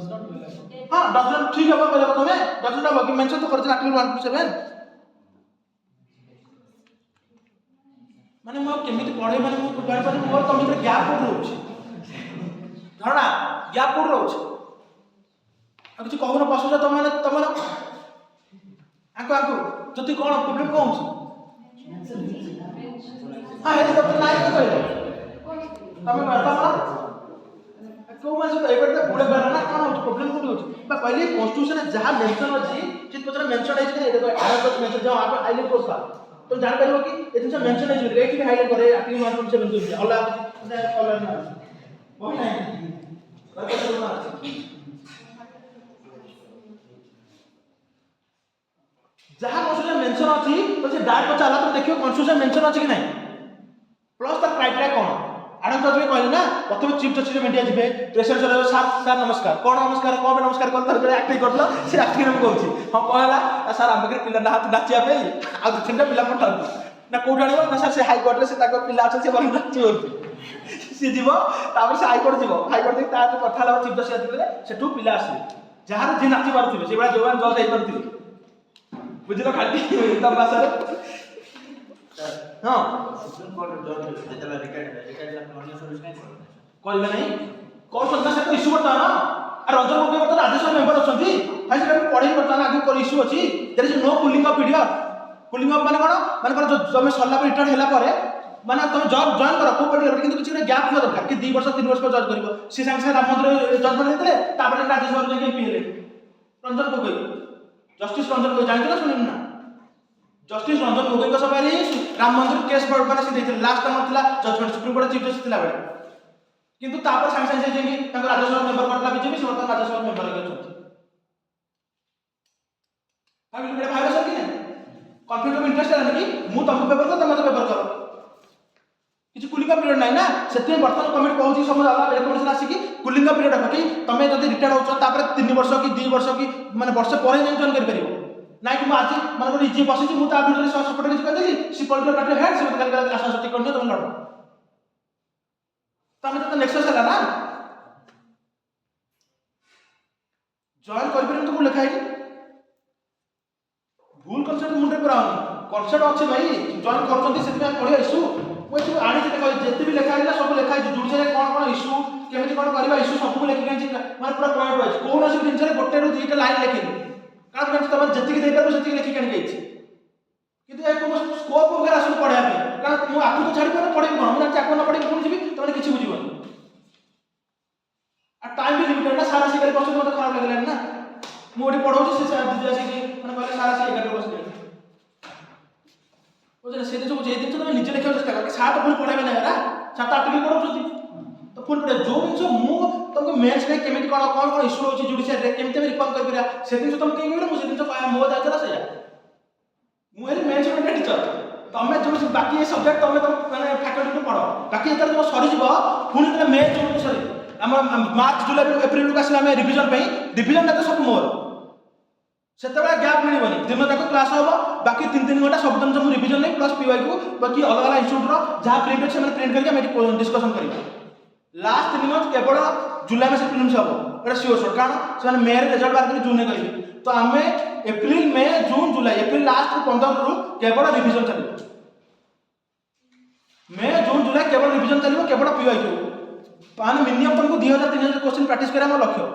[SPEAKER 2] सर
[SPEAKER 1] हां डजंट ठीक है बोले तुम्हें डजंट अब मेंशन तो करछ आर्टिकल 127 माने म केमिति पढे माने म पढे पर मोर कंप्यूटर गैप पड़ रहउछ धारणा गैप पड़ रहउछ आ किछ कहू न पसुजा त माने तमन आको आको जति कोन प्रॉब्लम कोन हां हे तो नाइ के कहले तमे बता मार को मासे तो एबे तो बुढे बेरा ना कोन प्रॉब्लम कोन होछ बा पहले कॉन्स्टिट्यूशन जहां मेंशन अछि चित पत्र मेंशन है कि देखो आरत मेंशन जाओ आप हाईलाइट कोर्स का तुम जान पारिबो कि ए दिन से मेंशन है कि एठी हाईलाइट करे आर्टिकल 127 दुनिया अल्लाह ऑलरेडी ना वो नहीं जहां कॉन्स्टिट्यूशन मेंशन अछि तो से डाट को चला तो देखियो कॉन्स्टिट्यूशन मेंशन अछि कि नहीं प्लस तर क्राइटेरिया कोन आडम जज में कहले ना प्रथम चीफ जस्टिस ऑफ इंडिया जिबे प्रेसिडेंट सर सर नमस्कार कोन नमस्कार कोन नमस्कार कोन तर एक्टिंग करलो से एक्टिंग में कहूची हम कहला सर हम के पिला ना हाथ नाचिया पे आ दुथिनटा पिला पठा ना को जानिबो ना सर से हाई कोर्ट रे से ताको पिला अछि से बन नाचियो से जीव तापर से हाई कोर्ट जीव हाई कोर्ट ता कथा ला चीफ जस्टिस आथिबे सेठू पिला आसी जहार जे नाचि पारुथिबे से बडा जवान जज आइ पारुथिबे बुझलो खाली तब भाषा हां सुप्रीम कोर्ट जज जेतला रिकॉर्ड ला अन्य सर्विस नहीं करले नहीं कोन संस्था से तो इशू करता ना आ रंजन गोगोई बर्तन राज्यसभा मेंबर अछंती भाई से पढी बर्तन आगु कर इशू अछि there is no cooling off period cooling off माने कोन जो तमे सरला पर रिटायर्ड होला पारे माने तुम जॉब जॉइन करो को पढ़ी किंतु किछि ने गैप हो दरकार कि 2 वर्ष 3 वर्ष पर जज करिवो से संगे राम मंदिर जज बने देले तापर राज्यसभा में जाके पीले रंजन गोगोई जस्टिस रंजन गोगोई जानते ना सुनिन ना जस्टिस रंजन गोगोई का समय रे राम मंदिर केस पर माने से देथिले लास्ट टाइम थिला judgement supreme court chief justice थिला बेले किंतु तापर संगे जेंगी ताको राज्यसभा मेंबर करला बीजेपी से वर्तमान राज्यसभा मेंबर के छथि भाई बेटा भाई सर कि नहीं कॉन्फ्लिक्ट ऑफ इंटरेस्ट है कि मु तुमको पेपर कर तुम मते पेपर करो किछि कूलिंग पीरियड नाही ना सेते वर्तमान कमिटी कहूची सब जाला रिकमेंडेशन आसी कि कूलिंग पीरियड हो कि तमे जदी रिटायर्ड होछ तापर 3 वर्ष कि 2 वर्ष कि माने वर्ष परे जन जॉइन कर परिबो नाही कि मु आज माने को इजी बसिछि मु ता भितर सपोर्ट किछि कर देली सी पॉलिटिकल पार्टी हेड से मते कर आशा सती करनो तुम लड़ो तमे तो नेक्सस है ना जॉइन कर परिबो तो लिखा है भूल कॉन्सेप्ट मुंडे पुरानी कॉन्सेप्ट अछि भाई जॉइन करछंती सेति पढिया इशू वो जो आनी जे जेते भी लिखा है सब लिखा है जुड़ जे कोन इशू केमिति कोन करबा इशू सब को लिखि गंछि माने पूरा पॉइंट वाइज कोन से दिन रे गोटे रु दुईटा लाइन लिखिनि कारण गंछि तब जति दे परबो सेति लिखि कन गइछि किंतु ए को स्कोप वगैरह सब पढिया पे कारण मु आपको तो छाडी पर पढि कोन मु जानि आपको न पढि कोन जिबि तमने किछि बुझिबो आ टाइम भी लिमिटेड ना सारा सिकर पछो मते खराब लागले मोटी पढ़ाऊँ से सार दीदी आसिक मैंने कहले सार आसिक 11 बजे बुझे से जो जे दिन तुम निजे लिखा चेष्टा कर सार तो पुणी पढ़ाइबे ना यार सार तो आर्टिकल पढ़ाउछथि तो पुणी पढ़े जो दिन मु तुमको मेंस रे केमिति कोन इश्यू होछि जुडिशियल रे केमिति रिफॉर्म कर परिया से दिन तुम के मु से दिन कहया मो दायित्व से मु हेरी मेंस रे टीचर तमे जो बाकी ये सब्जेक्ट तमे तुम माने फैकल्टी को पढ़ो बाकी एतर जो सरी जीव पुणी तले मे जो सरी हम मार्च जुलाई एप्रिल को आसिला हम रिवीजन पे रिवीजन तो सब मोर सेते बेला गैप मिलबनी दिन तक क्लास होबो बाकी 3 घंटा सब दिन सब रिवीजन नहीं प्लस पीवाई को बाकी अलग अलग इंस्टीट्यूट रो जहां प्रिंट अछि हम प्रिंट करके हम डिस्कशन करिबो लास्ट 3 मंथ केवल जुलाई में से प्रिलिम्स होबो एटा श्योर शॉर्ट कारण से मे रे रिजल्ट बाहर कर जून में करिवे तो हमें एप्रिल मई जून जुलाई एप्रिल लास्ट 15 रु केवल रिवीजन चलिबो मई जून जुलाई केवल रिवीजन चलिबो केवल पीवाई को पान मिनिमम तुमको 2000 3000 क्वेश्चन प्रैक्टिस करे हम लक्ष्य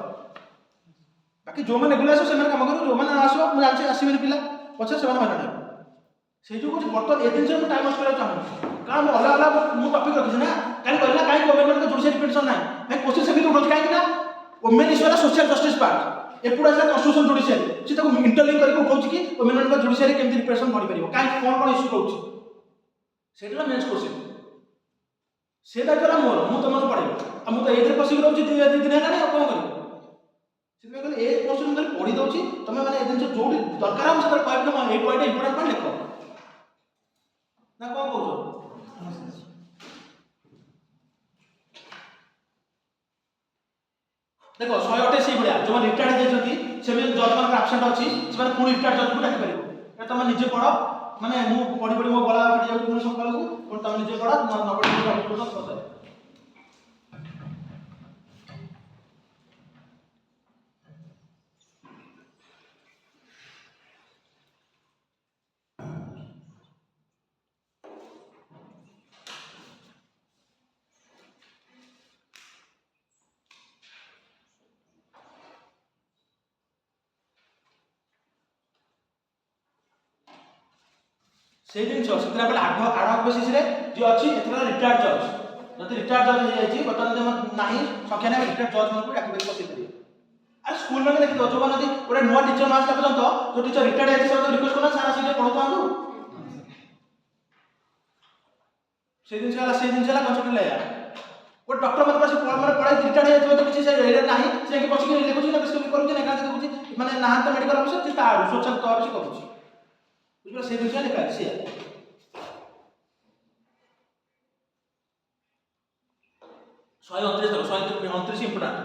[SPEAKER 1] बाकी जो मैंने रेगुलर से मैंने काम करू जो मैंने आसो मु जानछि आसीबे पिला पछे से मैंने हटाने से जो कुछ बर्तन ए दिन से मु टाइम स्पेयर चाहू कारण अलग अलग मु टॉपिक रखिस ना काई कहला काई गवर्नमेंट का जुडिशियल रिप्रेजेंटेशन नाही भाई क्वेश्चन से भी उठो काई ना वुमेन इश्यू वाला सोशल जस्टिस पार्ट एपुडा से कॉन्स्टिट्यूशन जुडिशियल से ताको इंटरलिंक करके उठौछि कि वुमेन का जुडिशियल केमति रिप्रेजेंटेशन बढ़ी परिबो काई कोन इश्यू रहउछि सेटा मेंस क्वेश्चन सेटा करा मोर मु तमन पढाइबो आ मु तो एथरे पसिक रहउछि दिन हेला नै कोन करिबो से कहले ए क्वेश्चन कर पढी दउछि तमे माने ए दिन से जोडी दरकार हम से कहबे ना ए पॉइंट इंपोर्टेंट पॉइंट लिखो ना कोन कहू देखो 128 भलिया जो रिटायर्ड जाइछथि से भी जज मान एब्सेंट अछि से माने पुणी रिटायर्ड जज को डाकी परिबो ए तमे निजे पढो माने मु पढी पढी मो गला पढी जाउ पुणी सकाळ को पण तमे निजे पढो न पढी पढो सब से दिन से आग बेसिस जी अच्छी एथरा रिटायर्ड जज जब रिटायर्ड जज हो जाए बर्तमान नहीं संख्या नहीं रिटायर्ड जज मन को डाक पसंद करिए अरे स्कूल में देखिए जो मैंने गोटे नुआ टीचर न आसला पर्यंत जो टीचर रिटायर्ड है से रिक्वेस्ट करना सारा सीधे पढ़ाता से दिन से कंसेप्ट ले वो डॉक्टर मतलब से पढ़ाई रिटायर्ड है तो किसी से एरिया नहीं से कि पछी लिखुची ना किसी करूची ना का देखुची माने नाहांत मेडिकल ऑफिसर ती तार सोशल तो से करूची बुझलो से दिन से लिखा है से 129 important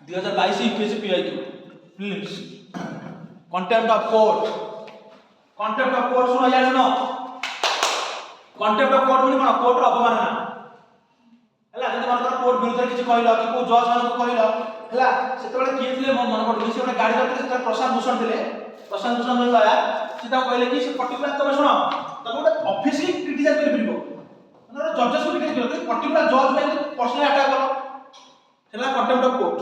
[SPEAKER 1] 2022 UPSC PIQ prelims contempt of court सुनो यार सुनो कंटेम्प्ट ऑफ कोर्ट माने कोन कोर्ट रो अपमानना हला जदि मन कोर्ट विरुद्ध किछि कहलो कि को जज मान को कहलो हला सेते बेले किए थिले मन पडली से गोटे गाड़ी करते से प्रशांत भूषण मिलला सीधा कहले कि से पर्टिकुलर तमे सुनो तमे गोटे ऑफिस की क्रिटिसाइज कर परिबो माने जजेस को क्रिटिसाइज कर पर्टिकुलर जज पे पर्सनल अटैक करो सेला कंटेम्प्ट ऑफ कोर्ट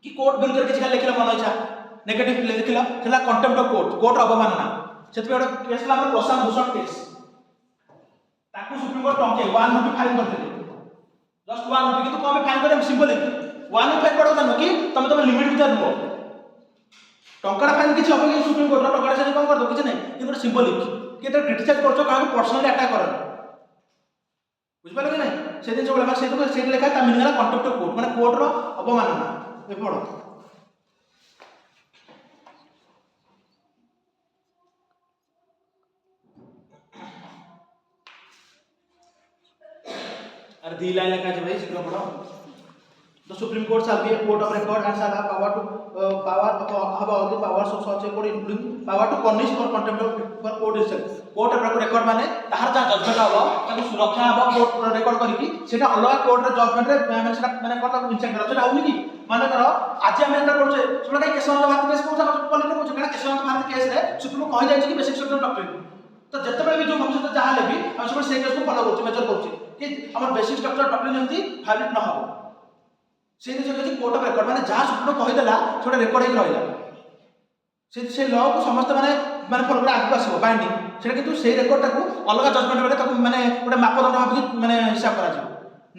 [SPEAKER 1] कि कोर्ट विरुद्ध किछि लिखला मन इच्छा नेगेटिव लिखला सेला कंटेम्प्ट ऑफ कोर्ट अवमानना सेते गोटे केस ला प्रशांत भूषण केस ताकू सुप्रीम कोर्ट टंके 1 रुपी फाइन करथिले जस्ट 1 रुपी किंतु कमे फाइन करे सिंबलिक 1 रुपी फाइन पड़ो कि तमे लिमिट भीतर रुको टंका फाइन किछि होबे कि सुप्रीम कोर्ट टंका से कोन कर दो किछि नै कि सिंबलिक कि त क्रिटिसाइज करछो काहे पर्सनली अटैक करन बुझ पाले कि नै से दिन सब लेखा से लेखा ता मीनिंग है कंटेम्प्ट ऑफ कोर्ट माने कोर्ट रो अपमानना ए पड़ो अरे दी लाइन लिखा है भाई शीघ्र पढ़ो the supreme court shall be a court of record and shall have power have all the powers of such a court including power to punish for contempt for court itself court of record माने ताहार जा judgement हबो ताको सुरक्षा हबो court record करिकि सेटा अलग court रे जजमेंट रे माने सेटा माने कोर्ट को इंसेंट करो सेटा होनी कि माने करो आज हम एटा करछे सुना काई केशवंत भारत केस कोठा पॉलिटिक कोछ काना केशवंत भारत केस रे सुप्रीम कहि जाय कि बेसिक सेक्शन डॉक्ट्रिन तो जते बेले भी जो भविष्य जहां ले भी हम सब से केस को फॉलो करछे मेजर करछे कि हमर बेसिक स्ट्रक्चर डॉक्ट्रिन जंती वायलेट न हो से दिन से कोर्ट ऑफ रेकॉर्ड माने जहां सुप्रीम कहि देला छोटा रेकॉर्ड हे रहला से लॉ को समस्त माने फॉलो कर आगु आसीबो बाइंडिंग सेटा किंतु से रेकॉर्ड को अलग जजमेंट बेले ताको माने गोटे मापदंड भाबी माने हिसाब करा जाय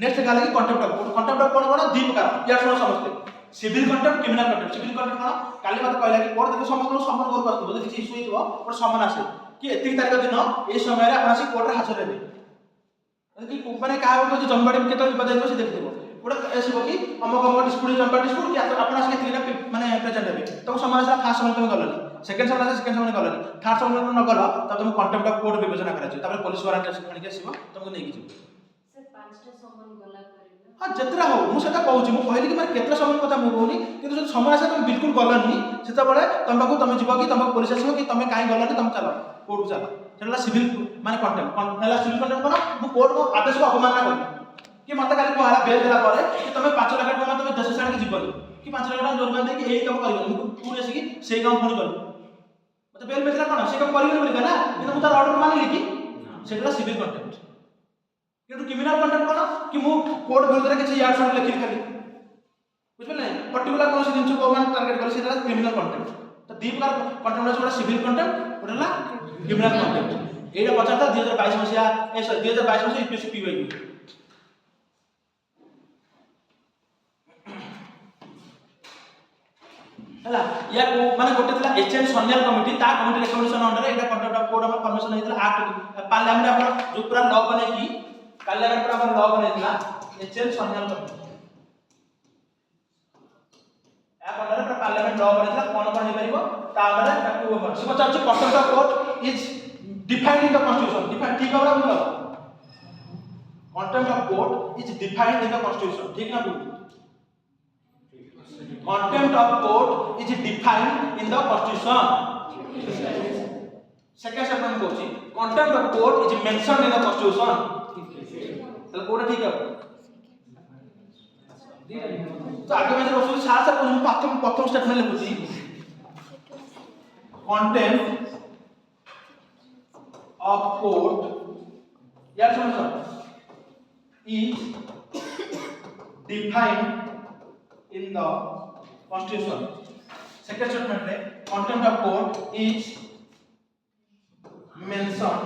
[SPEAKER 1] नेक्स्ट गाले कि कंटेम्प्ट ऑफ कोर्ट कोन दी प्रकार या सुनो समझते civil contempt criminal contempt civil contempt कोन काली मते कहला कि कोर्ट देखो समस्त समन कर पास्तु जदि किछि इशू हितबो कोर्ट समन आसे कि एति तारिख दिन ए समय रे आपण आसी कोर्ट रे हाजर हेबे जदि माने का हो जे जमबाडी में केतल विवाद हेबो से देखिबो कोर्ट एसबो कि अमक डिस्प्यूट जमबाडी डिस्प्यूट कि आपण आसी केति दिन माने प्रेजेंट हेबे तो समन आसा फास्ट समन तुम गलनी सेकंड समन आसा सेकंड समन गलनी थर्ड समन न गल तब तुम कंटेम्प्ट ऑफ कोर्ट विवेचना करा छै तब पुलिस वारंट आनी के आसीबो तुमको नै कि
[SPEAKER 3] सर पांचटा समन गला करे
[SPEAKER 1] हाँ जतरा हो मु सेटा कहूची मु कहली कि माने केतरा समय কথা मु कहूनी किंतु जो समय आसे तुम बिल्कुल गलनी सेता बळे तुम बाकू तुम जीव कि तुम पुलिस आसीबो कि तुम काई गलनी तुम चलो कोर्ट को चलो सेटा सिविल माने कंटेम्प्ट हला सिविल कंटेम्प्ट कोन मु कोर्ट को आदेश को अवमानना करी कि मते काली कहला बेल देला परे कि तुम 5 लाख टका तुम देश छाड़ के जीवनी कि 5 लाख टका जुर्माना दे कि एई काम करियो मु पूरे आसी कि सेई काम पुणी करी मते बेल बेचला कोन से काम करियो बोली ना किंतु मु तार ऑर्डर मानिली कि सेटा सिविल कंटेम्प्ट किंतु क्रिमिनल कंटेम्प्ट कोन कि मु कोर्ट विरुद्ध रे किछि यार साइड लिखि खाली बुझबे नै पर्टिकुलर कोन से जिंस को मान टारगेट कर सेटा क्रिमिनल कंटेम्प्ट तो दी प्रकार कंटेम्प्ट अछि सिविल कंटेम्प्ट ओडला क्रिमिनल कंटेम्प्ट एटा पचाता 2022 मसिया ए 2022 मसिया यूपीएससी पीवाई हला या माने गोटे थला एचएन सोनियल कमिटी ता कमिटी रिकमेंडेशन अंडर एटा contempt of court of permission हेतला एक्ट पार्लियामेंट अपन जो पूरा लॉ बने की पार्लियामेंट पर अपन लॉ बनेतला एचएन सोनियल कमिटी या अंडर पर पार्लियामेंट लॉ बनेतला कोन कोन हे परिबो ता अंडर ताकू से पचाछ contempt of court is defined in the constitution defined ठीक होबा बोलो contempt of court is defined in the constitution ठीक ना बोल contempt of court is defined in the constitution second statement कहछि contempt of court is mentioned in the constitution तले code ठीक है तो आगे में जो साथ साथ प्रथम स्टेटमेंट लिखुछि contempt of court यार समझो is defined in the constitution second statement रे contempt of court is mentioned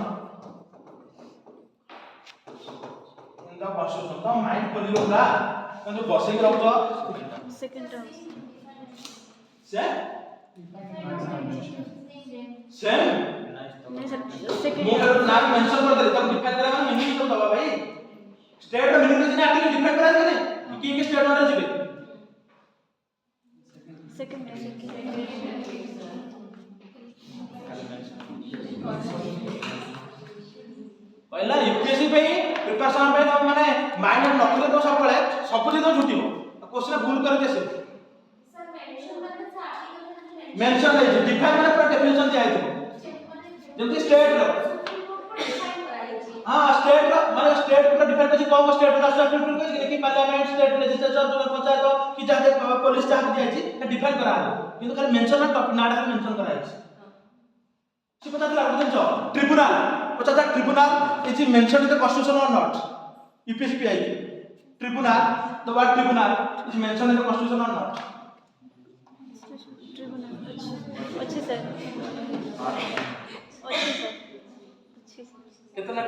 [SPEAKER 1] in the constitution तो माइंड खोली होगा तो जो बसे के रहतो
[SPEAKER 2] सेकंड टर्म
[SPEAKER 1] से सेम
[SPEAKER 2] नहीं सर सेकंड
[SPEAKER 1] मोर नाम मेंशन कर दे तब डिफाइन करा माने मीनिंग तो दबा भाई स्टेट में मीनिंग ने एक्चुअली डिफाइन करा जाने कि के स्टेट में जिबे
[SPEAKER 2] सेकंड
[SPEAKER 1] पहला यूपीएससी पे प्रिपरेशन पे तो माने माइंड नखले तो सब दिन तो छुटिबो क्वेश्चन भूल कर देसे
[SPEAKER 3] सर मेंशन मतलब से आर्टिकल
[SPEAKER 1] मेंशन है डिफाइन माने पूरा डेफिनेशन दिया है जल्दी स्टेट रो हां स्टेट रो माने स्टेट पूरा डिफाइन कर कोन स्टेट रो स्टेट पूरा कर कि पार्लियामेंट स्टेट लेजिस्लेचर जो पंचायत कि जाते पुलिस चाह दिया है डिफाइन करा है किंतु खाली मेंशन ना टॉपिक नाडा मेंशन करा है से पता चला बुझो ट्रिब्यूनल पता था tribunal is mention in the constitution or not UPSC पे आई tribunal the word tribunal is mention in the constitution or not
[SPEAKER 2] tribunal अच्छे सर अच्छे सर अच्छे सर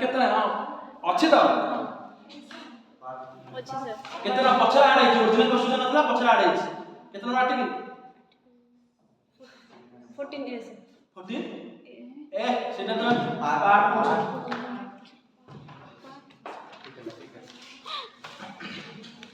[SPEAKER 1] कितना हां अच्छे तो
[SPEAKER 2] अच्छे सर
[SPEAKER 1] कितना पछरा आड़े जो ओरिजिनल कॉन्स्टिट्यूशन नथला पछरा आड़े कितना आर्टिकल
[SPEAKER 2] 14 इयर्स
[SPEAKER 1] 14 ए सेटा तो पार्ट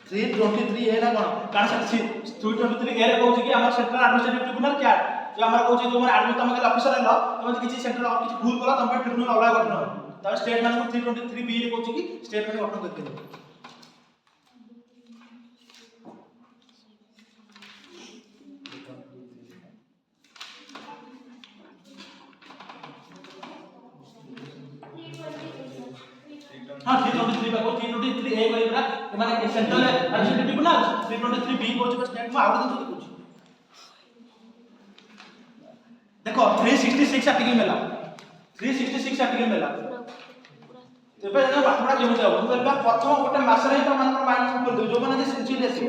[SPEAKER 1] 323 ए ना कोन कारण से 323 ए रे कहउछि कि हमर सेंट्रल एडमिनिस्ट्रेटिव ट्रिब्यूनल क्या जो हमरा कहउछि जो हमर आर्मी तम के ऑफिसर रहलो तम किछि सेंट्रल किछि भूल कला तम ट्रिब्यूनल अलग गठन हो तब स्टेट मान को 323 बी रे कहउछि कि स्टेट मान गठन करते हां 323 बाको 323 ए गइबरा माने सेंट्रल एडमिनिस्ट्रेटिव ट्रिब्यूनल 323 बी कहउछि स्टेट में आवेदन तो कहउछि देखो 366 आर्टिकल मेला 366 आर्टिकल मेला एबे ना बाखडा केमु जाव हम एबा प्रथम गोटे मास रे तो मानकर माइंड कर दो जो माने जे सिंचिल एसे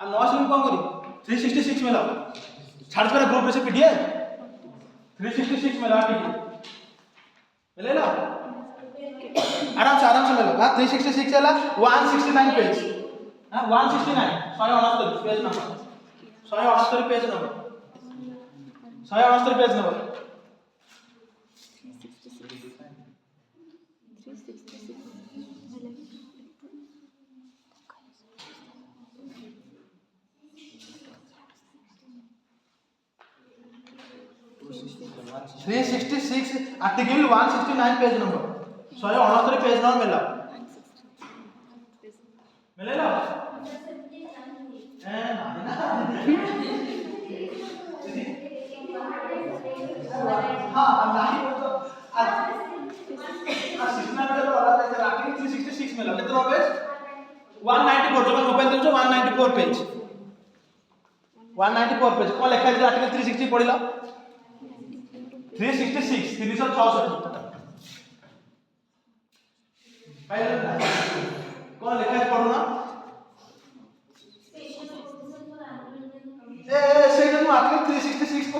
[SPEAKER 1] आ नॉस कोन करी 366 मेला छाड़ पर ग्रुप में से पीडीएफ 366 मेला आर्टिकल मिलेला आराम से ले लो 366 वाला 169 पेज हां 169 169 page number 169 page number 169 page number 366 article 169 page number 169 page number मिलेला हाँ नहीं बोलतो आज 366 मिला कितना पेज 194 जो मोबाइल देखो 194 पेज 194 पेज कौन लिखा है आर्टिकल 360 पढ़िला 366 366 कौन लिखा है पढ़ो ना से आर्टिकल 366 को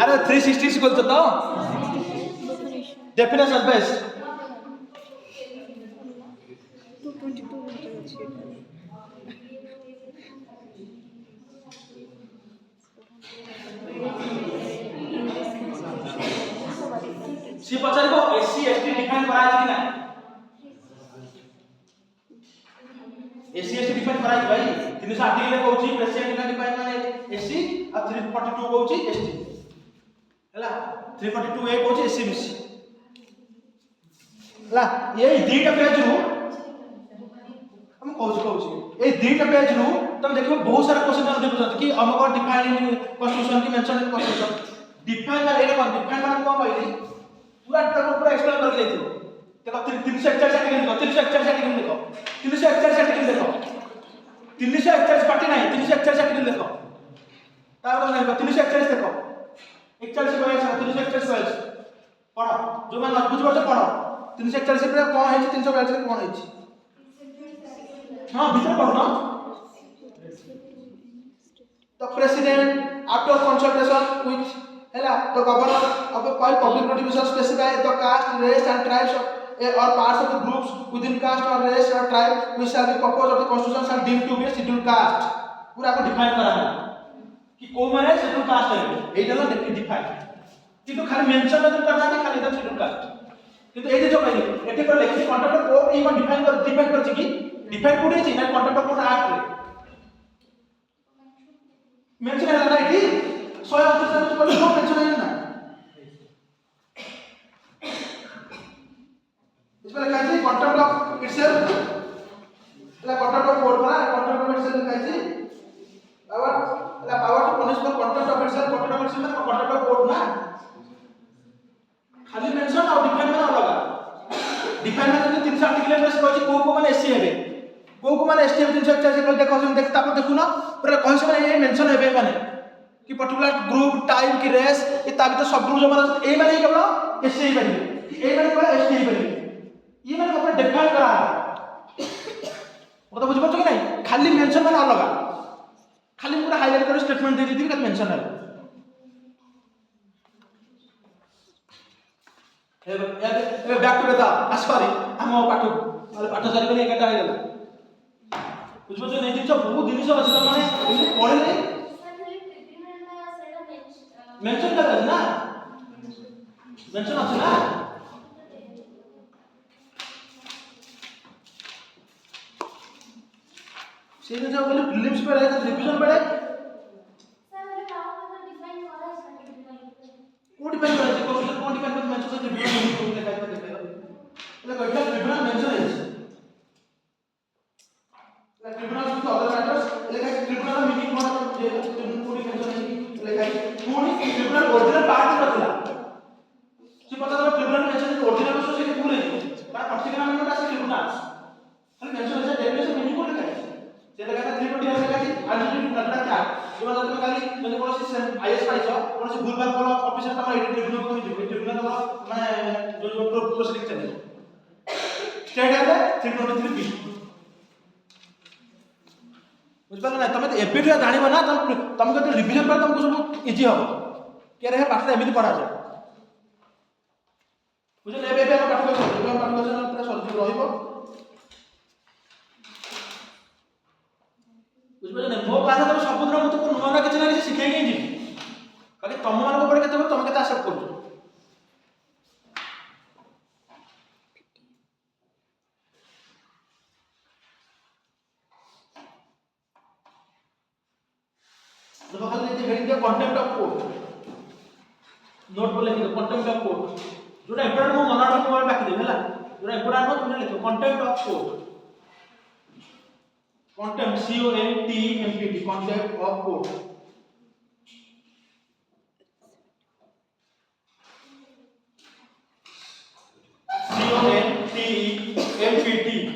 [SPEAKER 1] अरे 366 बोलते तो डेफिनेशन बेस
[SPEAKER 2] 222
[SPEAKER 1] सी पचार को एससी एसटी डिफाइन कराई कि ना एससी एसटी डिफाइन कराई भाई 380 ले कहउची प्रेसिडेंट का डिफाइन माने एससी और 342 कहउची एसटी हला 342 ए कहउची एससी बीसी हला ये दीटा पेज रु हम कहउची ए दीटा पेज रु तुम देखो बहुत सारा क्वेश्चन हम देखो कि हमको डिफाइन इन कॉन्स्टिट्यूशन की मेंशन इन कॉन्स्टिट्यूशन डिफाइन माने एटा कौन डिफाइन माने को पाइली पूरा पूरा एक्सप्लेन करके लेते देखो 341 आर्टिकल देखो 341 आर्टिकल देखो 341 आर्टिकल देखो 341 पार्टी नहीं 341 आर्टिकल देखो तार तो नहीं 341 देखो 41 341 पढ़ो जो मैं बुझ पड़े पढ़ो 341 पे कौन है 342 के कौन है हां भीतर पढ़ो ना the president after consultation with the governor of a public notification specify the caste, race and tribes of, or parts of the groups within caste or race or tribe which shall be proposed of the constitution shall deemed to be scheduled caste पूरा को define करा है कि को माने scheduled caste है एटा ला define किंतु खाली मेंशन में करना है खाली इधर scheduled caste किंतु एजे जो कहली एटे पर लिखि कॉन्ट्रैक्ट को ई को डिफाइन कर छी कि डिफाइन कोडी छी ना कॉन्ट्रैक्ट कोड एक्ट रे मेंशन है ना एटी 138 पर नो मेंशन है ना इसमें लिखा है कॉन्ट्रैक्ट ऑफ इटसेल्फ ला कॉन्ट्रैक्ट ऑफ कोड बना कॉन्ट्रैक्ट ऑफ इटसेल्फ लिखा है power to punish for contract of itself में कॉन्ट्रैक्ट ऑफ कोड ना खाली मेंशन और डिफाइन में अलग डिफाइन में 300 आर्टिकल में से कहछि को माने एससी हेबे को माने एसटी हेबे 341 को देखो हम देखता पर देखु ना पूरा कहै से माने ये मेंशन हेबे माने कि पर्टिकुलर ग्रुप टाइप की रेस ये ताबी तो सब ग्रुप जो माने ए माने केवल एससी ही बने ए माने केवल एसटी ही बने ये माने अपना डिफाइन करा है वो तो बुझ पड़छ कि नहीं खाली मेंशन माने अलग खाली पूरा हाईलाइट कर स्टेटमेंट दे दी कि मेंशन है ए बैक टू बेटा सॉरी हम पाठो पाठो सारी बने एकटा हो गेला बुझ पड़छ नहीं दिन बहुत दिन से अछि माने पढ़े नहीं मेंशन कर ना मेंशन আছে না সেই যে বলে প্রিলিমস পড়ে তো রিভিশন পড়ে
[SPEAKER 3] सर ये काम मतलब डिफाइन करा है सर्टिफिकेट
[SPEAKER 1] को डिफाइन करे को डिफाइन করে মেনশন করে রিভিশন করে লেখা আছে দেখো એટલે কইটা রিভিশন মেনশন আছে লা রিভিশন টু अदर मैटर्स লেখা আছে রিভিশন মিনিং কোন যে কোন মেনশন আছে লেখা আছে কোন রিভিশन ओरिजिनल पार्ट नथिला से पता चला রিভিশन মেনশন ओरिजिनल बस से पूरे पर पर्टिकुलर नंबर আছে রিভিশन खाली मेंशन আছে डेफिनेशन मिनिंग को লেখা আছে से লেখা আছে 320 লেখা আছে अनलिमिटेड नंबर क्या जो मतलब তুমি खाली যদি কোন आईएएस পাইছো কোন ভুল ভাল কোন অফিসার তোমার এডিট রিভিউ করে দিবে রিভিশন তোমার মানে जो प्रोसेसिंग चले स्टेट है 323 बी बुझ पाला ना तमे एबी टू जानिबो ना तुमको तो रिवीजन पर तुमको सब इजी हो के रे पाठ एमिति पढ़ा जाए ବୁଝିଲେ ଏବେ ଆମେ ପାଠ କରୁଛୁ ଏବେ ପାଠ କରୁଛୁ ପୁରା ସରିଯିବ ରହିବ ବୁଝିପାରିଲେ ମୋ କ୍ଲାସରେ ତମେ ସବୁଦିନ ମୁଁ ତୁମକୁ ନୂଆ ନୂଆ କିଛି ନା କିଛି ଶିଖେଇକି ହିଁ ଯିବି ବାକି ତମମାନଙ୍କ ଉପରେ କେତେ ତମେ କେତେ ଆକ୍ସେପ୍ଟ କରୁଛ देखो खाली ये हेडिंग दिया कंटेम्प्ट ऑफ कोर्ट नोट पर लिखो कंटेम्प्ट ऑफ कोर्ट जोटा इंपोर्टेंट मो मना रखो मोबाइल बाकी देबे हला जोटा इंपोर्टेंट हो तुमने लिखो contempt of court contempt C O N T M P T contempt of court C O N T M P T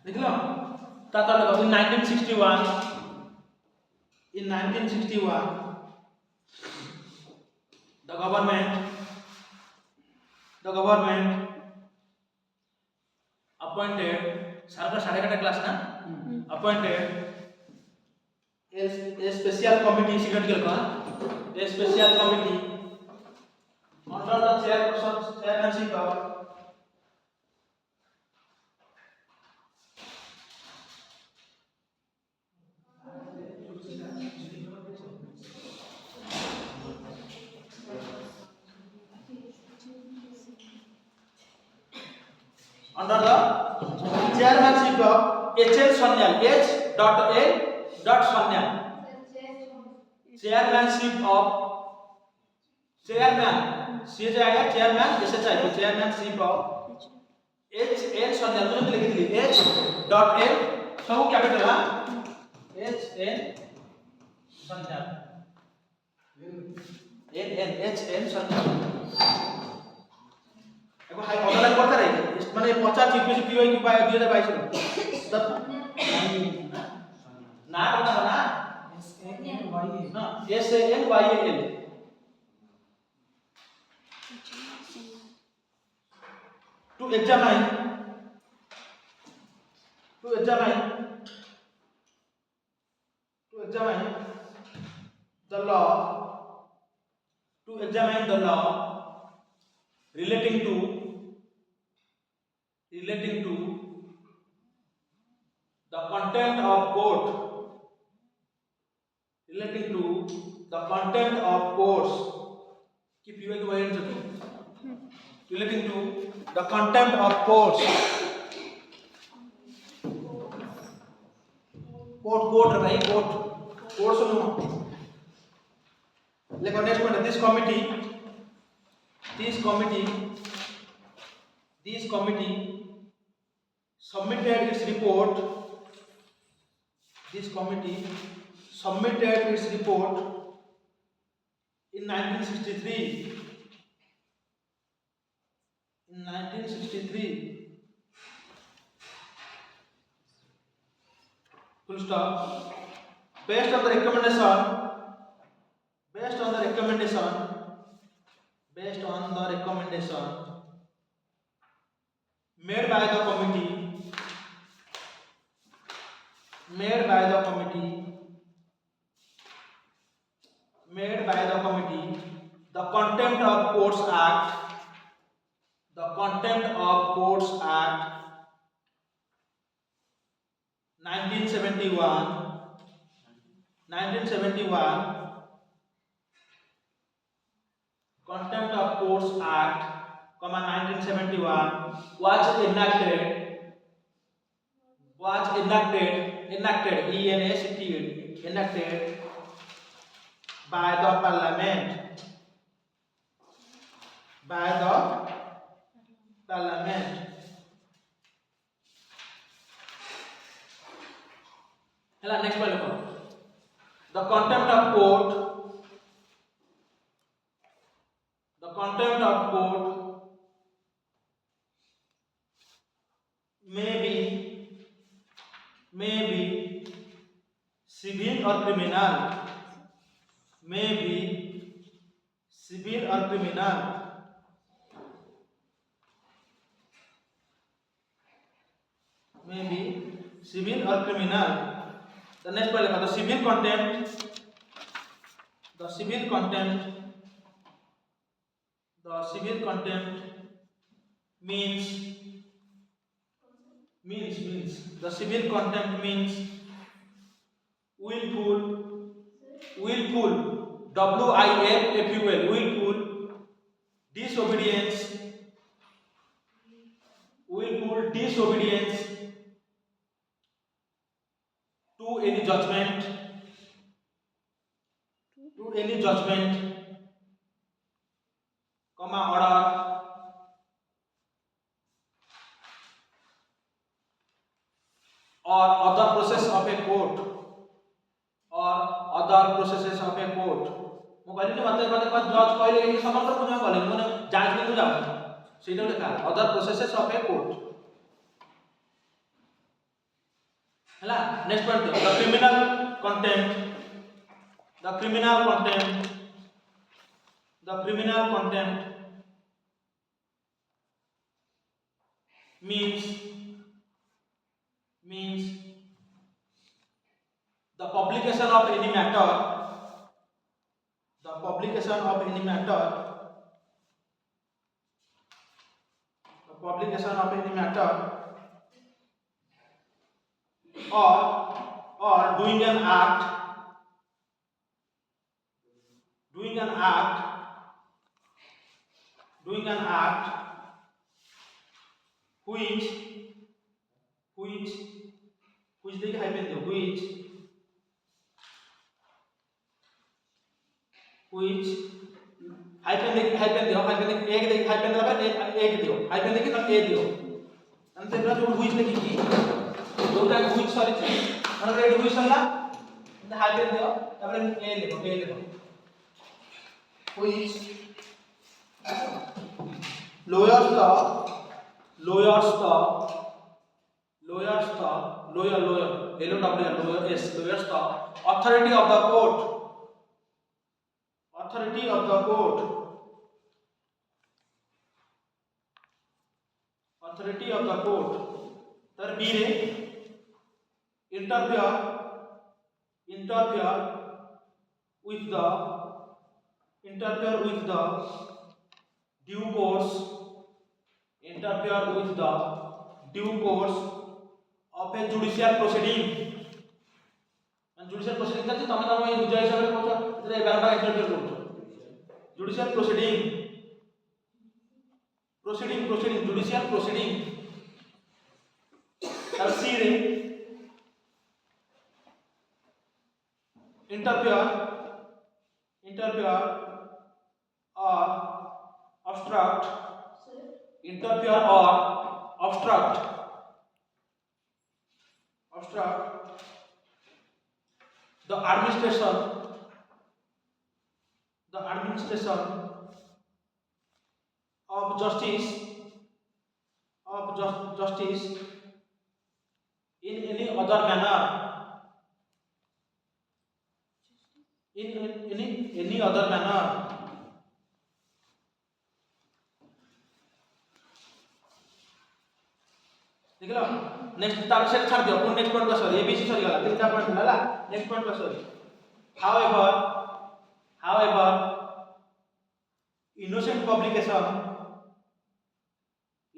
[SPEAKER 1] देख लो ताता लगा in 1961 the government appointed सरकार साढ़े का क्लास ना appointed a special committee secret के लगा a special committee under the chairmanship of under the chairmanship of H.L. Sanyal H.L. chairmanship of chairman chairmanship of H.L. Sanyal मुझे लिखी थी H.L. सब कैपिटल हाँ H.L. Sanyal H.L. Sanyal एगो high online करता रहे माने 50 जीपीसी पीओ की बाय 2022 रो तब ना करना बना S A N Y A L to examine the law relating to the content of courts keep you in mind relating to the content of courts court right court सुनो लेकिन next point this committee submitted its report in 1963 full stop based on the recommendation made by the committee the Contempt of Courts Act 1971 Contempt of Courts Act, 1971 was enacted by the Parliament. Hello, next one. The contempt of court may be civil or criminal. The next point the civil contempt. The civil contempt means the civil contempt means willful willful disobedience to any judgment comma order or other process of a court ମୁଁ କହିଲି ମତେ ଜଜ୍ କହିଲେ ଏଇ ସମସ୍ତ ମୁଁ କହିଲି ମାନେ ଜାଣିଥିଲି ମୁଁ ଯାଉନି ସେଇଟା ଲେଖା other processes of a court ହେଲା next point the criminal contempt means the publication of any matter or doing an act which देखिए hyphen दो which hyphen दियो एक देखिए hyphen दिला पर एक दियो hyphen देखिए तो ए दियो अंत में जो which लिखी जोटा which सॉरी मतलब रेड which सला तो hyphen दियो तापर ए लिखो which lawyer authority of the court तर बी रे interfere with the due course of a judicial proceeding judicial proceeding का तमे तमे बुझाई हिसाब रे कहछ इतरे 11 बार इंटरफेयर करछ judicial proceeding judicial proceeding और सी रे interfere or obstruct the administration of justice in any other manner देख लो नेक्स्ट तार से छाड़ दियो पुन नेक्स्ट पॉइंट का सॉरी एबीसी सॉरी गला तीनटा पॉइंट होला नेक्स्ट पॉइंट का sorry however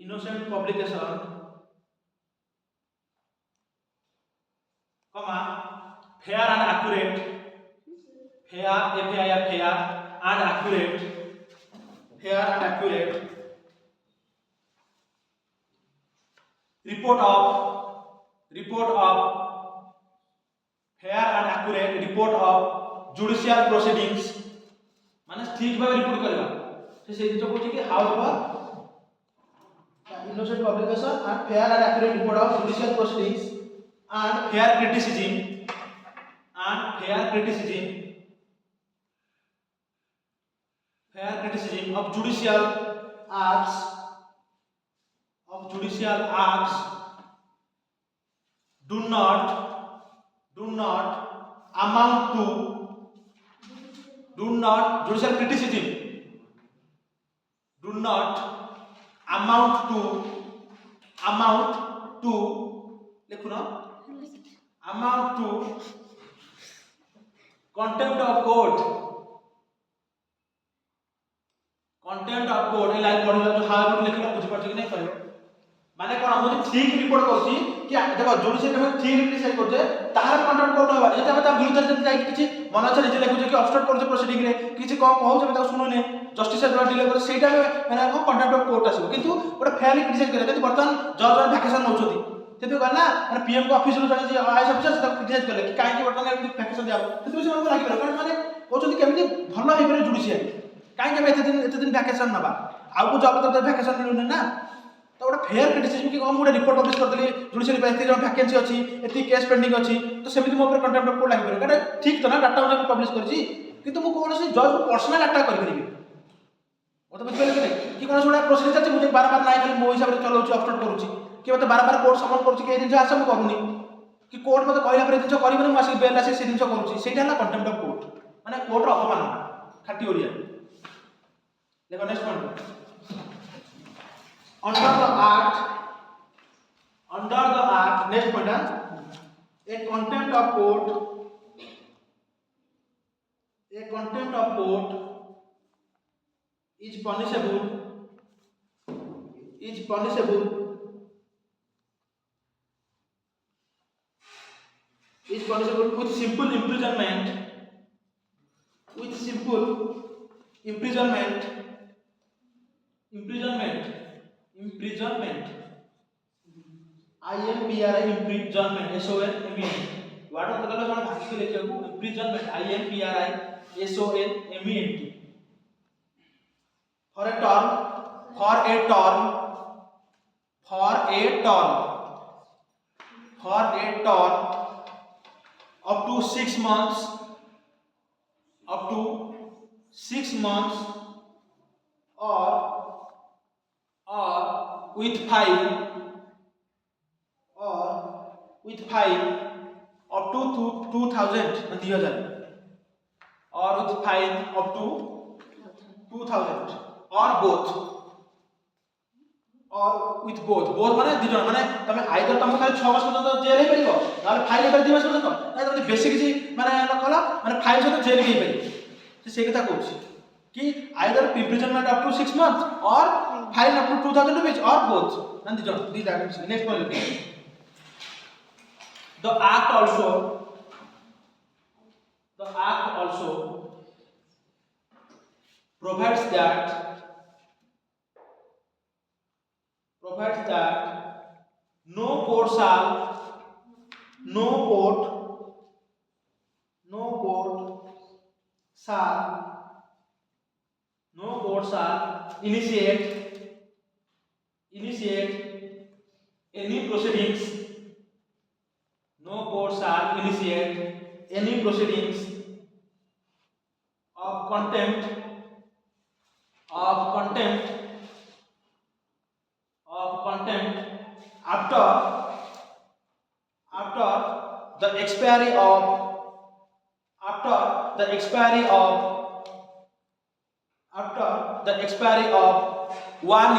[SPEAKER 1] innocent publication comma fair and accurate report of judicial proceedings माने ठीक भाव रिपोर्ट करबा से जो कहू कि however innocent publication and fair and accurate report of judicial proceedings and fair criticism of judicial acts do not amount to judicial criticism do not amount to लिखो ना amount to contempt of court. Contempt of court a line पढ़िला जो how good लिखला बुझ पड़छ कि नहीं कहयो माने कोन हम ठीक रिपोर्ट करछि कि देखो जुडिशियल में ठीक क्रिटिसाइज करछे ताहार कंटेम्प्ट कोर्ट होबा जे हम ता विरुद्ध जे जाई किछि मन इच्छा जे लिखुछे कि ऑब्स्ट्रक्ट करछे प्रोसीडिंग रे किछि को कहू जे ता सुनुने जस्टिस द्वारा डिले करे सेटा माने को कंटेम्प्ट ऑफ कोर्ट आसीबो किंतु ओटा फेयरली क्रिटिसाइज करे जति वर्तमान जज वन वैकेशन नउछथि तेते गला माने पीएम को ऑफिस रो जाने जे आईएएस ऑफिसर से क्रिटिसाइज करले कि काहे कि वर्तमान वैकेशन दिया तेते से मन लागि कारण माने कहउछथि केमिति भलो हे करे जुडिशियल काहे कि एते दिन वैकेशन नबा आउ को जब तक वैकेशन मिलुने ना तो गोटे फेयर क्रिटिसिजम कि हम गोटे रिपोर्ट पब्लिश करदेली जुडिशियल एत जन वैकेंसी अच्छी एत केस पेंडिंग अच्छी तो सेमती मो ऊपर कंटेम्प्ट ऑफ कोर्ट लागि पारे कारण ठीक तो ना डाटा उना पब्लिश करछि किंतु मु कोनोसी जज को पर्सनल अटैक करि परिबि ओ तो बुझबे कि कि कोनोसी गोटे प्रोसीजर चलछि मुझे बार बार नाइ खाली मो हिसाब रे चलाउछि ऑब्स्ट्रक्ट करूछि कि मते बार बार कोर्ट समन करूछि कि ए दिन आसे मु करूनी कि कोर्ट मते कहला पर दिन करिबनि मु आसी बेल आसी से दिन करूछि सेटा हला कंटेम्प्ट ऑफ कोर्ट माने कोर्ट रो अपमान खाटी ओरिया देखो next point under the act next point a contempt of court is punishable with simple imprisonment IMPRI imprisonment SONMENT वाट होता है जण भाषी लिखियो को imprisonment IMPRI SONMENT for a term up to 6 months or with fine up to 2000 or with fine up to 2000 or both माने दिजन माने तमे either तमे खाली 6 मास पर्यंत जेल हे परिबो नाले फाइन हे 2 मास पर्यंत नै तमे बेसी किछि माने नकला माने फाइन सहित जेल हे परिबो से कथा कहूछि कि either imprisonment up to 6 months or fine up to 2000 rupees or both माने दिजन दी जागे next point The act also provides that no court shall initiate any proceedings. No court shall initiate any proceedings of contempt after the expiry of 1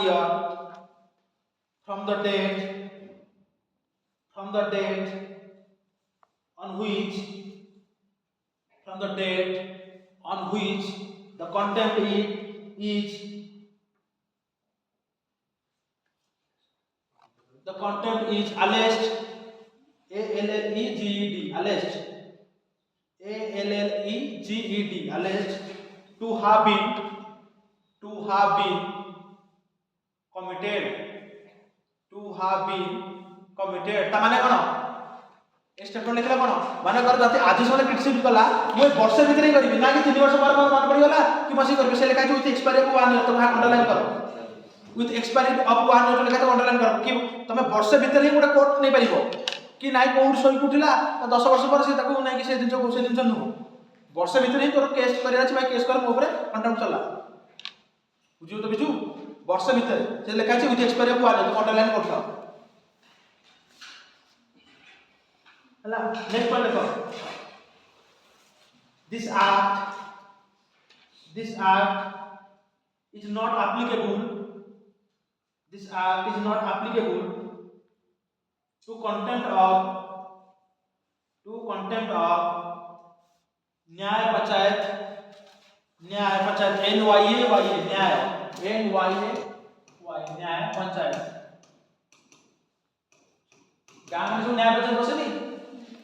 [SPEAKER 1] year from the date on which the contempt is alleged alleged to have been committed ता माने कोन ए statement लिखला कोन माने कर जति आज से criticism कला मु वर्ष भीतर ही करबी ना कि 3 वर्ष बाद मन पड़ी गला कि मसी करबे से लिखा कि एक्सपायरी ऑफ 1 ईयर तो वहां अंडरलाइन करो विथ एक्सपायरी ऑफ 1 ईयर लिखा तो अंडरलाइन करो कि तमे वर्ष भीतर ही गोटे कोर्ट नै परिबो कि नाइ कोर्ट सही कुटिला 10 वर्ष पर से ताको नै कि से दिन नु वर्ष भीतर ही तोर केस करिया अछि भाई केस कर मो ऊपर कंटेम्प्ट चला बुझियो तो बिजू वर्ष भीतर से लिखा अछि विथ एक्सपायरी ऑफ 1 ईयर तो अंडरलाइन करता हला नेक्स्ट पॉइंट देखो this act is not applicable to contempt of Nyaya Panchayat NYA न्याय पंचायत गाँव में जो न्याय पंचायत बसे नहीं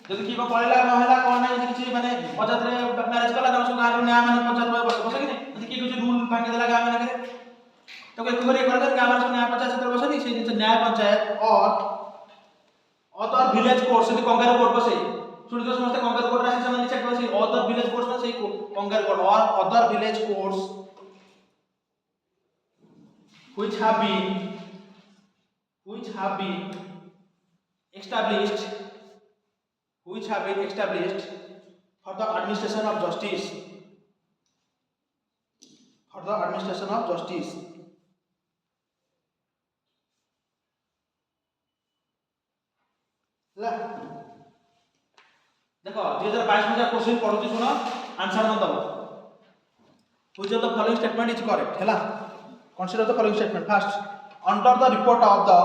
[SPEAKER 1] जदि किबा पळेला महिला कोन नै जदि किछि माने पंचायत रे मैरिज कला त गाँव न्याय माने पंचायत बसे कि नहीं जदि कि कुछ रूल भांगी देला गाँव में करे तो कोई करे कर गाँव में न्याय पंचायत से बसे नहीं से न्याय पंचायत और अदर विलेज कोर्ट से कंगारू कोर्ट बसे सुनि तो समस्त कंगारू कोर्ट राशि समान नीचे बसे अदर विलेज कोर्ट में से कंगारू कोर्ट और other village courts which have been established for the administration of justice ला देखो 2022 में क्वेश्चन पढुची सुनो आंसर मत दबो which of the following statement is correct हैला consider the following statement first under the report of the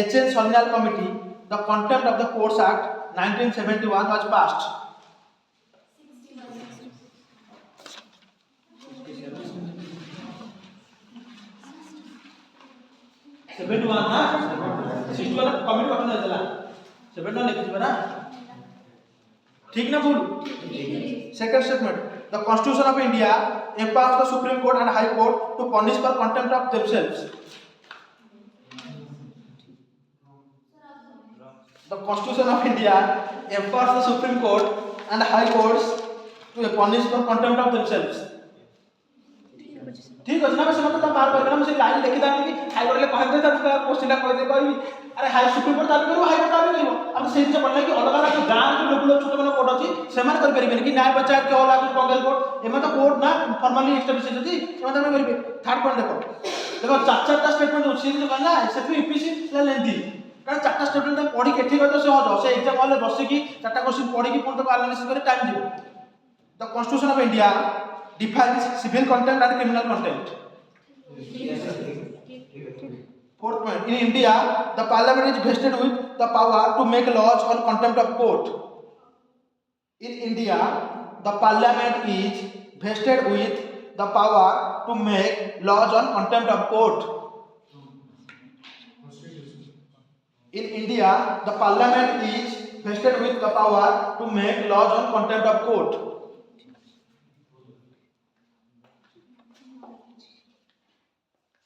[SPEAKER 1] HN Sanyal committee the contempt of the courts act 1971 was passed 71 ना 61 comment करना देला 71 लिख दिबा ना ठीक ना भूल second statement the constitution of India empowers the Supreme Court and High Court to punish for contempt of themselves the constitution of India empowers the Supreme Court and High Courts to punish for contempt of themselves ठीक अछि ना मैं मतलब बार बार मैं line लिखि दानी कि high court ले कह दे त क्वेश्चन ला कह दे कहबी अरे हाई सुप्रीम कोर्ट दाबी करू हाई कोर्ट दाबी करिवो अब से जे पड़ले कि अलग अलग गांव के लोग छोट मन कोर्ट अछि सेमान कर परिबे कि न्याय पंचायत के होला कुछ कंगल कोर्ट एमा तो कोर्ट ना फॉर्मली एस्टैब्लिश अछि एमा तमे करिबे थर्ड पॉइंट देखो चार स्टेटमेंट अछि जे कहला सेफी ईपीसी ला लेंदी कारण चारटा स्टेटमेंट तमे पढी के ठीक हो तो सहज से एग्जाम वाले बसी कि चारटा क्वेश्चन पढी कि पुन तो एनालिसिस करे टाइम दिबो the constitution of India defines civil contempt and criminal contempt. Fourth point, in India, the parliament is vested with the power to make laws on contempt of court. In India, the parliament is vested with the power to make laws on contempt of court. In India, the parliament is vested with the power to make laws on contempt of court.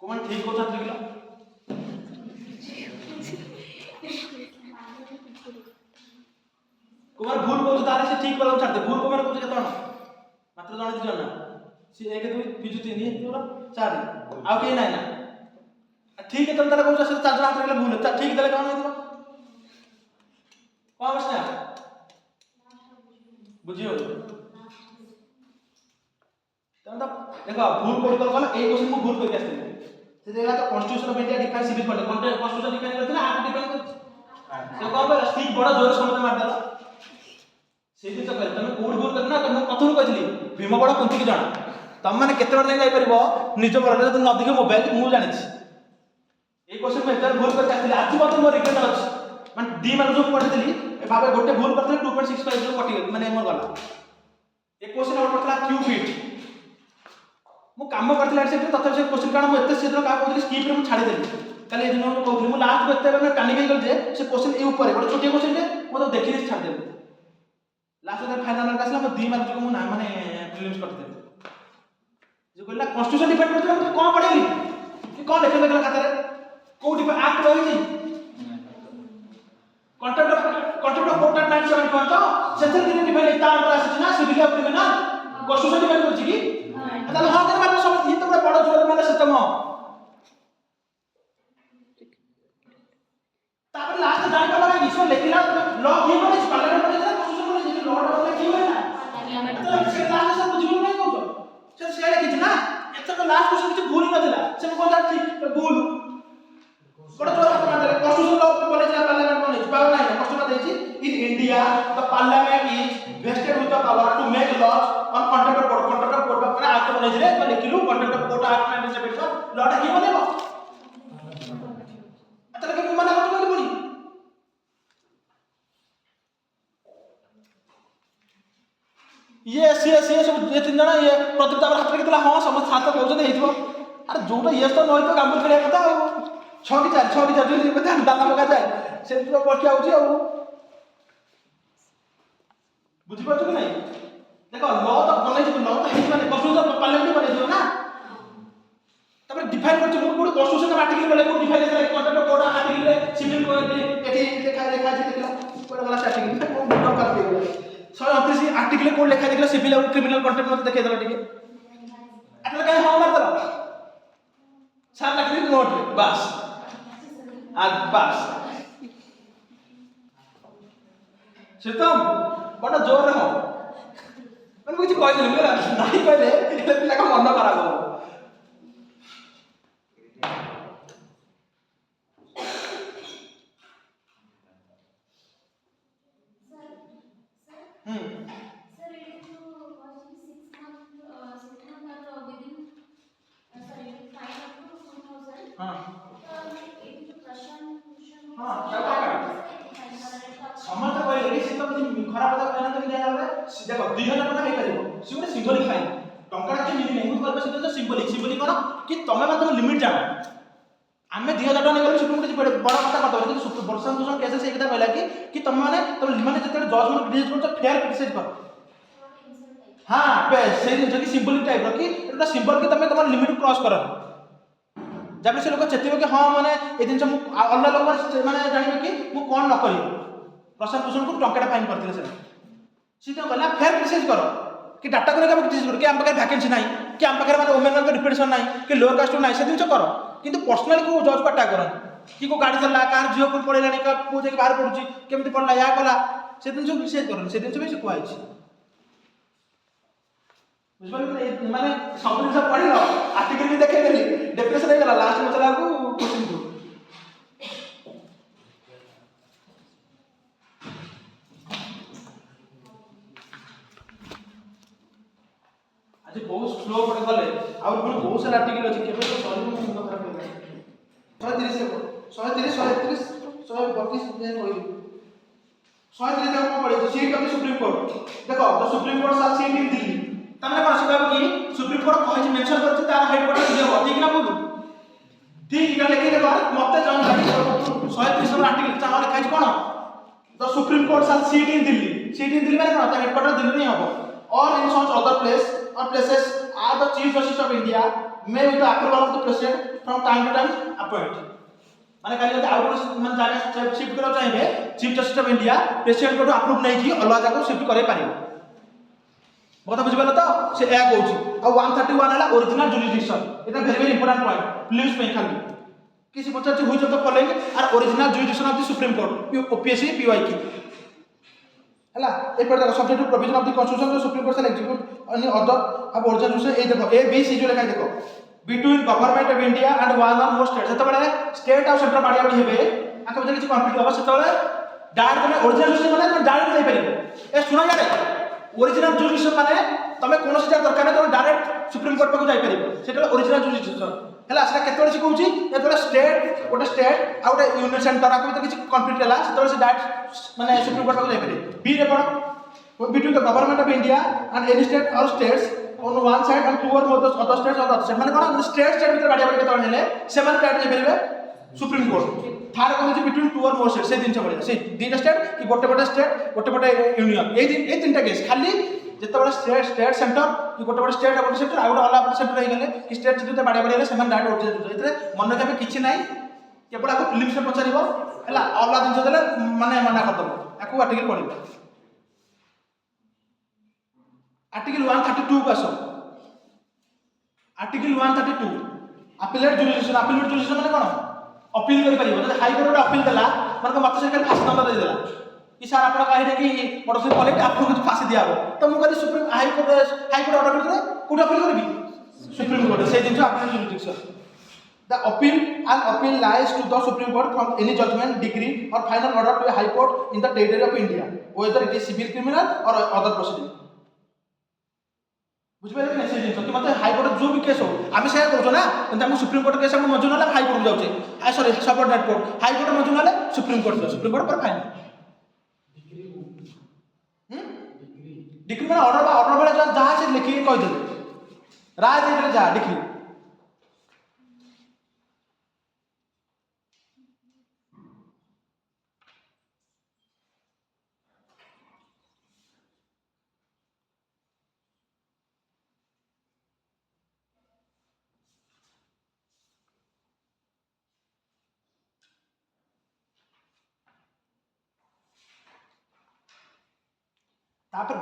[SPEAKER 1] कौन ठीक हो छात्र kilo Kumar भूल बोल तारे से ठीक बोलम छात्र भूल को मैंने पूछे केतना मात्र जण दी जण से 1 2 बिजु 3 तोरा 4 आउ के नाही ना ठीक है तुम तारे कहू से 4 जण हाथ रे भूल ठीक देले कोन होइतो कोन बसना बुझियो तब देखो भूल कोड कर ए क्वेश्चन को भूल करके आस्ते से देला तो constitution of India define civil code constitution define करथिला आर्ट डिफाइन कर से को पर ठीक बड़ा जोर समझ मार देला से दिन तो कर तमे कोड भूल करना तो मैं कथुर कहली भीम बड़ा कुंती की जाना तम माने केते बार जाई परिबो निज बरले तो नदी के मोबाइल मु जानि छी ए क्वेश्चन में एतर भूल करके आस्ते आज मत मोर रिग्रेट अछि माने डी मार्क जो पढ़ी देली ए बाबा गोटे भूल करथले 2.65 जो कटि गली माने मोर गला ए क्वेश्चन और पड़थला क्यू फिट मु काम करथिला से तथा से क्वेश्चन कारण मु एते शीघ्र का कहली स्किप रे मु छाडी देली काली दिन मु कहली मु लास्ट एते बेले कानी गई गल जे से क्वेश्चन ए ऊपर गोटे छोटी क्वेश्चन जे मु तो देखि छाडी देली लास्ट में फाइनल मार्क आसला मु 2 मार्क जो मु ना माने प्रीलिम्स करते जो कहला कॉन्स्टिट्यूशन डिफाइन करते हम कोन पढेली कि कोन लिखे लगला खाता रे कोडी पे एक्ट रही छी कंटेंट ऑफ कोर्ट 971 तो सेंट्रल दिन डिफाइन इता अंदर आसी ना civil of criminal constitution define करछि कि ताले हां देन माने सब ये तो बड़ा जोर माने सिस्टम हो तापर लास्ट जानि पला कि इसो लेखिला लॉ की बने पार्लियामेंट बने ना कॉन्स्टिट्यूशन बने जे लॉ डबल की होइला तो से लास्ट सब बुझिबो नै कहतो से सेले किछ ना एत तो लास्ट क्वेश्चन किछ भूल नथिला से कोन ठीक भूल बड़ा जोर हाथ मार देले कॉन्स्टिट्यूशन लॉ बने जे पार्लियामेंट बने पावर नै कॉन्स्टिट्यूशन देछि in India the parliament is vested with the power to make laws on contempt of court पर एक्ट बने जे तो लिखिलु contempt of court act 1971 law की बनेबो अतले के माने कत बोली ये सब ये 3 जण ये प्रदीप तापर हाथ केतला हां समस्त हाथ कहउछन हेइथबो अरे जोटा ये तो नय तो गांबुल खेलिया कथा आ 6 की 4 जो कथा दाना पका जाए से तो पक्की आउची आ बुझि पाछो कि नहीं देखो लॉ तो बनै छै लॉ तो हेइ माने कन्स्टिट्यूशन पार्लियामेंट बनै छै ना तब डिफाइन करछ मु कोड कन्स्टिट्यूशन आर्टिकल बोले को डिफाइन करे कॉन्ट्रैक्ट कोड आर्टिकल रे सिविल कोड एठी लिखा छै देखला कोड वाला आर्टिकल को बुक कर दे 129 आर्टिकल कोड लिखा देखला सिविल और क्रिमिनल कॉन्ट्रैक्ट मत देखे देला ठीक एटला काय हां मार देला सार लकड़ी नोट बस आज बस सितम बड़ा जोर हो मैं कुछ कह नहीं मेरा नहीं कहले એટલે पिला का मन खराब हो
[SPEAKER 3] Sir, it is to watch 6 months or within, sorry, 5 up to 2000.
[SPEAKER 1] हां
[SPEAKER 3] It is to Prashant Bhushan.
[SPEAKER 1] हाँ, क्या बात समझ कहले कि से तो କିଛି ଖରାପ କଥା କହିନା ତ ଦିଆ ଯାଉରେ ଦେଖ 2000 ଟଙ୍କା ହେଇ ପାରିବ ସେ ଗୋଟେ सिंबलिक फाइन टंका के मिनिमम यूज करबे से तो सिंबलिक कोन कि तमे मतलब लिमिट जानो आमे 2000 टका नेगले सुप्रीम कोर्ट बड़ कथा कहतो कि वर्षन दूषण केस से एकटा कहला कि तमे माने जते जजमेंट क्रिटिसाइज करतो फेयर क्रिटिसाइज कर हां बे से दिन कि सिंबलिक टाइप रो कि एटा सिंबल कि तमे तमर लिमिट क्रॉस करो जब से लोग चेतिबे कि हां माने ए दिन से अल्लाह लोग माने जानिबे कि मु कोन न करी प्रशांत भूषण को टंकाटा फाइन करथिले से तो कहला फेयर क्रिटिसाइज करो कि डाटा को लेकर क्रिटिसाइज करो कि हम पाखे वैकेंसी नहीं कि हम पाखे माने वुमेन का रिप्रेजेंटेशन नहीं कि लोअर कास्ट नहीं से दिन करो किंतु पर्सनली को जज को अटैक करो कि को गाड़ी चला कार झियो को पड़ेलानी का पु जे बाहर पडुची केमति पडला या कला से दिन क्रिटिसाइज करो से दिन भी से कोइ छी बुझबे माने सब दिन सब पढ़ी लो आर्टिकल भी देखे देली डेफिनेशन हे गला लास्ट में चला को क्वेश्चन दो आज बहुत स्लो पढ़ गले और पुनी बहुत सारा आर्टिकल अछि केबे तो सॉरी मुंड खराब हो गया 130 से 130 131 132 जे कोई 130 तक को पढ़े सीट ऑफ सुप्रीम कोर्ट देखो तो supreme court shall sit in Delhi तमने कोन से कहबो कि सुप्रीम कोर्ट कहै मेंशन करछि तार हेडक्वार्टर दिया हो ठीक ना बोलू ठीक इका लिखि दे बार मते जान लागी 130 नंबर आर्टिकल चाह लिखा छै कोन the supreme court shall sit in Delhi माने कोन त हेडक्वार्टर दिल्ली नहीं हो और in such other place or places are the chief justice of India may with the approval of the president from time to time appoint माने खाली आउ माने जागा शिफ्ट करो चाहिए chief justice of India president को अप्रूव नहीं की अलवा जाको शिफ्ट करे पारिबो बता बुझिबल तो से ए कहूची आ 131 हला ओरिजिनल जुरिडिक्शन एटा वेरी इंपोर्टेंट पॉइंट प्लीज पे खाली किसी पचार हुई जब तो following are original jurisdiction of the supreme court OPSC PY की हला ए पर देखो subject to provision of the constitution जो सुप्रीम कोर्ट से एग्जीक्यूट अनि अदर अब ओरिजिनल जुरिडिक्शन ए देखो ए बी सी जो लिखा देखो between government of India and one or more state जते बळे स्टेट और सेंट्रल बाडिया बडी हेबे आके बजे किछि कॉन्फ्लिक्ट होबा सेते बळे डायरेक्ट में ओरिजिनल जुरिडिक्शन माने डायरेक्ट जाई परिबो ए सुना यारे ओरिजिनल जुरिडिक्शन माने तमे कोनोसी जा दरकार नै तमे डायरेक्ट सुप्रीम कोर्ट पे जाई परिबो सेटा ओरिजिनल जुरिडिक्शन हला सेटा केते बळे कहूची एतबळे स्टेट गोटे स्टेट आ गोटे यूनियन सेंटर आके बजे किछि कॉन्फ्लिक्ट हला सेते बळे से डायरेक्ट माने सुप्रीम कोर्ट पे जाई परिबो बी रे पढ between the government of India and any state or states on one side and two or more other states on the other side माने कोन स्टेट भीतर बाडिया बाडिया केतबळे हेले सेवन प्राइवेट जे परिबे सुप्रीम कोर्ट थार कोन between two और more state से दिन से से दीटा state कि गोटे गोटे स्टेट गोटे गोटे यूनियन ए तीनटा केस खाली जेतबळे स्टेट सेंटर कि गोटे गोटे स्टेट गोटे सेंटर आ गोटे अलग गोटे सेंटर हे गेले कि स्टेट जते बाडिया बाडिया हेले सेवन डायरेक्ट ओरिजिनल एतरे मन के किछि नाही केवल आको फिल्म से पचारिबो हला अलग दिन देले माने मना कर दबो आको आर्टिकल पढिबो आर्टिकल 132 को आसो आर्टिकल 132 अपीलेट जुरिडिक्शन माने कोन अपील करि परिबो जदि हाई कोर्ट अपील देला माने मत सरकार फांसी दंड दे देला कि सर आपण काहे कि पड़ोसी कलेक्ट आपको कुछ फांसी दिया हो तो मु कहि सुप्रीम हाई कोर्ट ऑर्डर करे कोड अपील करबी सुप्रीम कोर्ट से दिन appeal jurisdiction the appeal lies to the Supreme Court from any judgment, decree or final order to a high court in the territory of India, whether it is civil, criminal or other proceeding. बुझबे कि नहीं कि मतलब high court जो भी case हो आम से कहूँ ना हम सुप्रीम कोर्ट केस हम मंजूर ना हाई कोर्ट जाऊे sorry subordinate court high court मंजूर ना सुप्रीम कोर्ट पर फाइन डिक्री माने ऑर्डर बेले जहाँ से लिखिए कहीदेवे राय देते जहाँ decree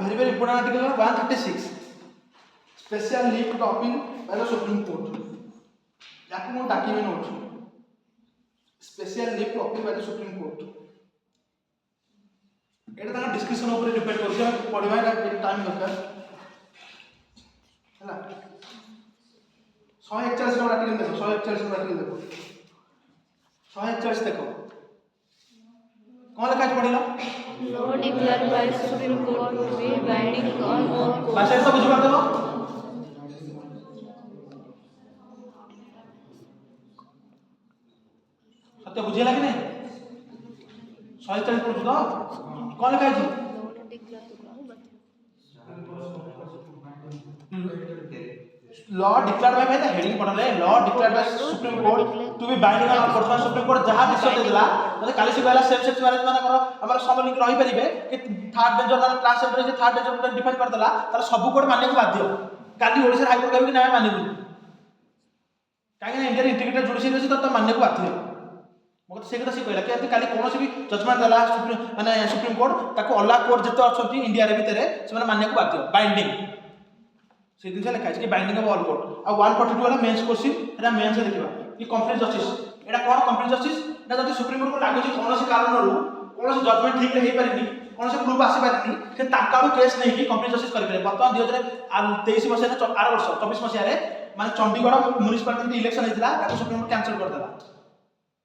[SPEAKER 1] very very important article number 136 special leave to appeal by the Supreme Court याकू मो डाकिबे note special leave to appeal by the Supreme Court एटा ताका डिस्कशन ऊपर डिपेंड करछ पढिबा का टाइम दरकार हैला 141 नंबर आर्टिकल देखो 141 नंबर आर्टिकल देखो 141 देखो कौन लिखा है पढ़िलो
[SPEAKER 2] law declared by Supreme Court to be binding on all courts.
[SPEAKER 1] भाषा सब बुझ पाते हो सत्य बुझे लगे नहीं 140 पढ़ तो कौन लिखा है जी law declared by the heading पढ़ले law declared by Supreme Court to be binding on all courts Supreme Court जहां डिसीजन देला मतलब काली से पहला सेम सेक्स मैरिज माने करो हमर समलिंग रही परिबे कि थर्ड डेंजर माने ट्रांसजेंडर जे थर्ड डेंजर डिफाइन कर देला ताले सब कोड मानने को बाध्य काली ओडिसा हाई कोर्ट कहबे कि ना मानिबु काहे ना इंडियन इंटीग्रेटेड जुडिशियरी अछि तो मानने को बाध्य मते से कथा से कहला कि काली कोनोसी भी जजमेंट देला माने सुप्रीम कोर्ट ताको अल्लाह कोर्ट जते अछंती इंडिया रे भितरे से माने मानने को बाध्य बाइंडिंग से दिन से लिखा है कि बाइंडिंग ऑफ ऑल कोर्ट आ 142 वाला मेंस क्वेश्चन एटा मेंस से देखिबा कि कंप्लीट जस्टिस एटा कोन कंप्लीट जस्टिस एटा जति सुप्रीम कोर्ट को लागो जे कोनोसी कारणरू कोनोसी जजमेंट ठीक रे हेई परिनी कोनोसी प्रूफ आसी परिनी से ताकारो केस नै कि कंप्लीट जस्टिस करि पारे वर्तमान 2023 मसिया रे 8 वर्ष 24 मसिया रे माने चंडीगढ़ म्युनिसिपालिटी इलेक्शन हेतिला ताको सुप्रीम कोर्ट कैंसिल कर देला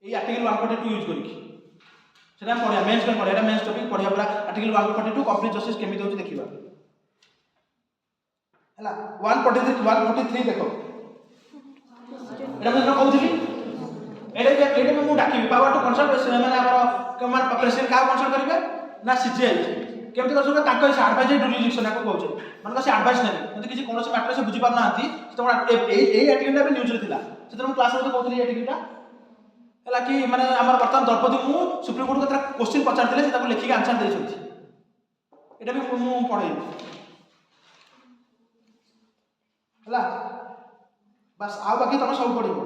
[SPEAKER 1] एई आर्टिकल 142 यूज करी सेटा पढिया मेंस में पढिया एटा मेंस टॉपिक पढिया पूरा आर्टिकल 142 कंप्लीट जस्टिस केमिति होची देखिबा हला 143 देखो एटा मैं कहउथली एटा मैं डाकिबी पावर टू कंसल्ट माने हमर कमांड प्रेसिडेंट का कंसल्ट करिवे ना सीजीआई केमति कसो ताको से एडवाइजरी जुरिडिक्शन को कहउछे माने से एडवाइस नै मते किछि कोनोसी मैटर से बुझी पार नांती तो एई आर्टिकल बे न्यूज रे थिला सेतर हम क्लास रे तो कहउथली आर्टिकलटा हला कि माने हमर वर्तमान द्रौपदी मु सुप्रीम कोर्ट को तरा क्वेश्चन पचारथिले से ताको लिखि के आंसर देइ छथि एटा भी मु पढाई हला बस आ बाकी तुम सब पढ़िबो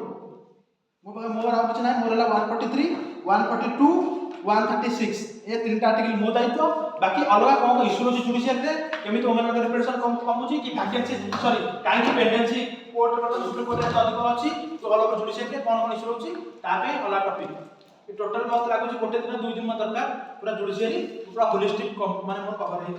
[SPEAKER 1] मोर आउ किछ नै मोर हला 143 142 136 ए तीनटा आर्टिकल मो दायित्व बाकी अलगा कोन इशू अछि जुडिशियल रे केमिति वुमेन रिप्रेजेंटेशन कमुची कि वैकेंसी सॉरी काहे कि पेंडेंसी कोर्ट रे सुप्रीम कोर्ट रे अधिक अछि तो अलग जुडिशियल रे कोन इशू अछि तापे अलग टॉपिक ए टोटल मत लागु छी गोटे दिन 2 दिन म दरकार पूरा जुडिशियरी पूरा होलिस्टिक माने मोर कवर हे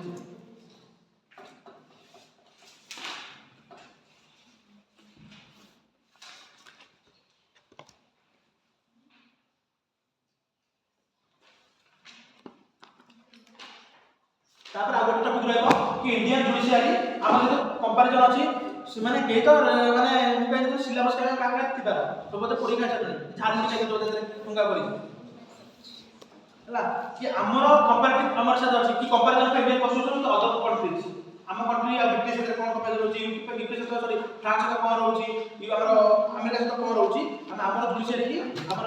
[SPEAKER 1] तापर आगो टॉपिक रहबो कि इंडियन जुडिशियरी हमर जो कंपैरिजन अछि से माने के तो माने मुकाई जो सिलेबस का का थिबार सब तो पढी का छात्र छाड़ के जो ठुंगा करी हला कि हमर कंपैरेटिव हमर साथ अछि कि कंपैरिजन का इंडियन कॉन्स्टिट्यूशन तो अदर कंट्रीज हम कंट्री आ ब्रिटिश से कोन कंपैरिजन होची यूके से सॉरी फ्रांस का कोन रहउची ई हमर अमेरिका से कोन रहउची हमर जुडिशियरी की हमर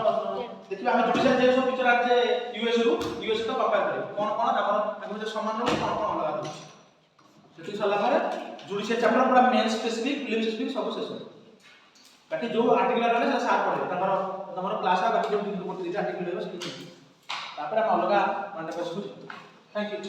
[SPEAKER 1] देखिबा हम जुडिशियरी जे सब पिक्चर आछे यूएस तो कंपेयर करे कोन कोन हमर जो समान रहउची कोन कोन अलग रहउची सेठी सला करे जुडिशियरी चैप्टर पूरा मेन स्पेसिफिक फिल्म स्पेसिफिक सब शेष बाकी जो आर्टिकल रहले से साथ पढे हमर क्लास आ बाकी जो कोन आर्टिकल रहबो से तापर हम अलग माने बसु थैंक यू